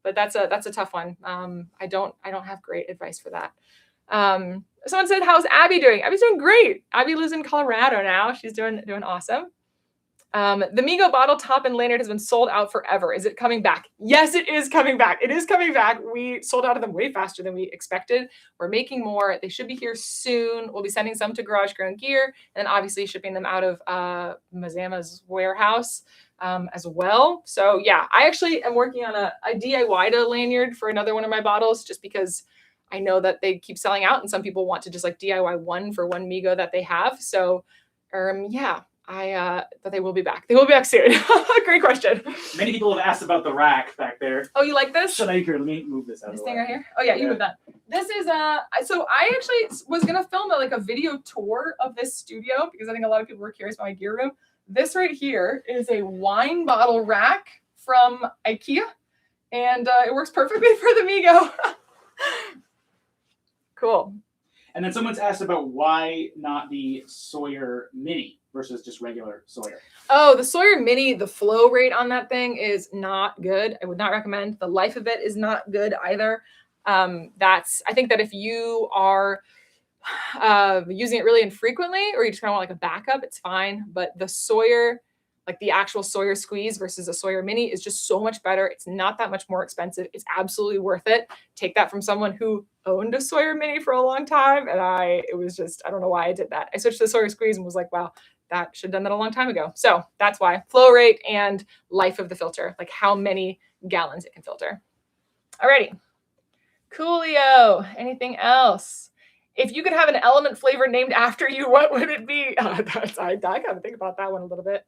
but that's a tough one. I don't have great advice for that. Someone said, how's Abby doing? Abby's doing great. Abby lives in Colorado now. She's doing awesome. The Migo bottle top and lanyard has been sold out forever. Is it coming back? Yes, it is coming back. It is coming back. We sold out of them way faster than we expected. We're making more. They should be here soon. We'll be sending some to Garage Grown Gear, and then obviously shipping them out of Mazama's warehouse as well. So yeah, I actually am working on a DIY'd a lanyard for another one of my bottles, just because I know that they keep selling out and some people want to just like DIY one for one Migo that they have. So yeah. But they will be back. They will be back soon. Great question. Many people have asked about the rack back there. Oh, you like this? So now here, let me move this out. This thing right here? Oh yeah, you move that. This is so I actually was gonna film a video tour of this studio because I think a lot of people were curious about my gear room. This right here is a wine bottle rack from IKEA, and it works perfectly for the Migo. Cool. And then someone's asked about why not the Sawyer Mini versus just regular Sawyer. Oh, the Sawyer Mini, the flow rate on that thing is not good. I would not recommend. The life of it is not good either. I think that if you are using it really infrequently, or you just kind of want like a backup, it's fine. But the Sawyer, like the actual Sawyer Squeeze versus a Sawyer Mini, is just so much better. It's not that much more expensive. It's absolutely worth it. Take that from someone who owned a Sawyer Mini for a long time, and I don't know why I did that. I switched to the Sawyer Squeeze and was like, wow, that should have done that a long time ago. So that's why. Flow rate and life of the filter, like how many gallons it can filter. Alrighty. Coolio. Anything else? If you could have an element flavor named after you, what would it be? I gotta think about that one a little bit.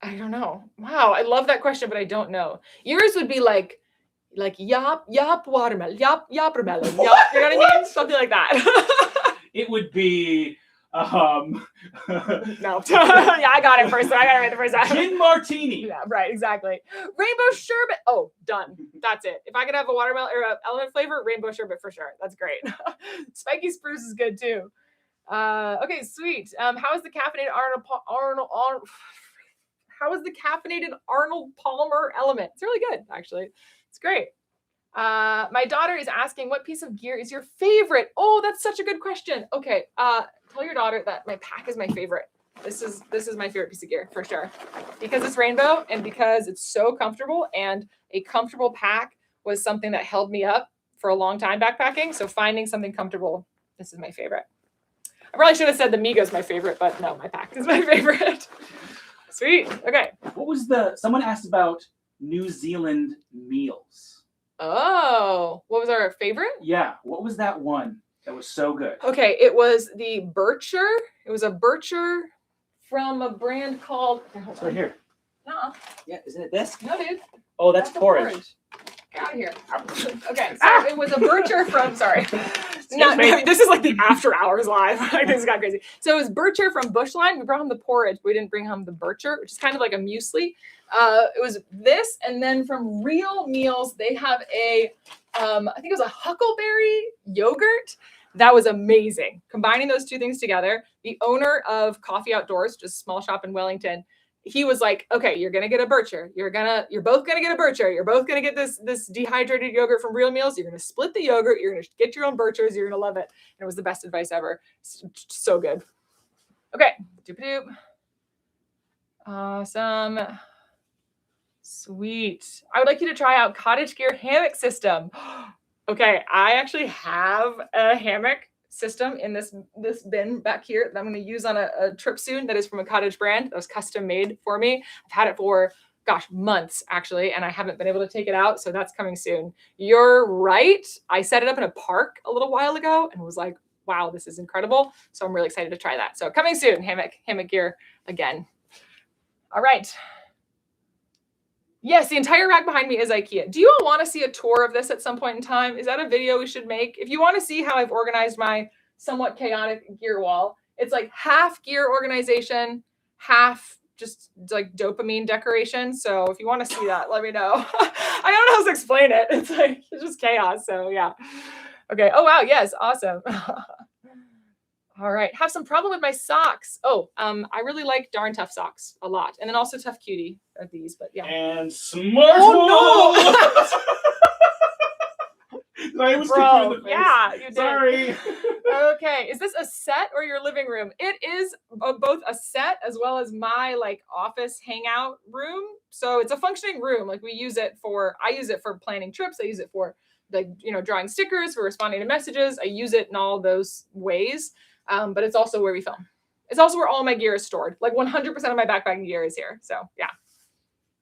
I don't know. Wow, I love that question, but I don't know. Yours would be like yop watermelon, yop melon, yop, you know what I mean? Something like that. It would be no. Yeah, I got it first. I got it right the first time. Gin martini. Yeah, right, exactly. Rainbow sherbet. Oh, done. That's it. If I could have a watermelon or an element flavor, rainbow sherbet for sure. That's great. Spiky spruce is good too. Okay, sweet. How is the caffeinated Arnold Palmer element? It's really good, actually. It's great. My daughter is asking, what piece of gear is your favorite? Oh, that's such a good question. Okay. Tell your daughter that my pack is my favorite. This is my favorite piece of gear for sure, because it's rainbow and because it's so comfortable, and a comfortable pack was something that held me up for a long time backpacking. So finding something comfortable, this is my favorite. I probably should have said the Migo is my favorite, but no, my pack is my favorite. Sweet. Okay. What was someone asked about New Zealand meals. Oh, what was our favorite? Yeah. What was that one that was so good? Okay. It was the Bircher. It was a Bircher from a brand called. It's right here. No. Yeah. Isn't it this? No, dude. Oh, that's porridge. Get out of here. Okay. So it was a Bircher from, sorry. No, this is like the after hours live. This got crazy. So it was Bircher from Bushline. We brought him the porridge. We didn't bring him the Bircher, which is kind of like a muesli. It was this, and then from Real Meals, they have a, I think it was a huckleberry yogurt. That was amazing. Combining those two things together, the owner of Coffee Outdoors, just a small shop in Wellington, he was like, okay, you're going to get a Bircher. You're both going to get a Bircher. You're both going to get this dehydrated yogurt from Real Meals. You're going to split the yogurt. You're going to get your own Birchers. You're going to love it. And it was the best advice ever. So good. Okay. Doop-a-doop. Awesome. Sweet. I would like you to try out Cottage Gear hammock system. Okay. I actually have a hammock system in this bin back here that I'm going to use on a trip soon. That is from a Cottage brand that was custom made for me. I've had it for months actually, and I haven't been able to take it out. So that's coming soon. You're right. I set it up in a park a little while ago and was like, wow, this is incredible. So I'm really excited to try that. So coming soon, hammock gear again. All right. Yes, the entire rack behind me is IKEA. Do you all want to see a tour of this at some point in time? Is that a video we should make? If you want to see how I've organized my somewhat chaotic gear wall, it's like half gear organization, half just like dopamine decoration. So if you want to see that, let me know. I don't know how to explain it. It's just chaos. So yeah. Okay. Oh, wow. Yes. Awesome. All right. Have some problem with my socks. Oh, I really like Darn Tough socks a lot. And then also Tough Cutie. are these, but yeah. And smart. Oh no! I was Bro, in the face. yeah, you did. Sorry. Okay, is this a set or your living room? It is both a set as well as my like office hangout room. So it's a functioning room. Like I use it for planning trips. I use it for like, drawing stickers, for responding to messages. I use it in all those ways. But it's also where we film. It's also where all my gear is stored. Like 100% of my backpacking gear is here. So yeah.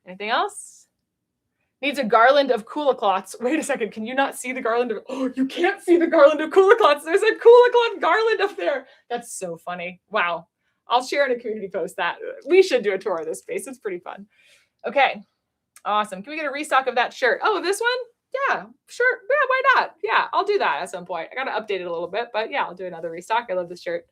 Anything else? Needs a garland of Coolacloths. Wait a second. Can you not see the garland of... Oh, you can't see the garland of Coolacloths. There's a Coolacloth garland up there. That's so funny. Wow. I'll share in a community post that. We should do a tour of this space. It's pretty fun. Okay. Awesome. Can we get a restock of that shirt? Oh, this one? Yeah, sure. Yeah, why not? Yeah, I'll do that at some point. I got to update it a little bit, but yeah, I'll do another restock. I love this shirt.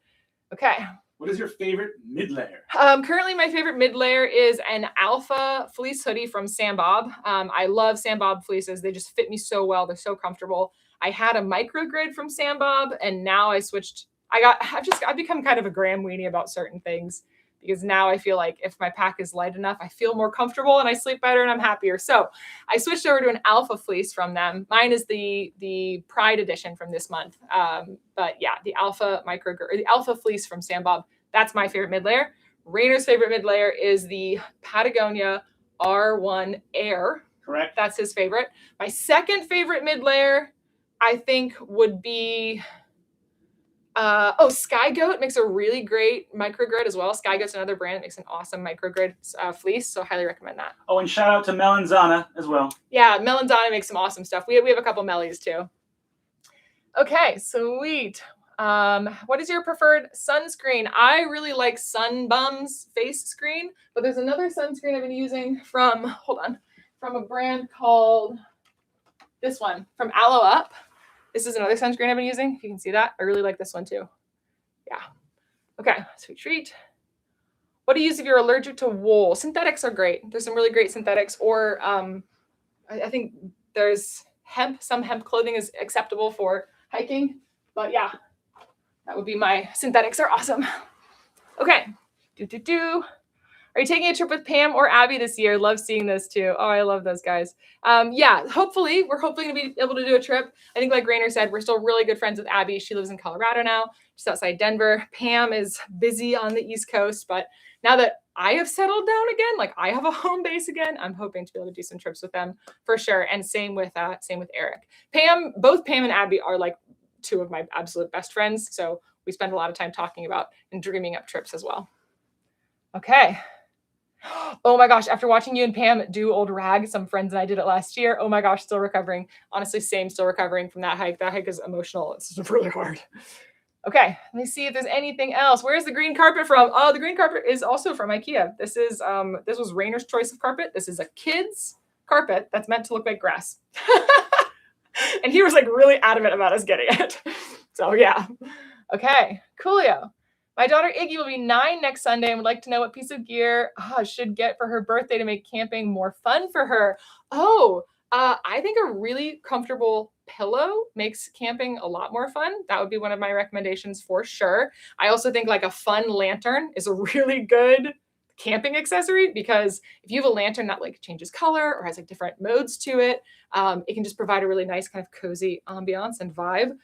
Okay. What is your favorite mid-layer? Currently, my favorite mid-layer is an alpha fleece hoodie from Sam Bob. I love Sam Bob fleeces. They just fit me so well. They're so comfortable. I had a microgrid from Sam Bob, and now I switched. I've become kind of a gram weenie about certain things, because now I feel like if my pack is light enough, I feel more comfortable and I sleep better and I'm happier. So I switched over to an alpha fleece from them. Mine is the Pride edition from this month. But yeah, the alpha the alpha fleece from Sam Bob. That's my favorite mid-layer. Rainer's favorite mid-layer is the Patagonia R1 Air. Correct. That's his favorite. My second favorite mid-layer, I think, would be... Sky Goat makes a really great microgrid as well. Sky Goat's another brand that makes an awesome microgrid fleece, so highly recommend that. Oh, and shout out to Melanzana as well. Yeah, Melanzana makes some awesome stuff. We have a couple Mellies too. Okay, sweet. What is your preferred sunscreen? I really like Sunbum's face screen, but there's another sunscreen I've been using from a brand called this one, from Aloe Up. This is another sunscreen I've been using. If you can see that, I really like this one too. Yeah. Okay, sweet treat. What do you use if you're allergic to wool? Synthetics are great. There's some really great synthetics, or I think there's hemp. Some hemp clothing is acceptable for hiking, but yeah, that would be my synthetics are awesome. Okay. Are you taking a trip with Pam or Abby this year? Love seeing those too. Oh, I love those guys. Yeah, hopefully. We're hoping to be able to do a trip. I think like Rainer said, we're still really good friends with Abby. She lives in Colorado now, just outside Denver. Pam is busy on the East Coast, but now that I have settled down again, like I have a home base again, I'm hoping to be able to do some trips with them for sure. And same with Eric. Both Pam and Abby are like two of my absolute best friends. So we spend a lot of time talking about and dreaming up trips as well. Okay. Oh my gosh, after watching you and Pam do Old Rag, some friends and I did it last year. Oh my gosh, still recovering. Honestly, still recovering from that hike. That hike is emotional. It's just really hard. Okay, let me see if there's anything else. Where's the green carpet from? Oh, the green carpet is also from IKEA. This was Rainer's choice of carpet. This is a kid's carpet that's meant to look like grass. And he was like really adamant about us getting it. So yeah. Okay, coolio. My daughter Iggy will be 9 next Sunday and would like to know what piece of gear should get for her birthday to make camping more fun for her. I think a really comfortable pillow makes camping a lot more fun. That would be one of my recommendations for sure. I also think like a fun lantern is a really good camping accessory, because if you have a lantern that like changes color or has like different modes to it, it can just provide a really nice kind of cozy ambiance and vibe.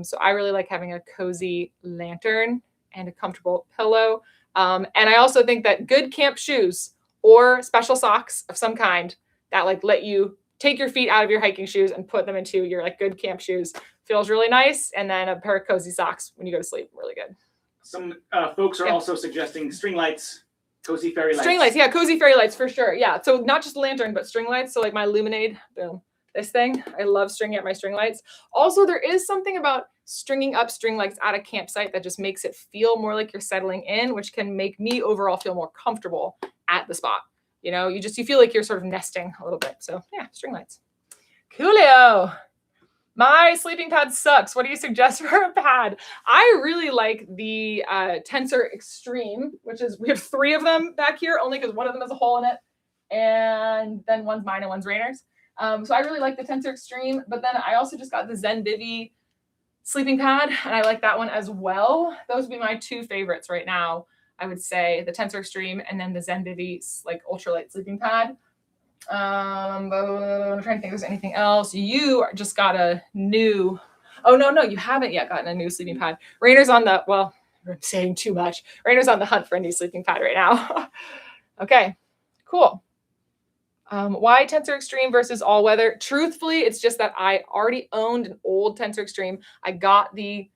So I really like having a cozy lantern and a comfortable pillow. And I also think that good camp shoes or special socks of some kind that like let you take your feet out of your hiking shoes and put them into your like good camp shoes feels really nice. And then a pair of cozy socks when you go to sleep, really good. Some folks are also suggesting string lights, cozy fairy lights. String lights, yeah, cozy fairy lights for sure. Yeah, so not just a lantern, but string lights. So like my Luminade, boom, this thing. I love stringing up my string lights. Also, there is something about stringing up string lights at a campsite that just makes it feel more like you're settling in, which can make me overall feel more comfortable at the spot. You know, you feel like you're sort of nesting a little bit. So yeah, string lights. Coolio. My sleeping pad sucks. What do you suggest for a pad? I really like the Tensor Extreme, which is, we have 3 of them back here, only because one of them has a hole in it. And then one's mine and one's Rainer's. So I really like the Tensor Extreme, but then I also just got the Zen Bivy sleeping pad, and I like that one as well. Those would be my 2 favorites right now. I would say the Tensor Extreme and then the ZenVivi like ultralight sleeping pad. But I'm trying to think if there's anything else. You just got a new, oh no, you haven't yet gotten a new sleeping pad. Rainer's on the, well, I'm saying too much. Rainer's on the hunt for a new sleeping pad right now. Okay, cool. Why Tensor Extreme versus all weather? Truthfully, it's just that I already owned an old Tensor Extreme. I already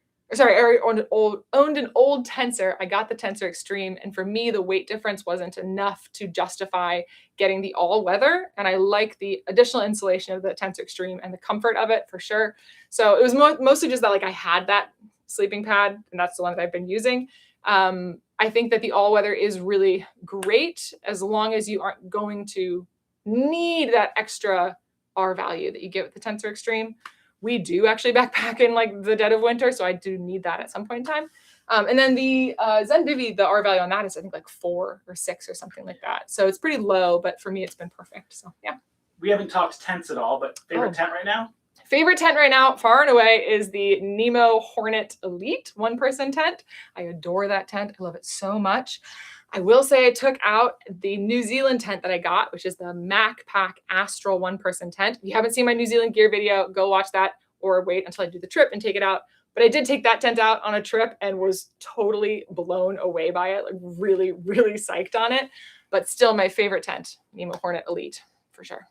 owned an old Tensor. I got the Tensor Extreme, and for me, the weight difference wasn't enough to justify getting the all weather. And I like the additional insulation of the Tensor Extreme and the comfort of it for sure. So it was mostly just that like I had that sleeping pad, and that's the one that I've been using. I think that the all weather is really great as long as you aren't going to need that extra R value that you get with the Tensor Extreme. We do actually backpack in like the dead of winter, so I do need that at some point in time. And then the ZenVivi, the R value on that is I think like 4 or 6 or something like that. So it's pretty low, but for me it's been perfect. So yeah. We haven't talked tents at all, but favorite tent right now? Favorite tent right now, far and away, is the Nemo Hornet Elite one-person tent. I adore that tent. I love it so much. I will say I took out the New Zealand tent that I got, which is the MacPack Astral one-person tent. If you haven't seen my New Zealand gear video, go watch that or wait until I do the trip and take it out. But I did take that tent out on a trip and was totally blown away by it, like really, really psyched on it. But still my favorite tent, Nemo Hornet Elite, for sure.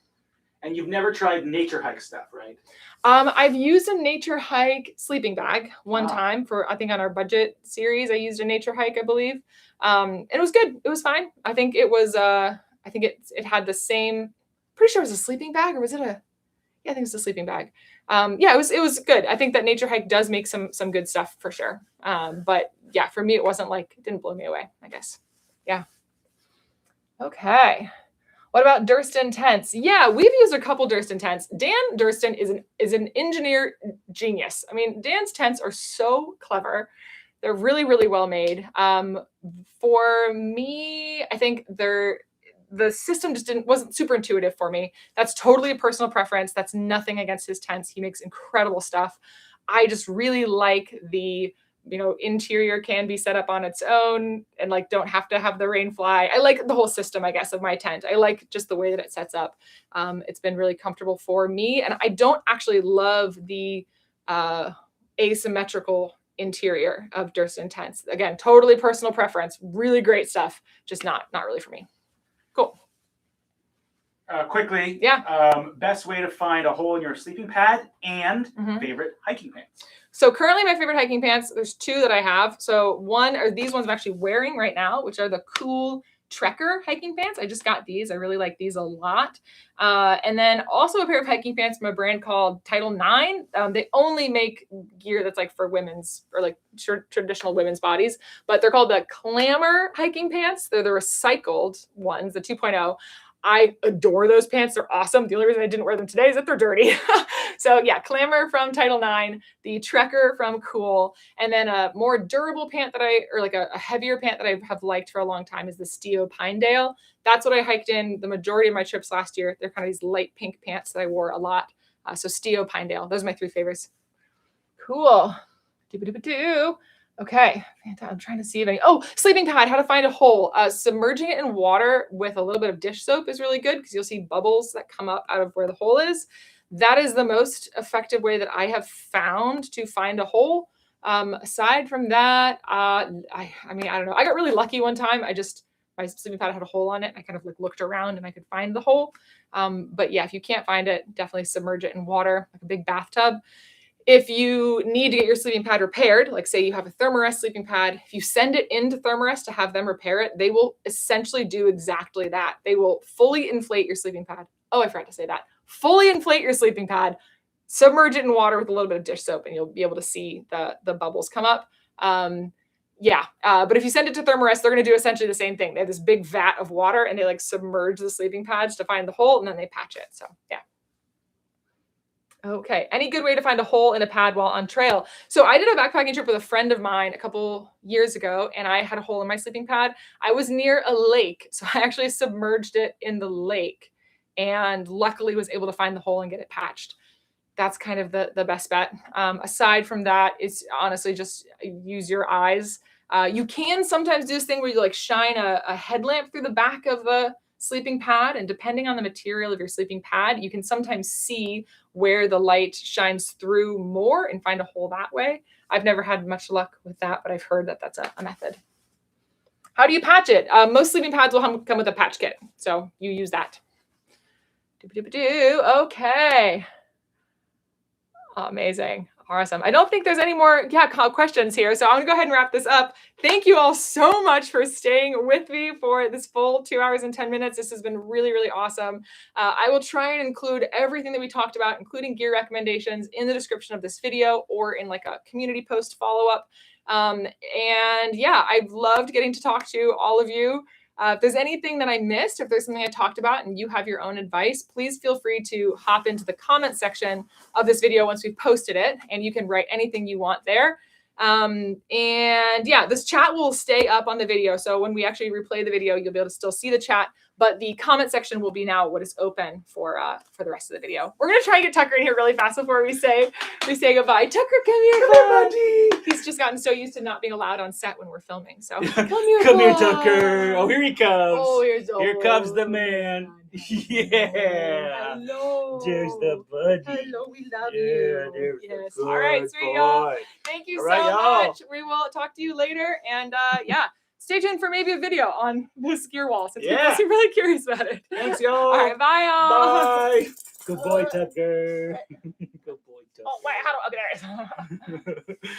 And you've never tried nature hike stuff, right? I've used a nature hike sleeping bag one time for, I think on our budget series, I used a nature hike, I believe. It was good. It was fine. I think it was, I think it had the same, pretty sure it was a sleeping bag, or was it yeah, I think it was a sleeping bag. Yeah, it was good. I think that nature hike does make some good stuff for sure. But yeah, for me, it wasn't like, it didn't blow me away, I guess. Yeah. Okay. What about Durston tents? Yeah, we've used a couple Durston tents. Dan Durston is an engineer genius. I mean, Dan's tents are so clever. They're really, really well made. For me, I think the system just wasn't super intuitive for me. That's totally a personal preference. That's nothing against his tents. He makes incredible stuff. I just really like the interior can be set up on its own and like don't have to have the rain fly. I like the whole system, I guess, of my tent. I like just the way that it sets up. It's been really comfortable for me. And I don't actually love the asymmetrical interior of Durston tents. Again, totally personal preference. Really great stuff. Just not really for me. Cool. Quickly, best way to find a hole in your sleeping pad and favorite hiking pants. So currently my favorite hiking pants, there's 2 that I have. So one are these ones I'm actually wearing right now, which are the Cool Trekker hiking pants. I just got these. I really like these a lot. And then also a pair of hiking pants from a brand called Title 9. They only make gear that's like for women's or like traditional women's bodies, but they're called the Clamor hiking pants. They're the recycled ones, the 2.0. I adore those pants. They're awesome. The only reason I didn't wear them today is that they're dirty. So yeah, Clamor from Title 9, the Trekker from Cool, and then a more durable pant or a heavier pant that I have liked for a long time is the Stio Pinedale. That's what I hiked in the majority of my trips last year. They're kind of these light pink pants that I wore a lot. So Stio Pinedale, those are my 3 favorites. Cool. Okay, I'm trying to see if sleeping pad, how to find a hole. Submerging it in water with a little bit of dish soap is really good because you'll see bubbles that come up out of where the hole is. That is the most effective way that I have found to find a hole. Aside from that, I don't know. I got really lucky one time. My sleeping pad had a hole on it. I kind of like looked around and I could find the hole. But yeah, if you can't find it, definitely submerge it in water, like a big bathtub. If you need to get your sleeping pad repaired, like say you have a Thermarest sleeping pad, if you send it into Thermarest to have them repair it, they will essentially do exactly that. They will fully inflate your sleeping pad. Oh, I forgot to say that. Fully inflate your sleeping pad, submerge it in water with a little bit of dish soap, and you'll be able to see the bubbles come up. But if you send it to Thermarest, they're going to do essentially the same thing. They have this big vat of water, and they like submerge the sleeping pads to find the hole, and then they patch it. So yeah. Okay. Any good way to find a hole in a pad while on trail? So I did a backpacking trip with a friend of mine a couple years ago, and I had a hole in my sleeping pad. I was near a lake, so I actually submerged it in the lake and luckily was able to find the hole and get it patched. That's kind of the best bet. Aside from that, it's honestly just use your eyes. You can sometimes do this thing where you like shine a headlamp through the back of the sleeping pad, and depending on the material of your sleeping pad, you can sometimes see where the light shines through more and find a hole that way. I've never had much luck with that, but I've heard that that's a method. How do you patch it? Most sleeping pads will come with a patch kit, so you use that. Okay. Amazing. Awesome. I don't think there's any more questions here, so I'm going to go ahead and wrap this up. Thank you all so much for staying with me for this full 2 hours and 10 minutes. This has been really, really awesome. I will try and include everything that we talked about, including gear recommendations, in the description of this video or in like a community post follow-up. And yeah, I've loved getting to talk to all of you. If there's anything that I missed, if there's something I talked about and you have your own advice, please feel free to hop into the comment section of this video once we've posted it, and you can write anything you want there. And yeah, this chat will stay up on the video. So when we actually replay the video, you'll be able to still see the chat, but the comment section will be now what is open for the rest of the video. We're going to try and get Tucker in here really fast before we say goodbye. Tucker, come here, buddy. He's just gotten so used to not being allowed on set when we're filming. So come here, come here, Tucker. Oh, here he comes. Oh, here comes the man. Yeah. Hello. There's the buddy. Hello, we love you. There's Yes. the All right, good sweet y'all. boy. Thank you All right, so y'all. much. We will talk to you later. And yeah, stay tuned for maybe a video on this gear wall since people seem really curious about it. Thanks, y'all. All right, bye, y'all. Bye. Good boy, Tucker. Good boy, Tucker. Oh, wait, how do I... Okay, there it is.